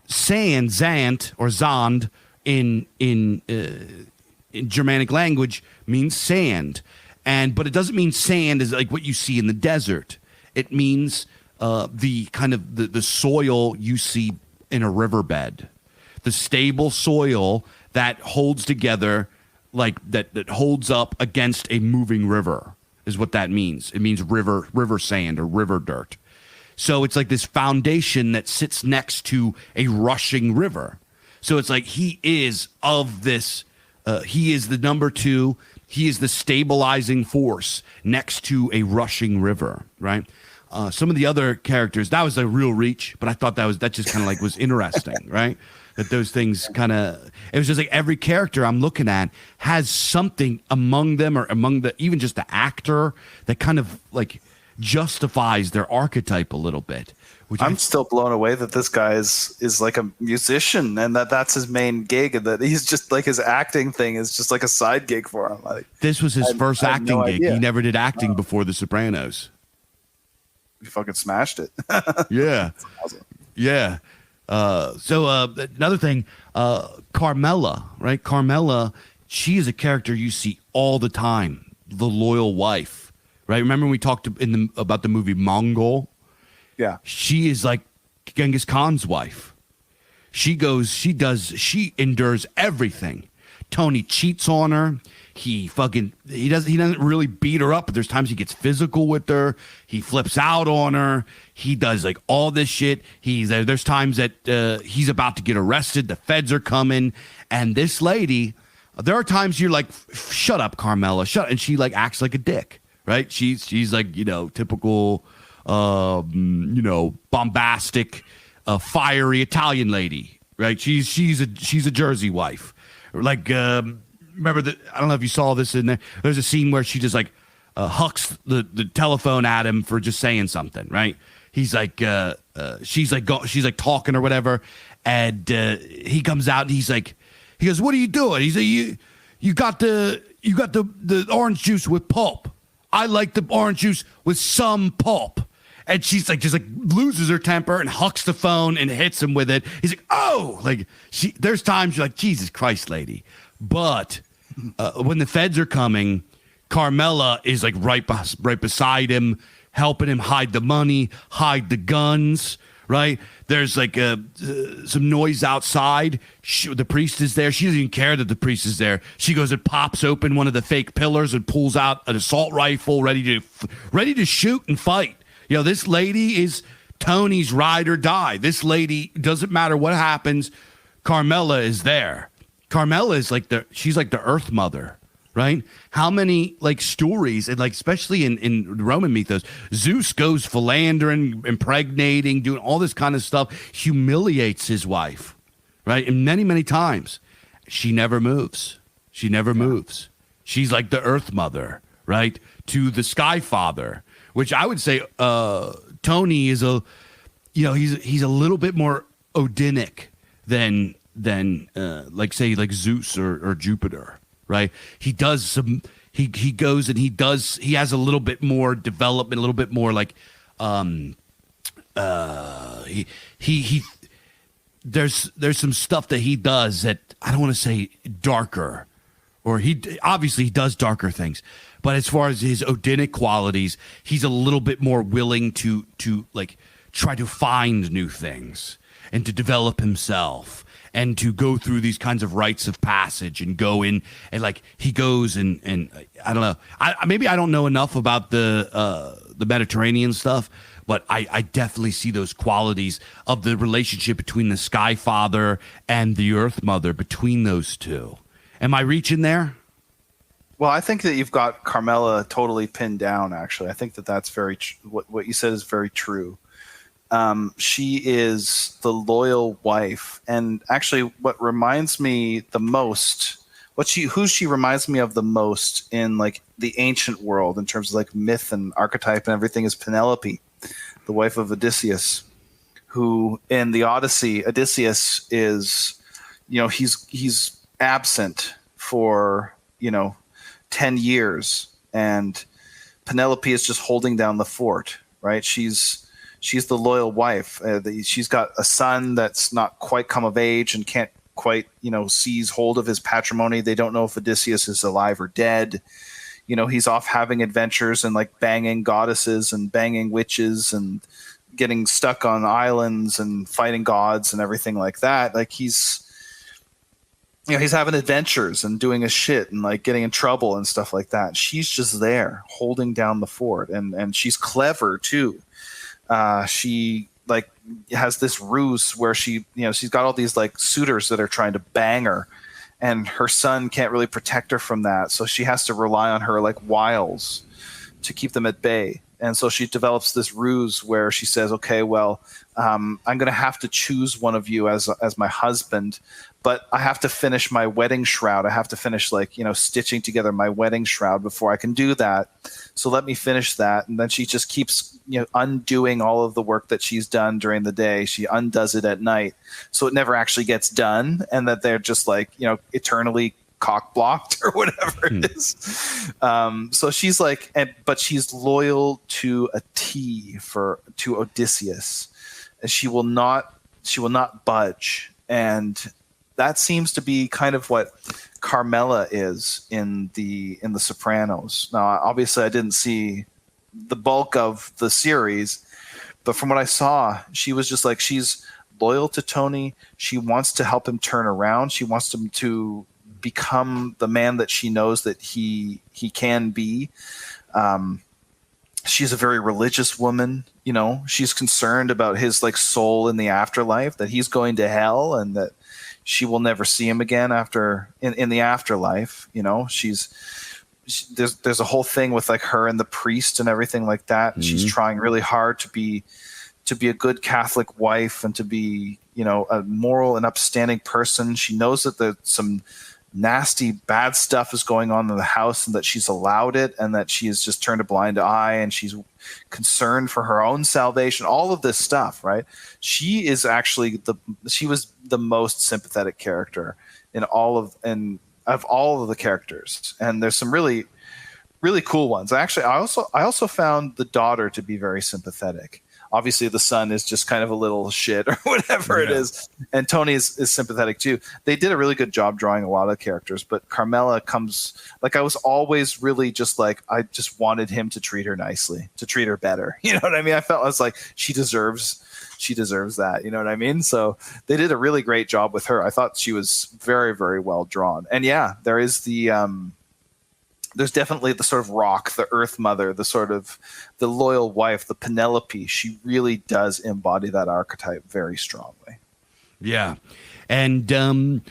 Speaker 1: Sand, Zandt, or Zand in Germanic language means sand, but it doesn't mean sand is like what you see in the desert. It means the kind of the soil you see in a riverbed, the stable soil that holds together, like that holds up against a moving river, is what that means. It means river sand or river dirt. So it's like this foundation that sits next to a rushing river. So it's like he is of this. He is the number two. He is the stabilizing force next to a rushing river, right? Some of the other characters, that was a real reach, but I thought that just kind of like was interesting, right? That those things kind of, it was just like every character I'm looking at has something among them or among even just the actor that kind of like justifies their archetype a little bit. Which
Speaker 2: I'm still blown away that this guy is like a musician and that's his main gig, and that he's just like his acting thing is just like a side gig for him. Like,
Speaker 1: this was his first acting gig.
Speaker 2: idea.
Speaker 1: He never did acting before The Sopranos.
Speaker 2: He fucking smashed it.
Speaker 1: Yeah.
Speaker 2: Awesome.
Speaker 1: Yeah. So another thing, Carmela, right? Carmela, she is a character you see all the time. The loyal wife, right? Remember when we talked about the movie Mongol?
Speaker 2: Yeah.
Speaker 1: She is like Genghis Khan's wife. She endures everything. Tony cheats on her. He doesn't really beat her up, but there's times he gets physical with her. He flips out on her. He does like all this shit. There's times that he's about to get arrested. The feds are coming, and this lady, there are times you're like, shut up, Carmela, shut up. And she like acts like a dick, right? She's like, typical, bombastic, fiery Italian lady, right? She's a Jersey wife. Like, remember that? I don't know if you saw this in there. There's a scene where she just like hucks the telephone at him for just saying something, right? He's like, she's like talking or whatever, and he comes out and he goes, "What are you doing?" He's like, "You got the orange juice with pulp. I like the orange juice with some pulp." And she's like, just like loses her temper and hucks the phone and hits him with it. He's like, "Oh!" Like there's times you're like, Jesus Christ, lady. But when the feds are coming, Carmela is like right beside him, helping him hide the money, hide the guns. Right? There's like some noise outside. The priest is there. She doesn't even care that the priest is there. She goes and pops open one of the fake pillars and pulls out an assault rifle, ready to shoot and fight. This lady is Tony's ride or die. This lady, doesn't matter what happens, Carmela is there. Carmela is she's like the Earth Mother, right? How many like stories, and like especially in Roman mythos, Zeus goes philandering, impregnating, doing all this kind of stuff, humiliates his wife, right? And many, many times, she never moves. She never moves. She's like the Earth Mother, right? To the Sky Father, which I would say Tony is he's a little bit more Odinic than like Zeus or Jupiter, right? He does some he goes and he has a little bit more development, a little bit more like he there's some stuff that he does that I don't want to say darker, or he obviously does darker things, but as far as his Odinic qualities, he's a little bit more willing to like try to find new things and to develop himself and to go through these kinds of rites of passage and go in and like he goes and I don't know. Maybe I don't know enough about the Mediterranean stuff, but I definitely see those qualities of the relationship between the Sky Father and the Earth Mother, between those two. Am I reaching there?
Speaker 2: Well, I think that you've got Carmela totally pinned down, actually. I think that that's what you said is very true. She is the loyal wife. And actually what reminds me the most, who she reminds me of the most in like the ancient world in terms of like myth and archetype and everything is Penelope, the wife of Odysseus, who in the Odyssey, Odysseus is, he's absent for, 10 years, and Penelope is just holding down the fort, right? She's the loyal wife. She's got a son that's not quite come of age and can't quite, seize hold of his patrimony. They don't know if Odysseus is alive or dead. He's off having adventures and like banging goddesses and banging witches and getting stuck on islands and fighting gods and everything like that. Like he's having adventures and doing his shit and like getting in trouble and stuff like that. She's just there holding down the fort, and she's clever too. She like has this ruse where she's got all these like suitors that are trying to bang her, and her son can't really protect her from that. So she has to rely on her like wiles keep them at bay. And so she develops this ruse where she says, okay, well, I'm going to have to choose one of you as my husband, but I have to finish my wedding shroud. I have to finish stitching together my wedding shroud before I can do that. So let me finish that. And then she just keeps, undoing all of the work that she's done during the day. She undoes it at night. So it never actually gets done. And that they're just eternally cock blocked or whatever it is. So she's but she's loyal to a T to Odysseus, and she will not budge. And that seems to be kind of what Carmela is in the Sopranos. Now, obviously, I didn't see the bulk of the series, but from what I saw, she was just she's loyal to Tony. She wants to help him turn around. She wants him to become the man that she knows that he can be. She's a very religious woman. She's concerned about his soul in the afterlife, that he's going to hell and that she will never see him again in the afterlife. There's a whole thing with her and the priest and everything like that. And she's trying really hard to be a good Catholic wife and to be, a moral and upstanding person. She knows that there's some nasty, bad stuff is going on in the house and that she's allowed it and that she has just turned a blind eye and she's concerned for her own salvation, all of this stuff, right? She is actually she was the most sympathetic character of all of the characters. And there's some really, really cool ones. I also found the daughter to be very sympathetic. Obviously, the son is just kind of a little shit or whatever it is. And Tony is sympathetic, too. They did a really good job drawing a lot of characters. But Carmela comes – I was always really just I just wanted him to treat her nicely, to treat her better. You know what I mean? I was like, she deserves that. You know what I mean? So they did a really great job with her. I thought she was very, very well drawn. And, yeah, there is there's definitely the sort of rock, the earth mother, the sort of the loyal wife, the Penelope. She really does embody that archetype very strongly.
Speaker 1: Yeah. And, this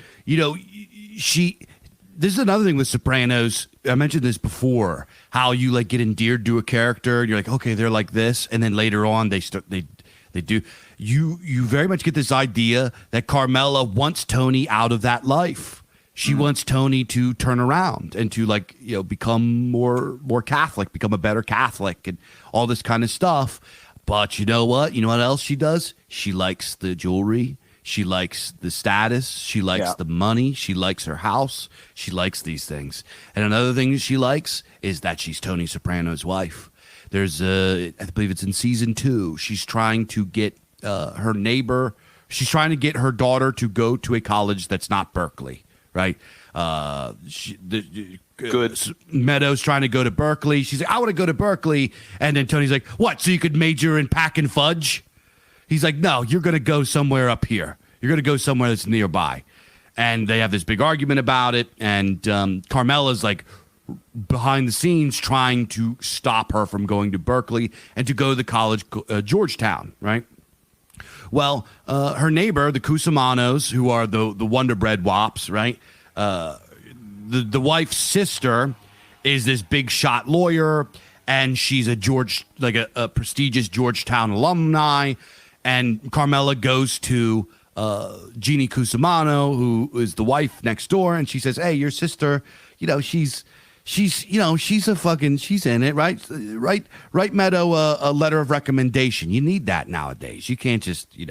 Speaker 1: is another thing with Sopranos. I mentioned this before, how you get endeared to a character and you're like, okay, they're like this. And then later on they do. You very much get this idea that Carmela wants Tony out of that life. She wants Tony to turn around and to become more Catholic, become a better Catholic and all this kind of stuff. But you know what? You know what else she does? She likes the jewelry. She likes the status. She likes the money. She likes her house. She likes these things. And another thing that she likes is that she's Tony Soprano's wife. There's I believe it's in season 2. She's trying to get her neighbor. She's trying to get her daughter to go to a college that's not Berkeley. Right.
Speaker 2: Good.
Speaker 1: Meadows trying to go to Berkeley. She's like, I want to go to Berkeley. And then Tony's like, what? So you could major in pack and fudge? He's like, no, you're going to go somewhere up here. You're going to go somewhere that's nearby. And they have this big argument about it. And Carmela's behind the scenes trying to stop her from going to Berkeley and to go to the college, Georgetown. Right. Well, her neighbor, the Cusimanos, who are the Wonder Bread wops, right? The wife's sister is this big shot lawyer, and she's a prestigious Georgetown alumni. And Carmela goes to Jeannie Cusimano, who is the wife next door, and she says, "Hey, your sister, she's in it, right? Write Meadow a letter of recommendation. You need that nowadays. You can't just, you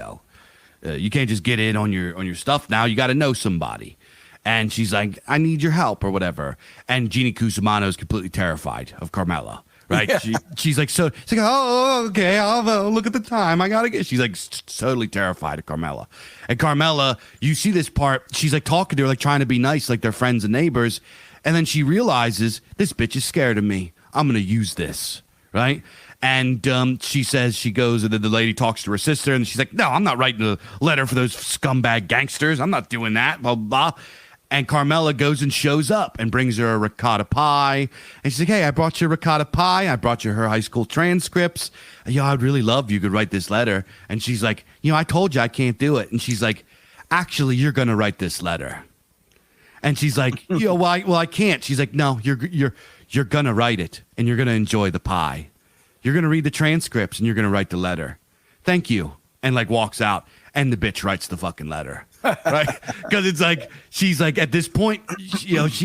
Speaker 1: can't just get in on your stuff now. You got to know somebody." And she's like, "I need your help," or whatever. And Jeannie Cusimano is completely terrified of Carmela, right? Yeah. She's like, "Oh, okay, I'll look at the time. I gotta get." She's totally terrified of Carmela. And Carmela, you see this part. She's talking to her, trying to be nice, like they're friends and neighbors. And then she realizes, this bitch is scared of me. I'm going to use this, right? And she says, she goes, and then the lady talks to her sister, and she's like, no, I'm not writing a letter for those scumbag gangsters. I'm not doing that, blah, blah, blah. And Carmela goes and shows up and brings her a ricotta pie. And she's like, hey, I brought you a ricotta pie. I brought you her high school transcripts. I'd really love if you could write this letter. And she's like, I told you I can't do it. And she's like, actually, you're going to write this letter. And she's like, well, I can't. She's like, no, you're you're going to write it and you're going to enjoy the pie. You're going to read the transcripts and you're going to write the letter. Thank you. And like walks out and the bitch writes the fucking letter. Right? Because it's like, she's like, at this point,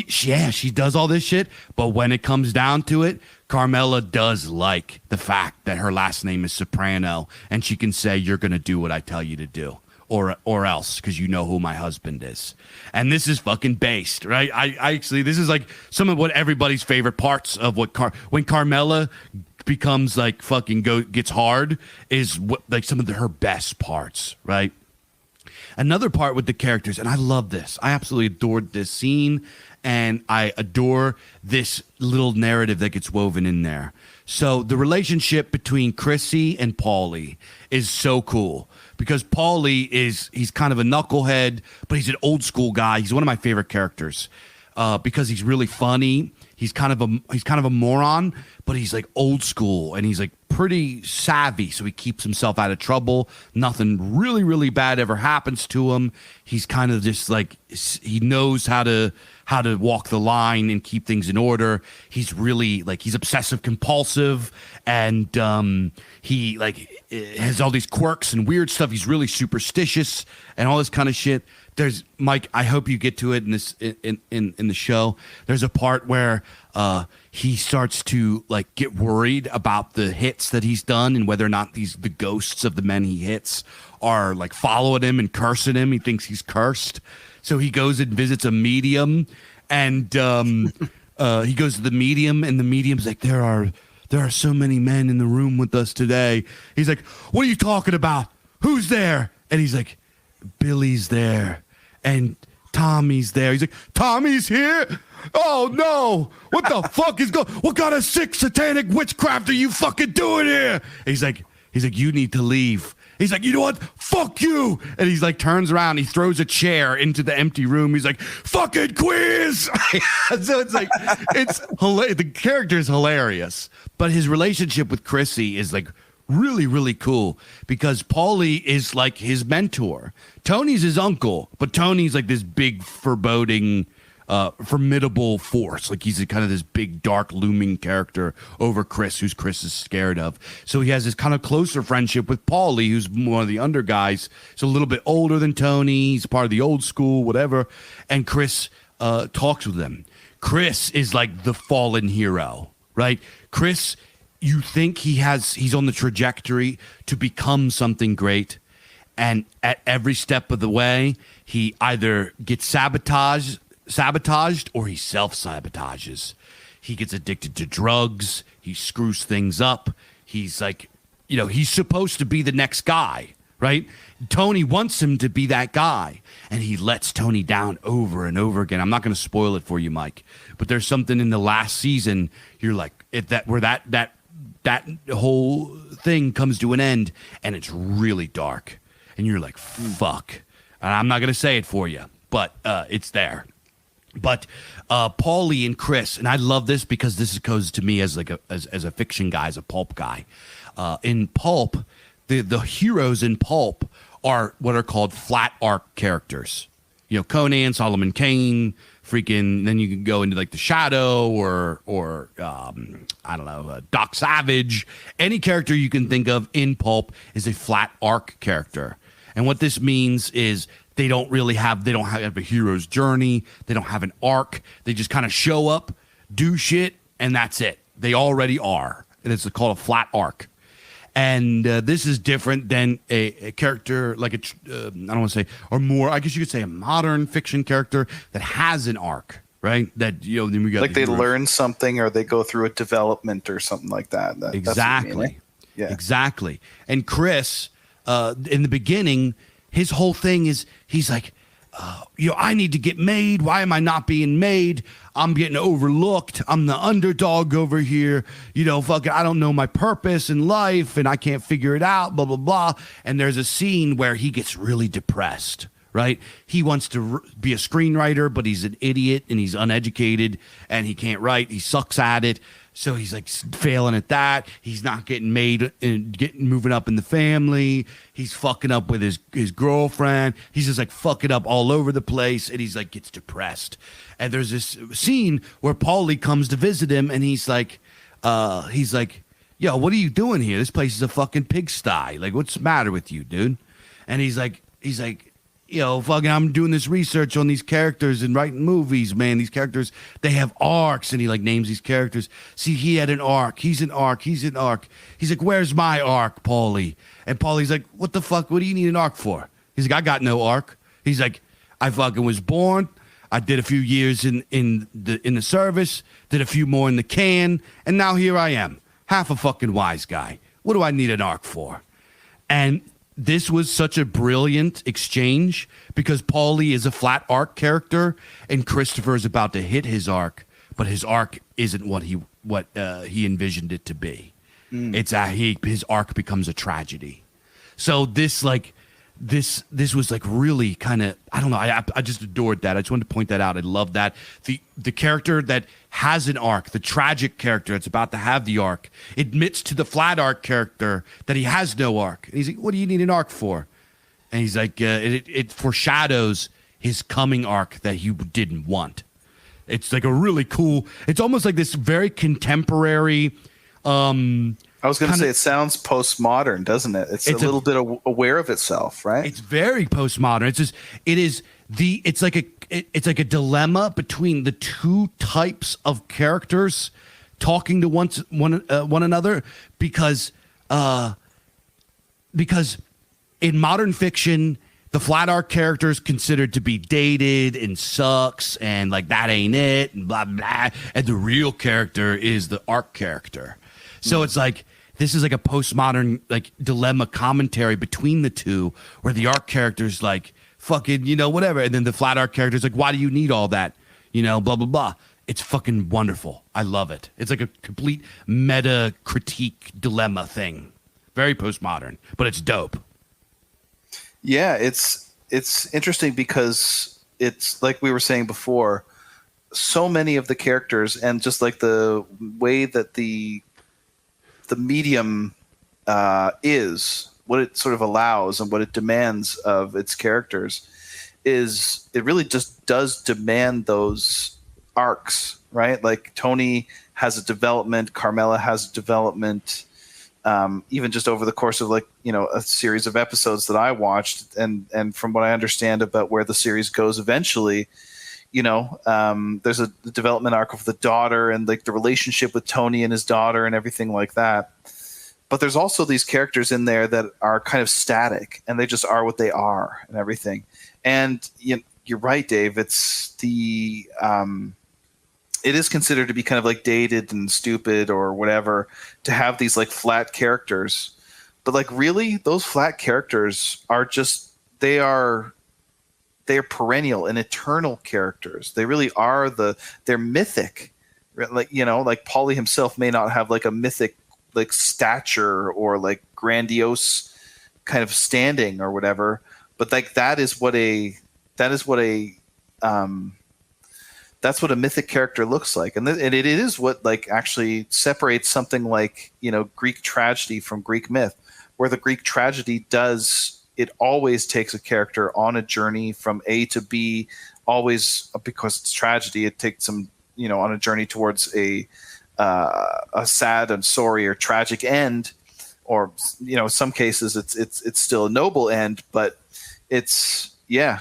Speaker 1: she does all this shit. But when it comes down to it, Carmela does like the fact that her last name is Soprano and she can say, you're going to do what I tell you to do. Or else, because you know who my husband is. And this is fucking based, right? I actually, this is like some of what everybody's favorite parts of what when Carmela becomes like fucking gets hard is what like some of her best parts, right? Another part with the characters, and I love this. I absolutely adored this scene, and I adore this little narrative that gets woven in there. So the relationship between Chrissy and Paulie is so cool. Because Paulie he's kind of a knucklehead, but he's an old school guy. He's one of my favorite characters because he's really funny. He's kind of a moron, but he's like old school and he's like pretty savvy. So he keeps himself out of trouble. Nothing really, really bad ever happens to him. He's kind of just like he knows how to walk the line and keep things in order. He's really like he's obsessive compulsive and he like has all these quirks and weird stuff. He's really superstitious and all this kind of shit. There's Mike. I hope you get to it in this in the show. There's a part where he starts to like get worried about the hits that he's done and whether or not the ghosts of the men he hits are like following him and cursing him. He thinks he's cursed, so he goes and visits a medium, and he goes to the medium, and the medium's like, there are so many men in the room with us today. He's like, what are you talking about? Who's there? And he's like, Billy's there. And Tommy's there. He's like, Tommy's here? Oh, no. What the fuck is going on? What kind of sick satanic witchcraft are you fucking doing here? He's like, you need to leave. He's like, you know what? Fuck you. And he's like, turns around. He throws a chair into the empty room. He's like, fucking quiz. So it's like, it's hilarious. The character is hilarious. But his relationship with Chrissy is like really, really cool because Paulie is like his mentor. Tony's his uncle, but Tony's like this big foreboding, formidable force. Like he's kind of this big, dark, looming character over Chris, who's Chris is scared of. So he has this kind of closer friendship with Paulie, who's one of the under guys. He's a little bit older than Tony. He's part of the old school, whatever. And Chris talks with him. Chris is like the fallen hero, right? Chris, you think he's on the trajectory to become something great. And at every step of the way, he either gets sabotaged or he self-sabotages. He gets addicted to drugs. He screws things up. He's like, he's supposed to be the next guy, right? Tony wants him to be that guy, and he lets Tony down over and over again. I'm not going to spoil it for you, Mike, but there's something in the last season you're like where that whole thing comes to an end, and it's really dark, and you're like, fuck. And I'm not going to say it for you, but it's there. But Paulie and Chris, and I love this because this goes to me as like as a fiction guy, as a pulp guy. In pulp, the heroes in pulp are what are called flat arc characters. Conan, Solomon Kane, freaking. Then you can go into like the Shadow or I don't know, Doc Savage. Any character you can think of in pulp is a flat arc character, and what this means is they don't have a hero's journey. They don't have an arc. They just kind of show up, do shit, and that's it. They already are, and it's called a flat arc. And this is different than a character like I don't want to say, or more, I guess you could say a modern fiction character that has an arc, right? That, then we got
Speaker 2: like they learn something or they go through a development or something like that.
Speaker 1: Exactly.
Speaker 2: Yeah.
Speaker 1: Exactly. And Chris, in the beginning, his whole thing is he's like, I need to get made. Why am I not being made? I'm getting overlooked. I'm the underdog over here. Fucking, I don't know my purpose in life and I can't figure it out, blah, blah, blah. And there's a scene where he gets really depressed, right? He wants to be a screenwriter, but he's an idiot and he's uneducated and he can't write. He sucks at it. So he's like failing at that. He's not getting made and moving up in the family. He's fucking up with his girlfriend. He's just like fucking up all over the place, and he's like gets depressed. And there's this scene where Paulie comes to visit him, and he's like, yo, what are you doing here? This place is a fucking pigsty. Like, what's the matter with you, dude? And he's like, fucking, I'm doing this research on these characters and writing movies, man. These characters, they have arcs. And he like names these characters. See, he had an arc. He's an arc. He's an arc. He's like, where's my arc, Paulie? And Paulie's like, what the fuck? What do you need an arc for? He's like, I got no arc. He's like, I fucking was born. I did a few years in the service, did a few more in the can, and now here I am, half a fucking wise guy. What do I need an arc for? And this was such a brilliant exchange because Paulie is a flat arc character and Christopher is about to hit his arc, but his arc isn't what he envisioned it to be. It's his arc becomes a tragedy. So this was like really kind of, I don't know. I just adored that. I just wanted to point that out. I love that the character that has an arc, the tragic character that's about to have the arc, admits to the flat arc character that he has no arc. And he's like, what do you need an arc for? And he's like, it foreshadows his coming arc that he didn't want. It's like a really cool, it's almost like this very contemporary,
Speaker 2: I was going to say it sounds postmodern, doesn't it? It's a little bit aware of itself, right?
Speaker 1: It's very postmodern. It's like a dilemma between the two types of characters talking to one another because in modern fiction the flat arc character is considered to be dated and sucks and like that ain't it and blah blah, and the real character is the arc character. So it's like this is like a postmodern like dilemma commentary between the two, where the arc character's like fucking, whatever, and then the flat arc character's like, why do you need all that? Blah blah blah. It's fucking wonderful. I love it. It's like a complete meta critique dilemma thing. Very postmodern, but it's dope.
Speaker 2: Yeah, it's interesting because it's like we were saying before, so many of the characters and just like the way that the medium is, what it sort of allows and what it demands of its characters is it really just does demand those arcs, right? Like Tony has a development, Carmela has a development, even just over the course of a series of episodes that I watched, and from what I understand about where the series goes eventually, there's a development arc of the daughter and like the relationship with Tony and his daughter and everything like that. But there's also these characters in there that are kind of static and they just are what they are and everything. And you're right, Dave. It's it is considered to be kind of like dated and stupid or whatever to have these like flat characters. But like really, those flat characters are just, they're perennial and eternal characters. They really are they're mythic. Like, like Paulie himself may not have like a mythic like stature or like grandiose kind of standing or whatever, but like that's what a mythic character looks like. And it is what like actually separates something like, Greek tragedy from Greek myth, where the Greek tragedy it always takes a character on a journey from A to B, always, because it's tragedy. It takes them, on a journey towards a sad and sorry or tragic end, or some cases it's still a noble end. But it's you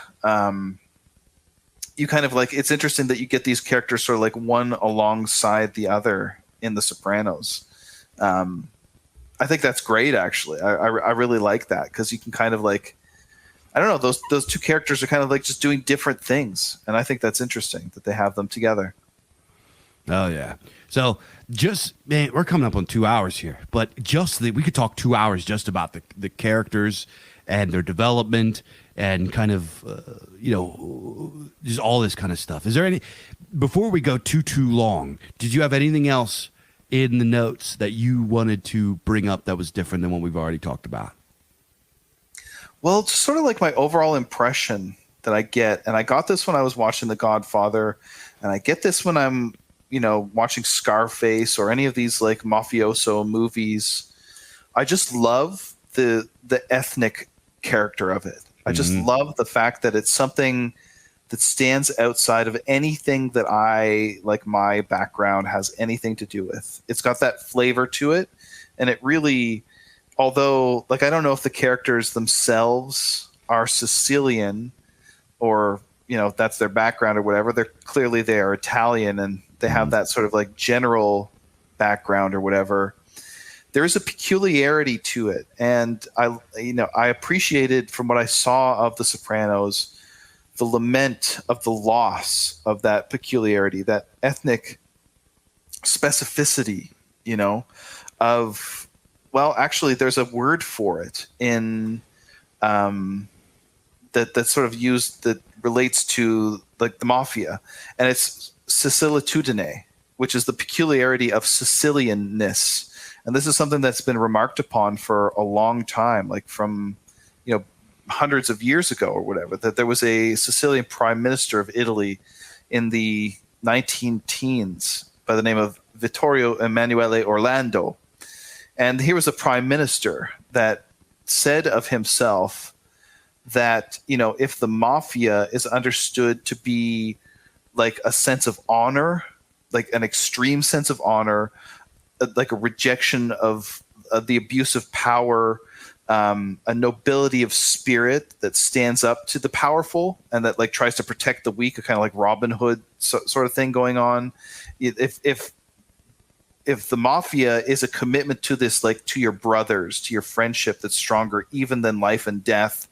Speaker 2: kind of like, it's interesting that you get these characters sort of like one alongside the other in The Sopranos. I think that's great, actually. I really like that because you can kind of like, I don't know, those two characters are kind of like just doing different things, and I think that's interesting that they have them together.
Speaker 1: Oh yeah. So man, we're coming up on 2 hours here, but we could talk 2 hours just about the characters and their development and kind of just all this kind of stuff. Is there before we go too long, did you have anything else in the notes that you wanted to bring up that was different than what we've already talked about?
Speaker 2: Well, it's sort of like my overall impression that I get, and I got this when I was watching The Godfather, and I get this when I'm watching Scarface or any of these like mafioso movies, I just love the ethnic character of it. I just love the fact that it's something that stands outside of anything that my background has anything to do with. It's got that flavor to it. And it really, although I don't know if the characters themselves are Sicilian or, that's their background or whatever. They are Italian and they have that sort of general background or whatever. There is a peculiarity to it. And I appreciated from what I saw of The Sopranos, the lament of the loss of that peculiarity, that ethnic specificity, actually there's a word for it in that sort of used that relates to the Mafia, and it's Sicilitudine, which is the peculiarity of Sicilianness. And this is something that's been remarked upon for a long time, from hundreds of years ago or whatever, that there was a Sicilian prime minister of Italy in the 19-teens by the name of Vittorio Emanuele Orlando. And he was a prime minister that said of himself that, if the mafia is understood to be a sense of honor, an extreme sense of honor, a rejection of the abuse of power, a nobility of spirit that stands up to the powerful and that tries to protect the weak, a kind of Robin Hood sort of thing going on. If the mafia is a commitment to this, to your brothers, to your friendship that's stronger even than life and death,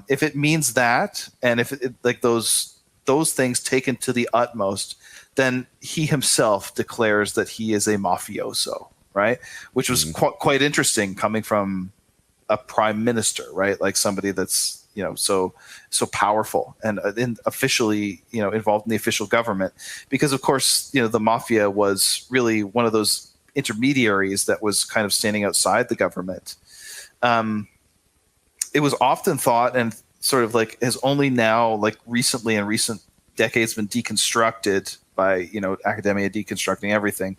Speaker 2: if it means that, and if those things taken to the utmost, then he himself declares that he is a mafioso, right? Which was quite interesting coming from a prime minister, right? Somebody that's so powerful and officially involved in the official government, because of course the mafia was really one of those intermediaries that was kind of standing outside the government. It was often thought, and sort of has only now recently in recent decades been deconstructed by academia deconstructing everything.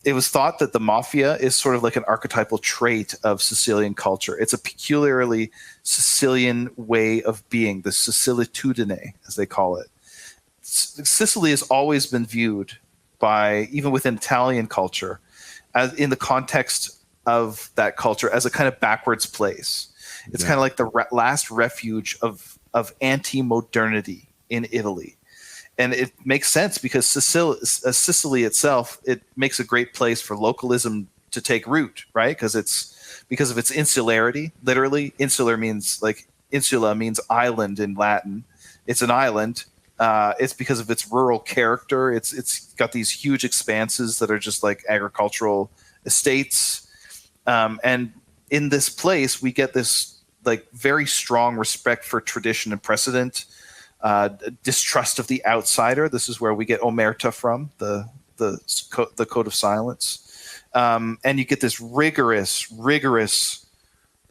Speaker 2: It was thought that the mafia is sort of an archetypal trait of Sicilian culture. It's a peculiarly Sicilian way of being, the Sicilitudine, as they call it. Sicily has always been viewed even within Italian culture, as in the context of that culture, as a kind of backwards place. It's kind of the last refuge of anti-modernity in Italy. And it makes sense because Sicily itself, it makes a great place for localism to take root, right? Because of its insularity. Literally, insular means insula means island in Latin. It's an island. It's because of its rural character. It's got these huge expanses that are just agricultural estates. And in this place, we get this very strong respect for tradition and precedent. Distrust of the outsider. This is where we get omerta from, the code of silence, and you get this rigorous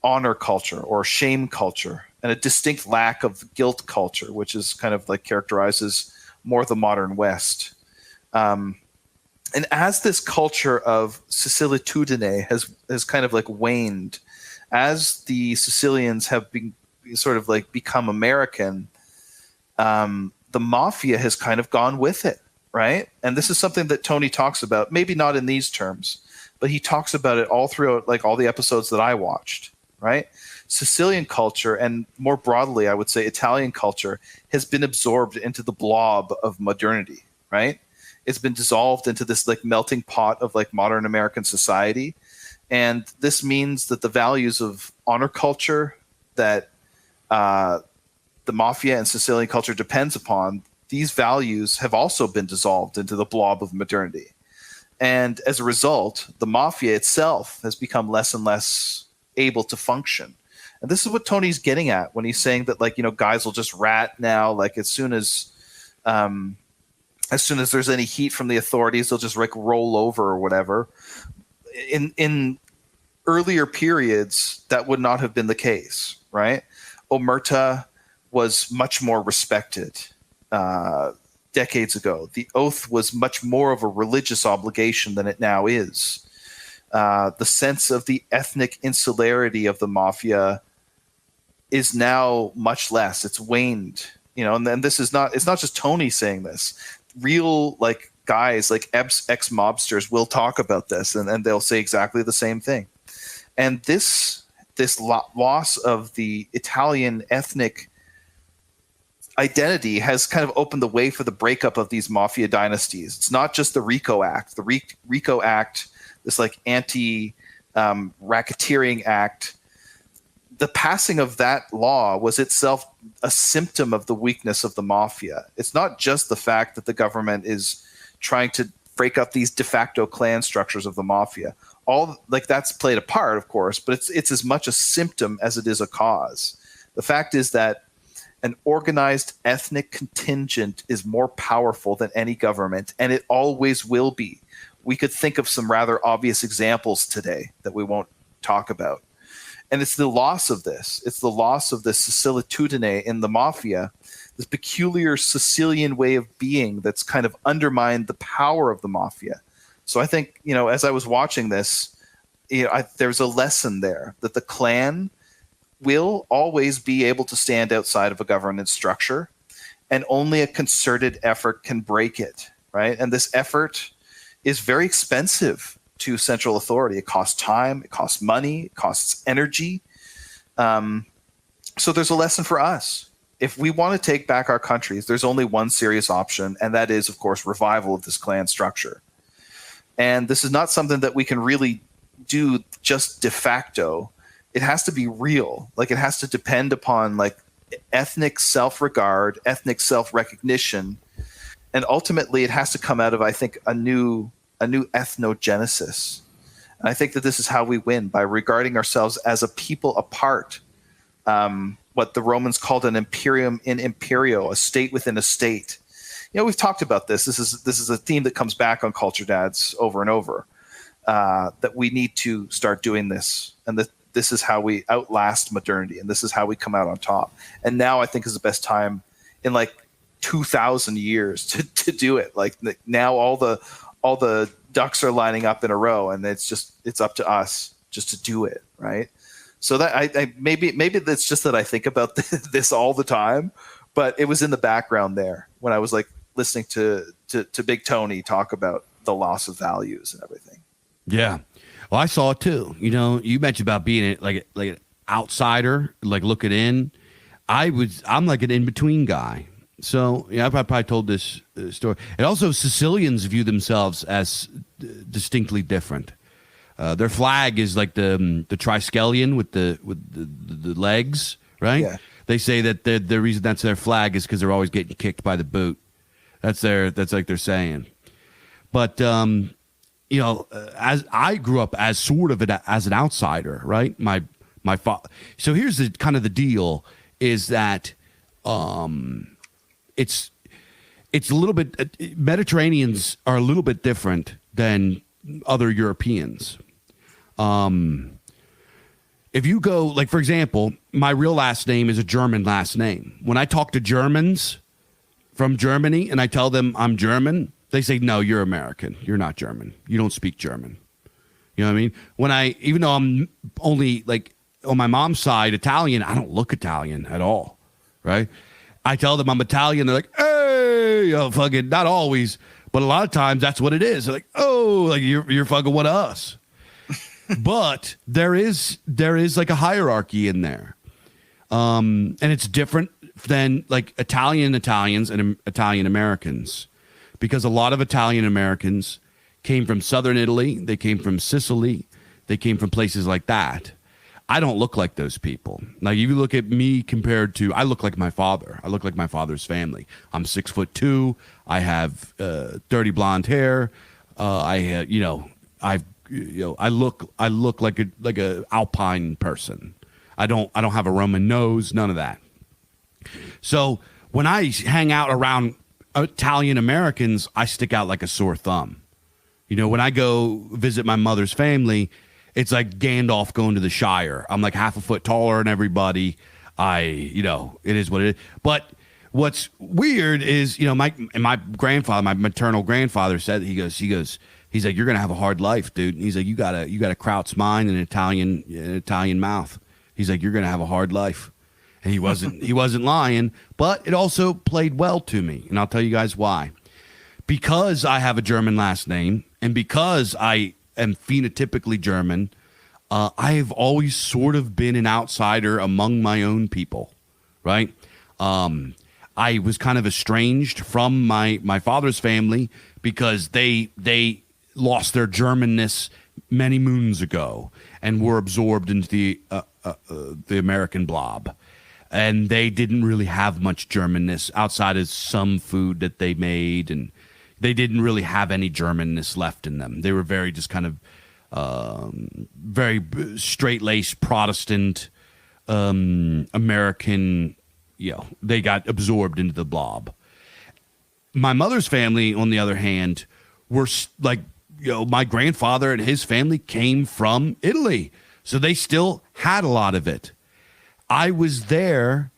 Speaker 2: honor culture or shame culture, and a distinct lack of guilt culture, which is kind of characterizes more the modern West. And as this culture of Sicilitudine has kind of waned, as the Sicilians have been sort of become American, the mafia has kind of gone with it, right? And this is something that Tony talks about, maybe not in these terms, but he talks about it all throughout all the episodes that I watched, right? Sicilian culture, and more broadly, I would say Italian culture, has been absorbed into the blob of modernity, right? It's been dissolved into this melting pot of modern American society. And this means that the values of honor culture that the mafia and Sicilian culture depends upon, these values have also been dissolved into the blob of modernity. And as a result, the mafia itself has become less and less able to function. And this is what Tony's getting at when he's saying that guys will just rat now, as soon as there's any heat from the authorities, they'll just roll over or whatever. In earlier periods, that would not have been the case, right? Omerta was much more respected. decades ago. The oath was much more of a religious obligation than it now is. The sense of the ethnic insularity of the mafia is now much less. It's waned, and then it's not just Tony saying this. Real like guys like ex-mobsters will talk about this and they'll say exactly the same thing. And this loss of the Italian ethnic identity has kind of opened the way for the breakup of these mafia dynasties. It's not just the RICO Act. The RICO Act, this like anti-racketeering act, the passing of that law was itself a symptom of the weakness of the mafia. It's not just the fact that the government is trying to break up these de facto clan structures of the mafia. All like that's played a part, of course, but it's as much a symptom as it is a cause. The fact is that an organized ethnic contingent is more powerful than any government, and it always will be. We could think of some rather obvious examples today that we won't talk about. And it's the loss of this. It's the loss of this Sicilitudine in the mafia, this peculiar Sicilian way of being that's kind of undermined the power of the mafia. So I think, as I was watching this, there's a lesson there that the clan will always be able to stand outside of a governance structure, and only a concerted effort can break it, right? And this effort is very expensive to central authority. It costs time, it costs money, it costs energy. So there's a lesson for us. If we want to take back our countries, there's only one serious option, and that is, of course, revival of this clan structure. And this is not something that we can really do just de facto. It has to be real. Like, it has to depend upon like ethnic self-regard, ethnic self-recognition, and ultimately it has to come out of, I think, a new ethnogenesis. And I think that this is how we win, by regarding ourselves as a people apart. What the Romans called an imperium in imperio, a state within a state. We've talked about this. This is a theme that comes back on Culture Dads over and over. That we need to start doing this, and that this is how we outlast modernity, and this is how we come out on top. And now I think is the best time in like 2,000 years to do it. Like now all the ducks are lining up in a row, and it's up to us just to do it, right? So that I maybe that's just that I think about this all the time, but it was in the background there when I was like listening to Big Tony talk about the loss of values and everything.
Speaker 1: Yeah. Well, I saw it too. You mentioned about being like an outsider, like looking in. I'm like an in-between guy. So I probably told this story. And also Sicilians view themselves as distinctly different. Their flag is like the triskelion with the legs, right? Yeah. They say that the reason that's their flag is because they're always getting kicked by the boot. That's like they're saying. But as I grew up as sort of as an outsider, right? My father. So here's the kind of the deal is that it's a little bit Mediterraneans are a little bit different than other Europeans. If you go, like, for example, my real last name is a German last name. When I talk to Germans from Germany and I tell them I'm German, they say, no, you're American. You're not German. You don't speak German. You know what I mean? Even though I'm only like on my mom's side Italian, I don't look Italian at all, right? I tell them I'm Italian. They're like, hey, fucking, not always, but a lot of times that's what it is. They're like, oh, like you're fucking one of us. But there is like a hierarchy in there. And it's different than like Italians and Italian Americans, because a lot of Italian Americans came from Southern Italy. They came from Sicily. They came from places like that. I don't look like those people. Now, you look at me I look like my father. I look like my father's family. I'm 6'2". I have dirty blonde hair. I look like a alpine person. I don't have a Roman nose, none of that. So when I hang out around Italian Americans, I stick out like a sore thumb. When I go visit my mother's family, it's like Gandalf going to the Shire. I'm like half a foot taller than everybody. It is what it is. But what's weird is, my grandfather, my maternal grandfather said, he's like, you're going to have a hard life, dude. And he's like, you got a Kraut's mind and an Italian mouth. He's like, you're going to have a hard life. And he wasn't lying, but it also played well to me. And I'll tell you guys why. Because I have a German last name and because I am phenotypically German, I've always sort of been an outsider among my own people, right? I was kind of estranged from my father's family because they lost their Germanness many moons ago and were absorbed into the American blob. And they didn't really have much Germanness outside of some food that they made, and they didn't really have any Germanness left in them. They were very just kind of very straight-laced Protestant American. They got absorbed into the blob. My mother's family, on the other hand, were like, my grandfather and his family came from Italy, so they still had a lot of it. I was there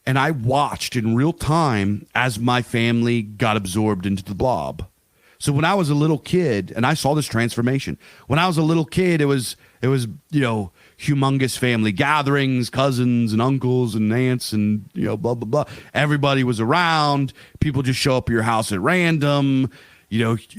Speaker 1: and I watched in real time as my family got absorbed into the blob. So when I was a little kid, and I saw this transformation, when I was a little kid, it was humongous family gatherings, cousins and uncles and aunts and blah blah blah. Everybody was around. People just show up at your house at random.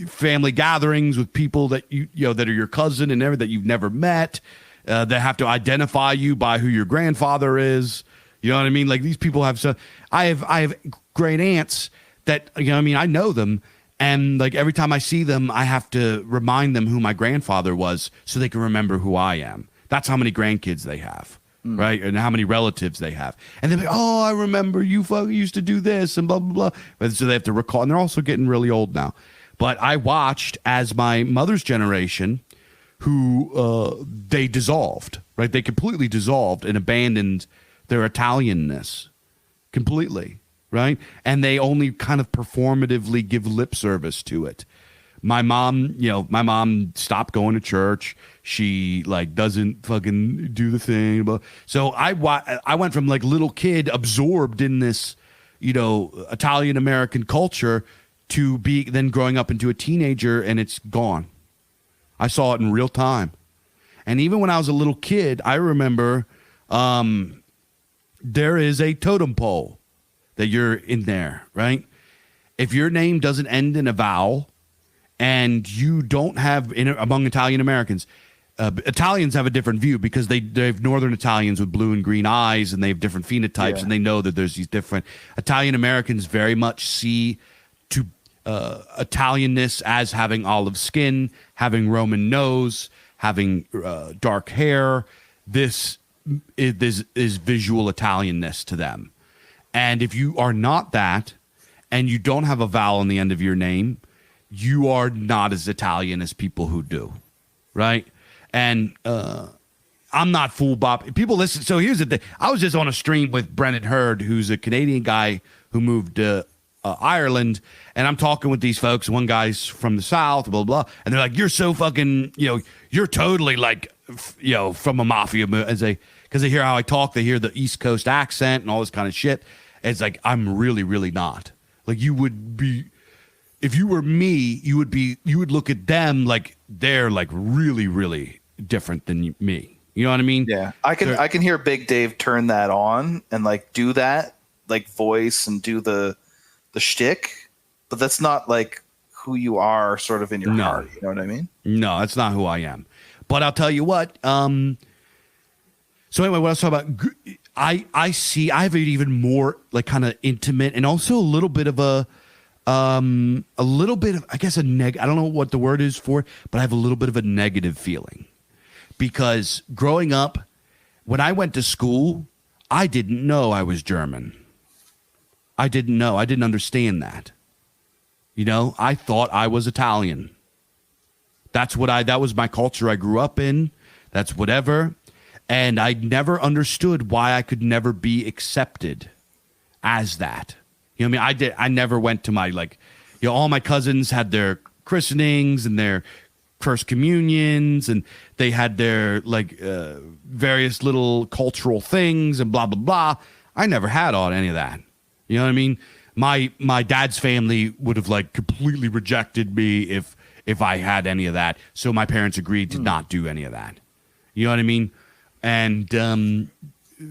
Speaker 1: Family gatherings with people that that are your cousin and that you've never met. They have to identify you by who your grandfather is. You know what I mean? Like, these people have I have great aunts that, I know them. And like, every time I see them, I have to remind them who my grandfather was so they can remember who I am. That's how many grandkids they have, right? And how many relatives they have. And they're like, oh, I remember you used to do this and blah, blah, blah. So they have to recall. And they're also getting really old now. But I watched as my mother's generation, who they dissolved, right? They completely dissolved and abandoned their Italianness completely, right? And they only kind of performatively give lip service to it. My mom stopped going to church. She doesn't fucking do the thing. So I went from little kid absorbed in this, Italian American culture to then growing up into a teenager, and it's gone. I saw it in real time. And even when I was a little kid, I remember there is a totem pole that you're in there, right? If your name doesn't end in a vowel and you don't have, among Italian Americans, Italians have a different view because they have Northern Italians with blue and green eyes, and they have different phenotypes, and they know that there's these different. Italian Americans very much see to Italianness as having olive skin, having Roman nose, having dark hair. This is visual Italianness to them. And if you are not that, and you don't have a vowel in the end of your name, you are not as Italian as people who do, right? And I'm not fooled by people. Listen, so here's the thing. I was just on a stream with Brennan Hurd, who's a Canadian guy who moved to Ireland, and I'm talking with these folks. One guy's from the South, blah, blah, and they're like, you're so fucking, you're totally from a Mafia movie. Because they hear how I talk, they hear the East Coast accent and all this kind of shit. And it's like, I'm really, really not. Like, you would be, if you were me, you would look at them like they're really, really different than me. You know what I mean?
Speaker 2: Yeah. I can hear Big Dave turn that on and do that, voice and do the shtick, but that's not who you are sort of in your heart. You know what I mean?
Speaker 1: No, that's not who I am. But I'll tell you what, so anyway, what I was talking about, I have an even more kind of intimate and also a little bit of I don't know what the word is for it, but I have a little bit of a negative feeling because growing up, when I went to school, I didn't know I was German. I didn't know. I didn't understand that. I thought I was Italian. That was my culture I grew up in. That's whatever. And I never understood why I could never be accepted as that. I never went to my, all my cousins had their christenings and their first communions, and they had their, various little cultural things and blah, blah, blah. I never had any of that. You know what I mean? My dad's family would have like completely rejected me if I had any of that. So my parents agreed to not do any of that. You know what I mean? And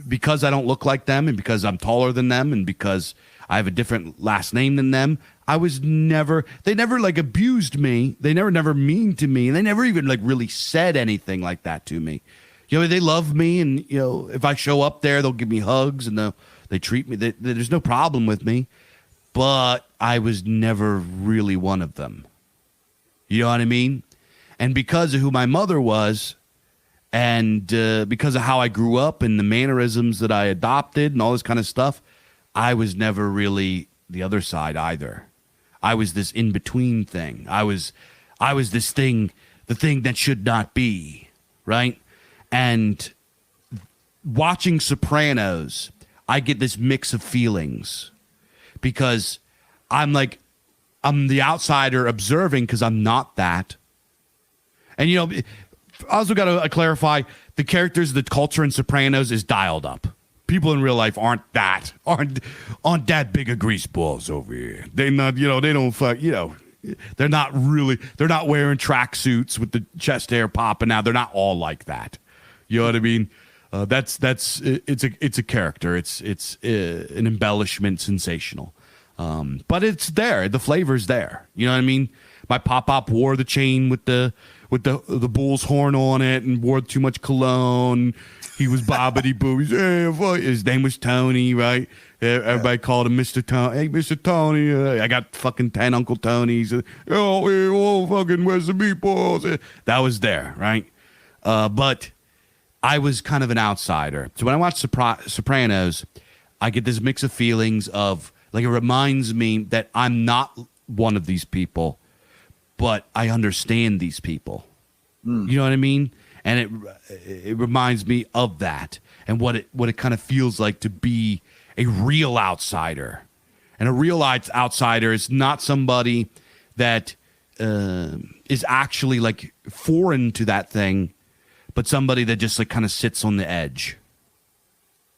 Speaker 1: because I don't look like them, and because I'm taller than them, and because I have a different last name than them, they never like abused me. They never mean to me. And they never even like really said anything like that to me. You know, they love me, and you know, if I show up there, they'll give me hugs, and they treat me. There's no problem with me, but I was never really one of them. You know what I mean? And because of who my mother was, and because of how I grew up and the mannerisms that I adopted and all this kind of stuff, I was never really the other side either. I was this in-between thing. I was this thing, the thing that should not be, right? And watching Sopranos, I get this mix of feelings because I'm the outsider observing because I'm not that. And, you know, I also got to clarify, the characters, the culture in Sopranos is dialed up. People in real life aren't that big of grease balls over here. They not, you know, they don't fuck, you know, they're not wearing tracksuits with the chest hair popping out. They're not all like that. You know what I mean? It's a character. It's an embellishment, sensational. But it's there. The flavor's there. You know what I mean? My pop wore the chain with the bull's horn on it and wore too much cologne. He was bobbity boo. His name was Tony, right? Everybody called him Mr. Tony. Hey, Mr. Tony. I got fucking 10 Uncle Tonys. Oh, fucking, where's the meatballs? That was there, right? But I was kind of an outsider. So when I watch Sopranos, I get this mix of feelings of, like, it reminds me that I'm not one of these people, but I understand these people. You know what I mean? And it reminds me of that and what it kind of feels like to be a real outsider. And a real outsider is not somebody that is actually like foreign to that thing, but somebody that just like kind of sits on the edge,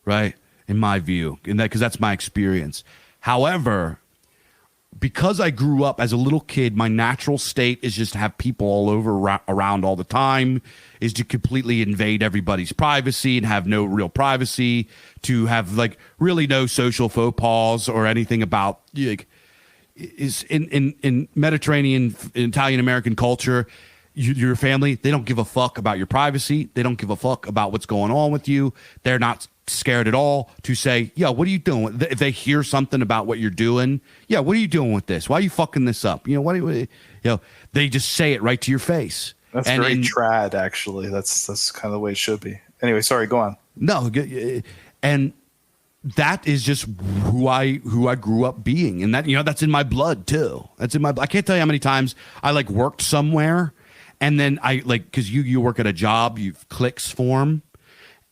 Speaker 1: right? In my view, because that's my experience. However, because I grew up as a little kid, my natural state is just to have people all over around all the time, is to completely invade everybody's privacy and have no real privacy, to have like really no social faux pas or anything about, like, is in Mediterranean, Italian American culture, your family, they don't give a fuck about your privacy. They don't give a fuck about what's going on with you. They're not scared at all to say, yeah, what are you doing? If they hear something about what you're doing, yeah, what are you doing with this? Why are you fucking this up? You know, they just say it right to your face.
Speaker 2: That's very trad, actually. That's kind of the way it should be. Anyway, sorry, go on.
Speaker 1: No, and that is just who I grew up being, and that, you know, that's in my blood too. That's in my. I can't tell you how many times I like worked somewhere, and then I like, because you work at a job, you clicks form.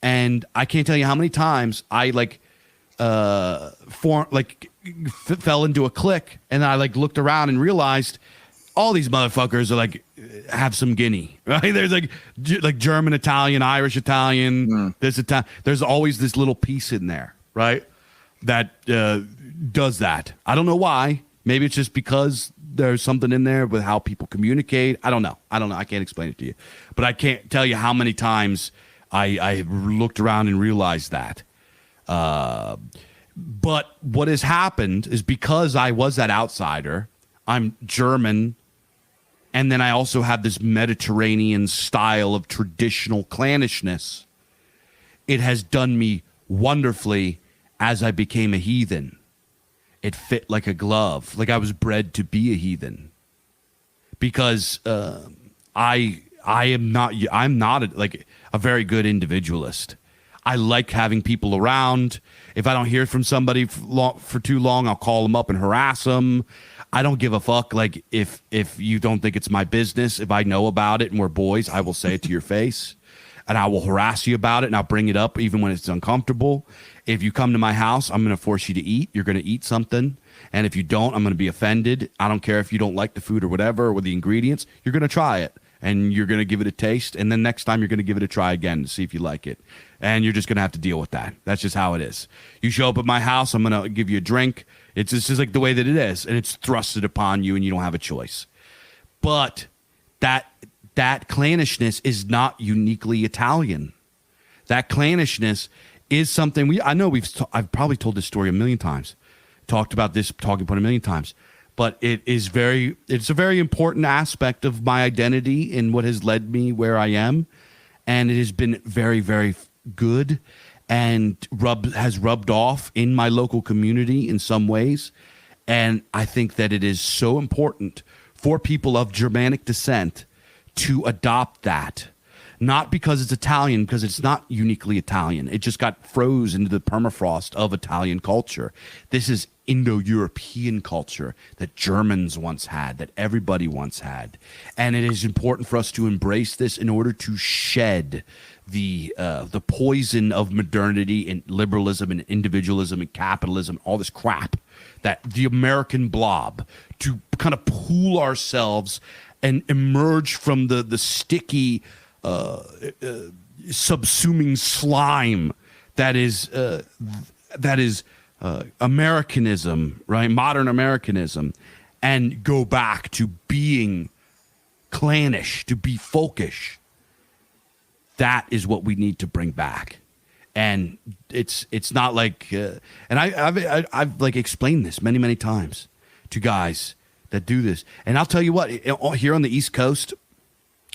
Speaker 1: And I can't tell you how many times I fell into a clique, and I like looked around and realized all these motherfuckers are like have some Guinea, right? There's like German, Italian, Irish, Italian, this Italian. There's always this little piece in there, right? That does that. I don't know why. Maybe it's just because there's something in there with how people communicate. I don't know. I can't explain it to you, but I can't tell you how many times I looked around and realized that. But what has happened is, because I was that outsider, I'm German, and then I also have this Mediterranean style of traditional clannishness. It has done me wonderfully as I became a heathen. It fit like a glove. Like I was bred to be a heathen. Because I'm not a very good individualist. I like having people around. If I don't hear from somebody for too long, I'll call them up and harass them. I don't give a fuck. Like if you don't think it's my business, if I know about it and we're boys, I will say it to your face, and I will harass you about it, and I'll bring it up even when it's uncomfortable. If you come to my house, I'm going to force you to eat. You're going to eat something. And if you don't, I'm going to be offended. I don't care if you don't like the food or whatever, or the ingredients. You're going to try it. and you're going to give it a taste. And then next time you're going to give it a try again to see if you like it. And you're just going to have to deal with that. That's just how it is. You show up at my house, I'm going to give you a drink. It's just like the way that it is. And it's thrusted upon you and you don't have a choice. But that clannishness is not uniquely Italian. That clannishness is something I've probably told this story a million times, talked about this talking point a million times, but it's a very important aspect of my identity and what has led me where I am. And it has been very, very good and has rubbed off in my local community in some ways. And I think that it is so important for people of Germanic descent to adopt that. Not because it's Italian, because it's not uniquely Italian. It just got froze into the permafrost of Italian culture. This is Indo-European culture that Germans once had, that everybody once had. And it is important for us to embrace this in order to shed the poison of modernity and liberalism and individualism and capitalism, all this crap, that the American blob, to kind of pool ourselves and emerge from the sticky subsuming slime that is Americanism, right? Modern Americanism, and go back to being clannish, to be folkish. That is what we need to bring back. And it's not like, and I've like explained this many, many times to guys that do this. And I'll tell you what, here on the East Coast,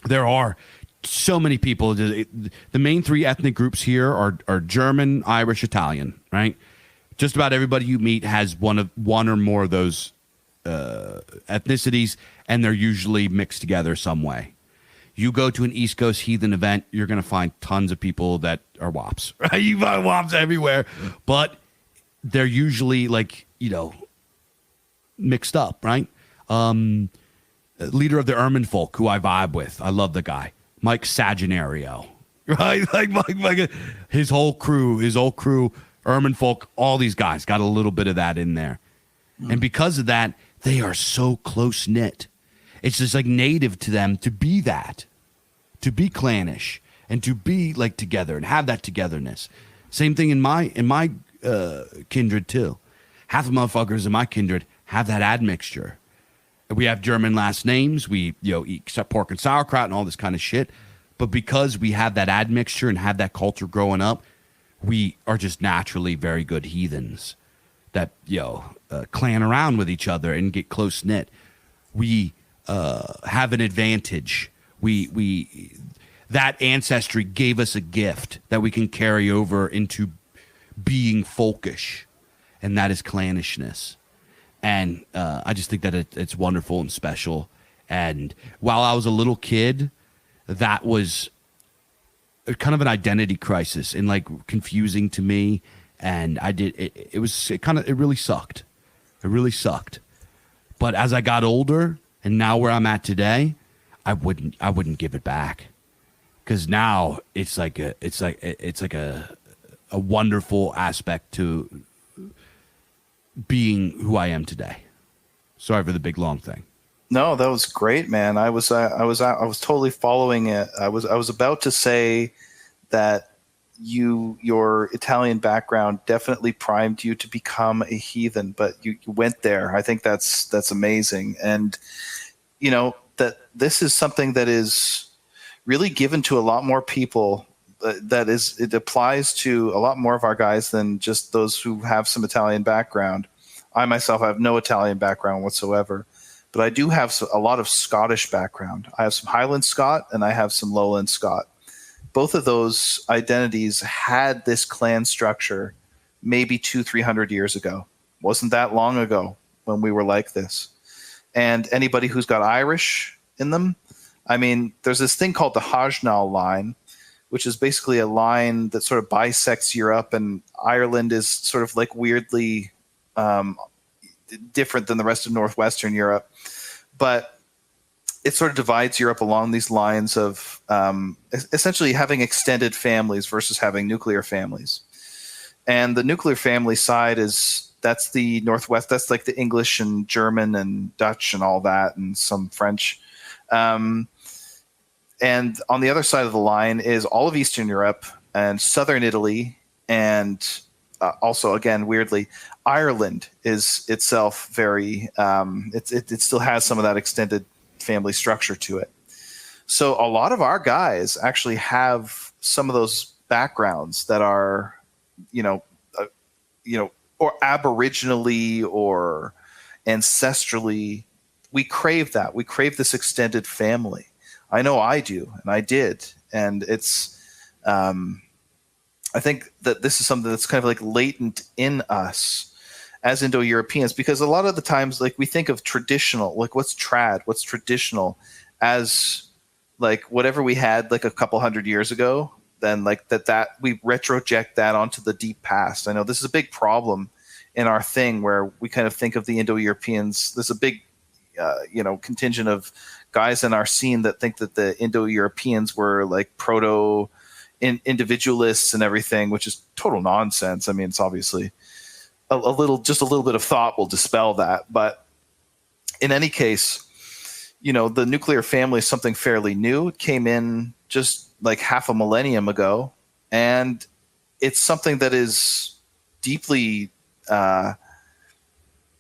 Speaker 1: there are so many people. The main three ethnic groups here are German, Irish, Italian, right? Just about everybody you meet has one or more of those ethnicities, and they're usually mixed together some way. You go to an East Coast heathen event, you're going to find tons of people that are wops, right? You find wops everywhere, but they're usually like, mixed up, right? Leader of the Ermine folk, who I vibe with. I love the guy. Mike Saginario, right? Like Mike, his whole crew, Ermine folk, all these guys got a little bit of that in there. And because of that, they are so close knit. It's just like native to them to be that, to be clannish and to be like together and have that togetherness. Same thing in my kindred too. Half the motherfuckers in my kindred have that admixture. We have German last names. We eat pork and sauerkraut and all this kind of shit. But because we have that admixture and have that culture growing up, we are just naturally very good heathens that clan around with each other and get close knit. We have an advantage. We that ancestry gave us a gift that we can carry over into being folkish, and that is clannishness. And I just think that it's wonderful and special. And while I was a little kid, that was kind of an identity crisis and like confusing to me. And it really sucked. It really sucked. But as I got older and now where I'm at today, I wouldn't give it back. Because now it's like a wonderful aspect to being who I am today. Sorry for the big long thing.
Speaker 2: No, that was great, man. I was totally following it. I was about to say that your Italian background definitely primed you to become a heathen, but you went there. I think that's amazing. And that this is something that is really given to a lot more people. It applies to a lot more of our guys than just those who have some Italian background. I myself have no Italian background whatsoever, but I do have a lot of Scottish background. I have some Highland Scot and I have some Lowland Scot. Both of those identities had this clan structure maybe 200-300 years ago. Wasn't that long ago when we were like this. And anybody who's got Irish in them, I mean, there's this thing called the Hajnal line, which is basically a line that sort of bisects Europe, and Ireland is sort of like weirdly different than the rest of Northwestern Europe. But it sort of divides Europe along these lines of essentially having extended families versus having nuclear families. And the nuclear family side that's the Northwest. That's like the English and German and Dutch and all that, and some French. and on the other side of the line is all of Eastern Europe and Southern Italy, and also, again, weirdly, Ireland is itself very, it still has some of that extended family structure to it. So a lot of our guys actually have some of those backgrounds that are, or aboriginally or ancestrally. We crave that. We crave this extended family. I know I do, and I did. And it's, I think that this is something that's kind of like latent in us as Indo-Europeans, because a lot of the times, like, we think of traditional, like what's traditional as like whatever we had like a couple hundred years ago, then like that we retroject that onto the deep past. I know this is a big problem in our thing where we kind of think of the Indo-Europeans. There's a big, contingent of guys in our scene that think that the Indo-Europeans were like proto individualists and everything, which is total nonsense. I mean, it's obviously a little bit of thought will dispel that. But in any case, the nuclear family is something fairly new. It came in just like half a millennium ago, and it's something that is deeply,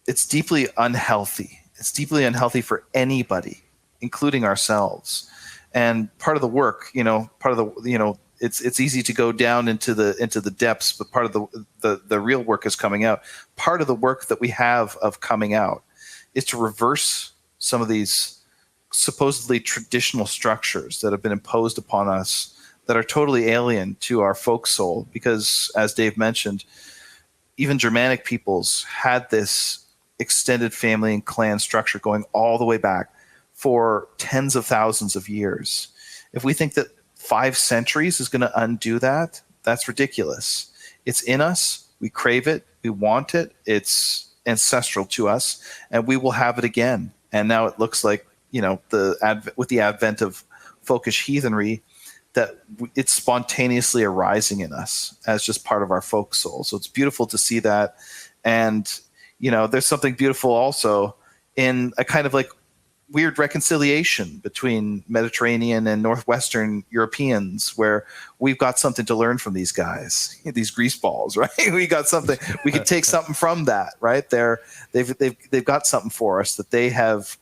Speaker 2: it's deeply unhealthy. It's deeply unhealthy for anybody, including ourselves. And part of the work, it's easy to go down into the depths, but part of the real work is coming out. Part of the work that we have of coming out is to reverse some of these supposedly traditional structures that have been imposed upon us that are totally alien to our folk soul. Because, as Dave mentioned, even Germanic peoples had this extended family and clan structure going all the way back for tens of thousands of years. If we think that 5 centuries is going to undo that, that's ridiculous. It's in us. We crave it. We want it. It's ancestral to us, and we will have it again. And now it looks like, with the advent of folkish heathenry, that it's spontaneously arising in us as just part of our folk soul. So it's beautiful to see that. And, there's something beautiful also in a kind of like weird reconciliation between Mediterranean and Northwestern Europeans, where we've got something to learn from these guys, these greaseballs, right? We got something, we could take something from that, right? They've got something for us that they have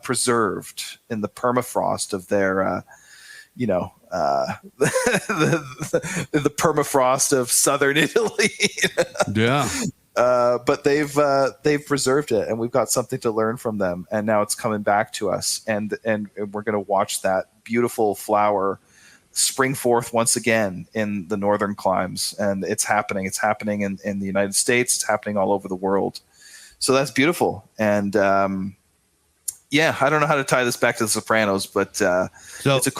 Speaker 2: preserved in the permafrost of their, the permafrost of southern Italy.
Speaker 1: Yeah.
Speaker 2: But they've preserved it, and we've got something to learn from them. And now it's coming back to us, and we're going to watch that beautiful flower spring forth once again in the northern climes. And it's happening. It's happening in the United States. It's happening all over the world. So that's beautiful. And I don't know how to tie this back to The Sopranos, but it's a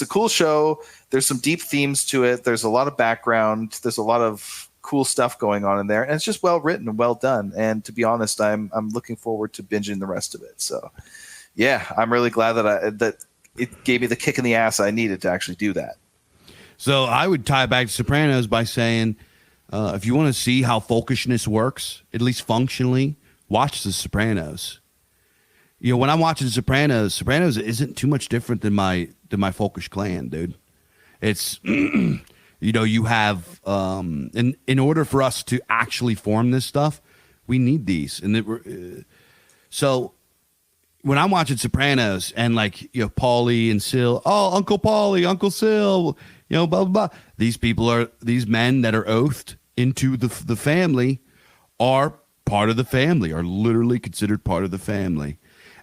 Speaker 2: cool show. There's some deep themes to it. There's a lot of background. There's a lot of cool stuff going on in there, and it's just well written and well done. And to be honest, I'm looking forward to binging the rest of it. So yeah, I'm really glad that it gave me the kick in the ass I needed to actually do that.
Speaker 1: So I would tie it back to Sopranos by saying, if you want to see how folkishness works, at least functionally, watch The Sopranos. When I'm watching Sopranos isn't too much different than my folkish clan, dude. It's you have in order for us to actually form this stuff, we need these. And so when I'm watching Sopranos and Paulie and Sil, Uncle Paulie, Uncle Sil, blah blah blah. These men that are oathed into the family are part of the family, are literally considered part of the family.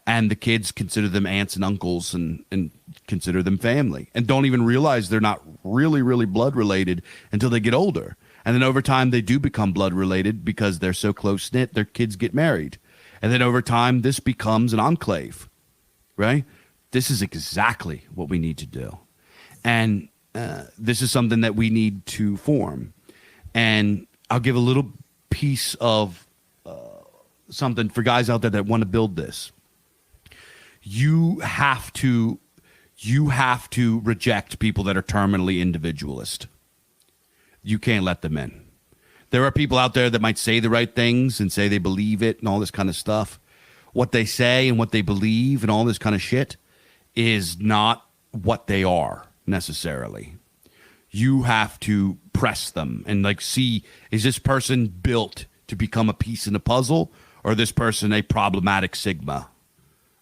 Speaker 1: And the kids consider them aunts and uncles and consider them family, and don't even realize they're not really, really blood related until they get older. And then over time, they do become blood related because they're so close knit, their kids get married. And then over time, this becomes an enclave, right? This is exactly what we need to do. And this is something that we need to form. And I'll give a little piece of something for guys out there that want to build this. You have to reject people that are terminally individualist. You can't let them in. There are people out there that might say the right things and say they believe it and all this kind of stuff. What they say and what they believe and all this kind of shit is not what they are necessarily. You have to press them and like see, is this person built to become a piece in a puzzle, or this person a problematic Sigma,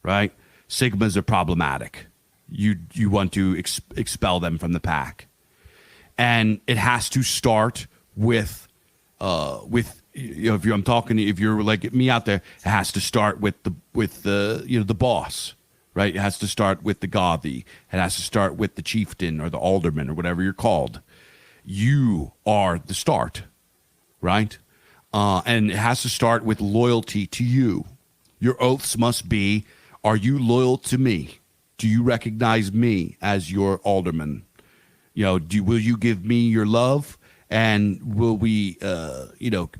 Speaker 1: right? Sigmas are problematic. You want to expel them from the pack. And it has to start with if you're like me out there, it has to start with the boss, right? It has to start with the Gavi. It has to start with the chieftain or the alderman or whatever you're called. You are the start, right? And it has to start with loyalty to you. Your oaths must be, are you loyal to me? Do you recognize me as your alderman? Will you give me your love? And will we,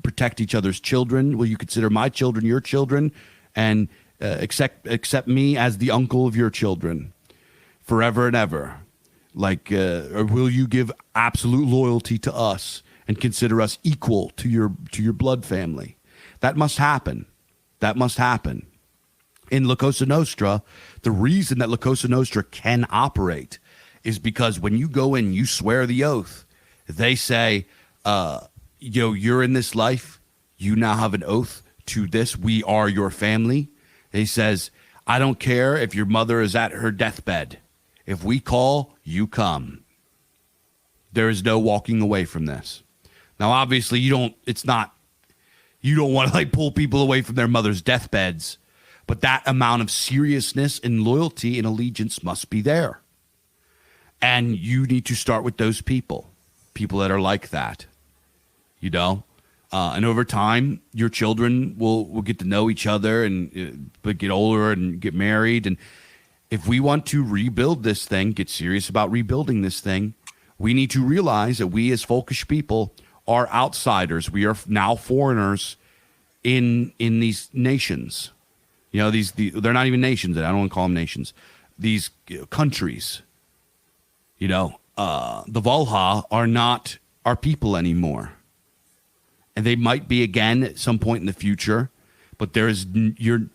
Speaker 1: protect each other's children? Will you consider my children your children, and accept me as the uncle of your children, forever and ever? Or will you give absolute loyalty to us and consider us equal to your blood family? That must happen. That must happen. In La Cosa Nostra, the reason that La Cosa Nostra can operate is because when you go in, you swear the oath. They say, you're in this life. You now have an oath to this. We are your family. He says, I don't care if your mother is at her deathbed. If we call, you come. There is no walking away from this. Now, obviously, you don't want to like pull people away from their mother's deathbeds, but that amount of seriousness and loyalty and allegiance must be there. And you need to start with those people that are like that, and over time, your children will get to know each other and get older and get married. And if we want to rebuild this thing, get serious about rebuilding this thing, we need to realize that we as folkish people are outsiders. We are now foreigners in these nations. They're not even nations. I don't want to call them nations. These countries. The Volha are not our people anymore. And they might be again at some point in the future, but you're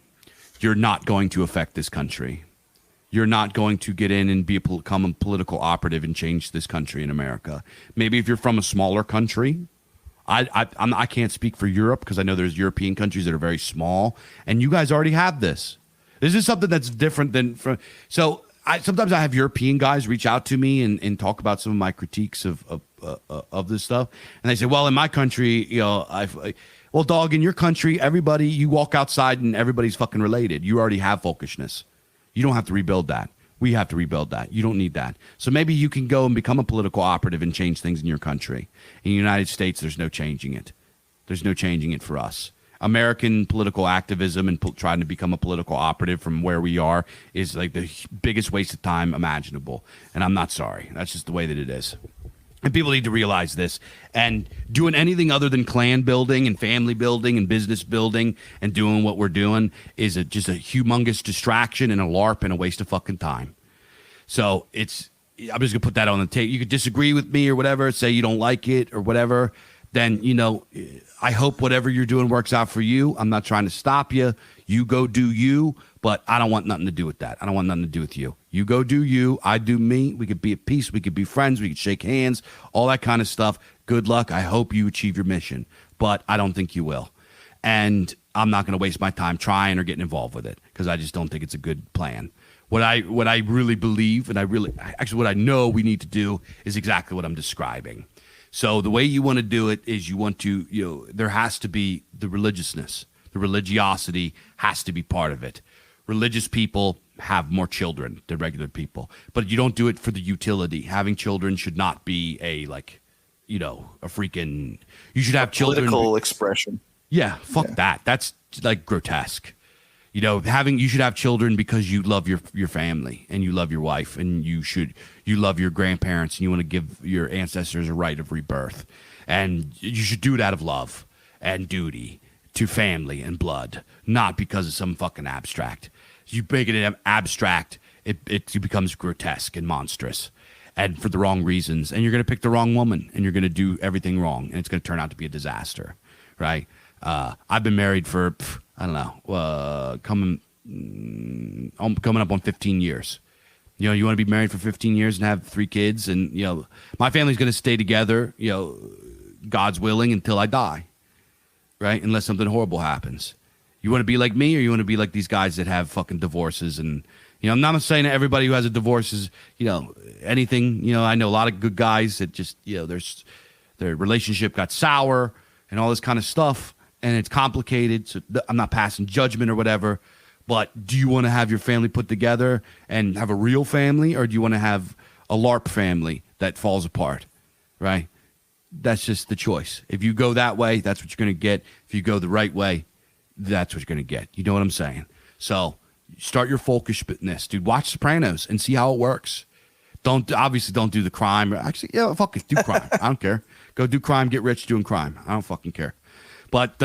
Speaker 1: not going to affect this country. You're not going to get in and become a political operative and change this country in America. Maybe if you're from a smaller country, I can't speak for Europe because I know there's European countries that are very small, and you guys already have this. This is something that's different than sometimes I have European guys reach out to me and talk about some of my critiques of this stuff. And they say, well, in my country, well, dog, in your country, everybody, you walk outside and everybody's fucking related. You already have folkishness. You don't have to rebuild that. We have to rebuild that. You don't need that. So maybe you can go and become a political operative and change things in your country. In the United States, there's no changing it. There's no changing it for us. American political activism and trying to become a political operative from where we are is like the biggest waste of time imaginable. And I'm not sorry. That's just the way that it is. And people need to realize this. And doing anything other than clan building and family building and business building and doing what we're doing is just a humongous distraction and a LARP and a waste of fucking time. So I'm just going to put that on the table. You could disagree with me or whatever, say you don't like it or whatever. Then, I hope whatever you're doing works out for you. I'm not trying to stop you. You go do you, but I don't want nothing to do with that. I don't want nothing to do with you. You go do you. I do me. We could be at peace. We could be friends. We could shake hands, all that kind of stuff. Good luck. I hope you achieve your mission, but I don't think you will. And I'm not going to waste my time trying or getting involved with it because I just don't think it's a good plan. What I really believe and what I know we need to do is exactly what I'm describing. So the way you want to do it is you want to, there has to be the religiousness. The religiosity has to be part of it. Religious people have more children than regular people, but you don't do it for the utility. Having children should not be a freaking, you should have children.
Speaker 2: Political expression.
Speaker 1: Yeah, fuck that. That's like grotesque. You should have children because you love your family and you love your wife and you love your grandparents and you want to give your ancestors a right of rebirth. And you should do it out of love and duty to family and blood, not because of some fucking abstract. You make it abstract, it becomes grotesque and monstrous and for the wrong reasons. And you're going to pick the wrong woman and you're going to do everything wrong and it's going to turn out to be a disaster, right? I've been married for, I don't know, coming up on 15 years. You know, you want to be married for 15 years and have 3 kids, and you know, my family's going to stay together. You know, God's willing, until I die, right? Unless something horrible happens. You want to be like me, or you want to be like these guys that have fucking divorces? And you know, I'm not saying that everybody who has a divorce is, you know, anything. You know, I know a lot of good guys that just, you know, their relationship got sour and all this kind of stuff, and it's complicated. So I'm not passing judgment or whatever. But do you want to have your family put together and have a real family, or do you want to have a LARP family that falls apart, right? That's just the choice. If you go that way, that's what you're going to get. If you go the right way, that's what you're going to get. You know what I'm saying? So start your folkishness, dude. Watch Sopranos and see how it works. Obviously don't do the crime. Actually, yeah, fuck it, do crime. I don't care. Go do crime, get rich doing crime. I don't fucking care. But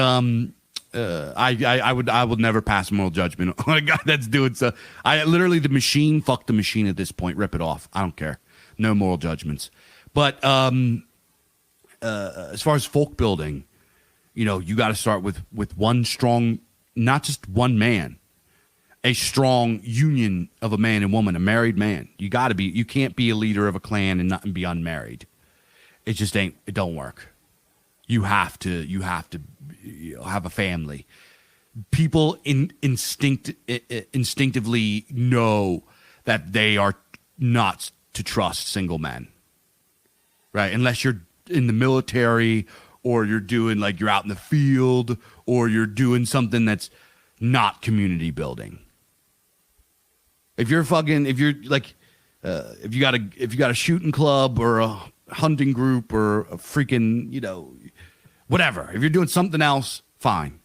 Speaker 1: I would never pass moral judgment on a guy that's doing so. The machine, fuck the machine at this point. Rip it off. I don't care. No moral judgments. But as far as folk building, you know, you got to start with one strong, not just one man, a strong union of a man and woman, a married man. You can't be a leader of a clan and be unmarried. It just ain't. It don't work. You have to have a family. People instinctively know that they are not to trust single men, right? Unless you're in the military, or you're doing, like, you're out in the field, or you're doing something that's not community building. If you got a shooting club or a hunting group or a freaking, you know, whatever. If you're doing something else, fine.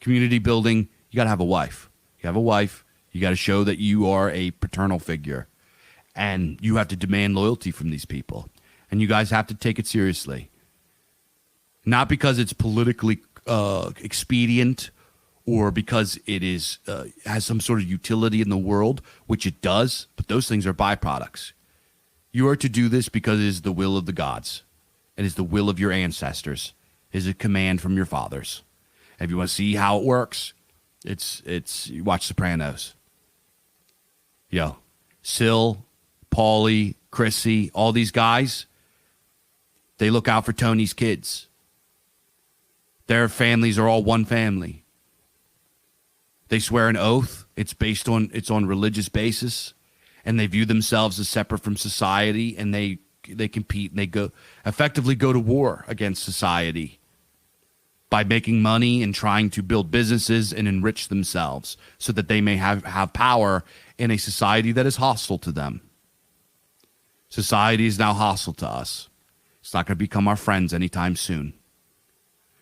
Speaker 1: Community building, you got to have a wife. You have a wife, you got to show that you are a paternal figure. And you have to demand loyalty from these people. And you guys have to take it seriously. Not because it's politically expedient, or because it is has some sort of utility in the world, which it does, but those things are byproducts. You are to do this because it is the will of the gods. It is the will of your ancestors. It is a command from your fathers. And if you want to see how it works, you watch Sopranos. Yo, Sil, Paulie, Chrissy, all these guys, they look out for Tony's kids. Their families are all one family. They swear an oath. It's on religious basis, and they view themselves as separate from society, and they compete, and they effectively go to war against society by making money and trying to build businesses and enrich themselves so that they may have power in a society that is hostile to them. Society is now hostile to us. It's not going to become our friends anytime soon.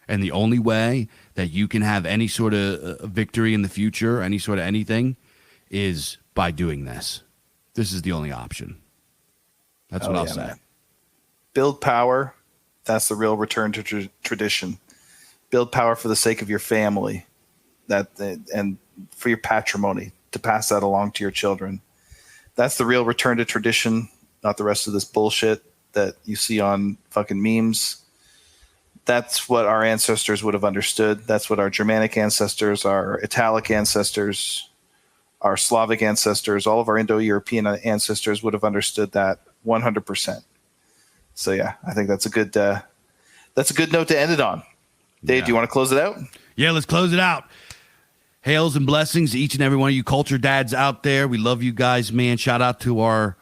Speaker 1: And the only way that you can have any sort of victory in the future, any sort of anything, is by doing this. This is the only option. That's what I'll say. Man.
Speaker 2: Build power. That's the real return to tradition. Build power for the sake of your family, and for your patrimony, to pass that along to your children. That's the real return to tradition, not the rest of this bullshit that you see on fucking memes. That's what our ancestors would have understood. That's what our Germanic ancestors, our Italic ancestors, our Slavic ancestors, all of our Indo-European ancestors would have understood that 100%. So yeah, I think that's a good note to end it on. Dave, do you want to close it out?
Speaker 1: Yeah, let's close it out. Hails and blessings to each and every one of you culture dads out there. We love you guys, man. Shout out to our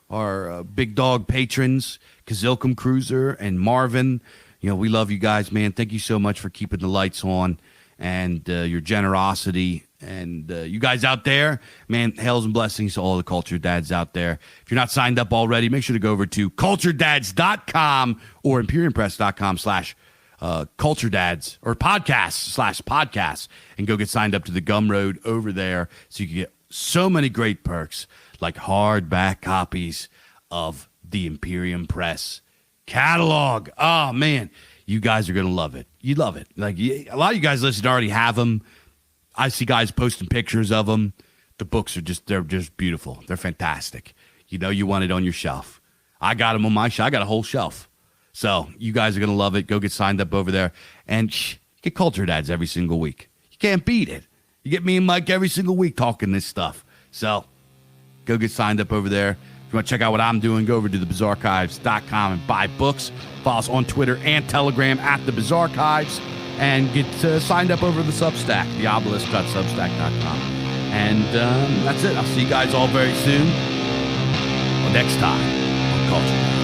Speaker 1: big dog patrons, Kazilcom Cruiser and Marvin. You know, we love you guys, man. Thank you so much for keeping the lights on and your generosity. And you guys out there, man, hails and blessings to all the culture dads out there. If you're not signed up already, make sure to go over to culturedads.com or imperiumpress.com/culturedads or podcasts/podcasts and go get signed up to the Gumroad over there so you can get so many great perks like hardback copies of the Imperium Press catalog. Oh, man, you guys are going to love it. You love it. Like, a lot of you guys listening already have them. I see guys posting pictures of them. The books are they're just beautiful. They're fantastic. You know you want it on your shelf. I got them on my shelf. I got a whole shelf. So you guys are going to love it. Go get signed up over there. And get Culture Dads every single week. You can't beat it. You get me and Mike every single week talking this stuff. So go get signed up over there. If you want to check out what I'm doing, go over to thebizarchives.com and buy books. Follow us on Twitter and Telegram at The Bizarchives. And get signed up over the Substack, theobelisk.substack.com. And that's it. I'll see you guys all very soon. Next time on Culture.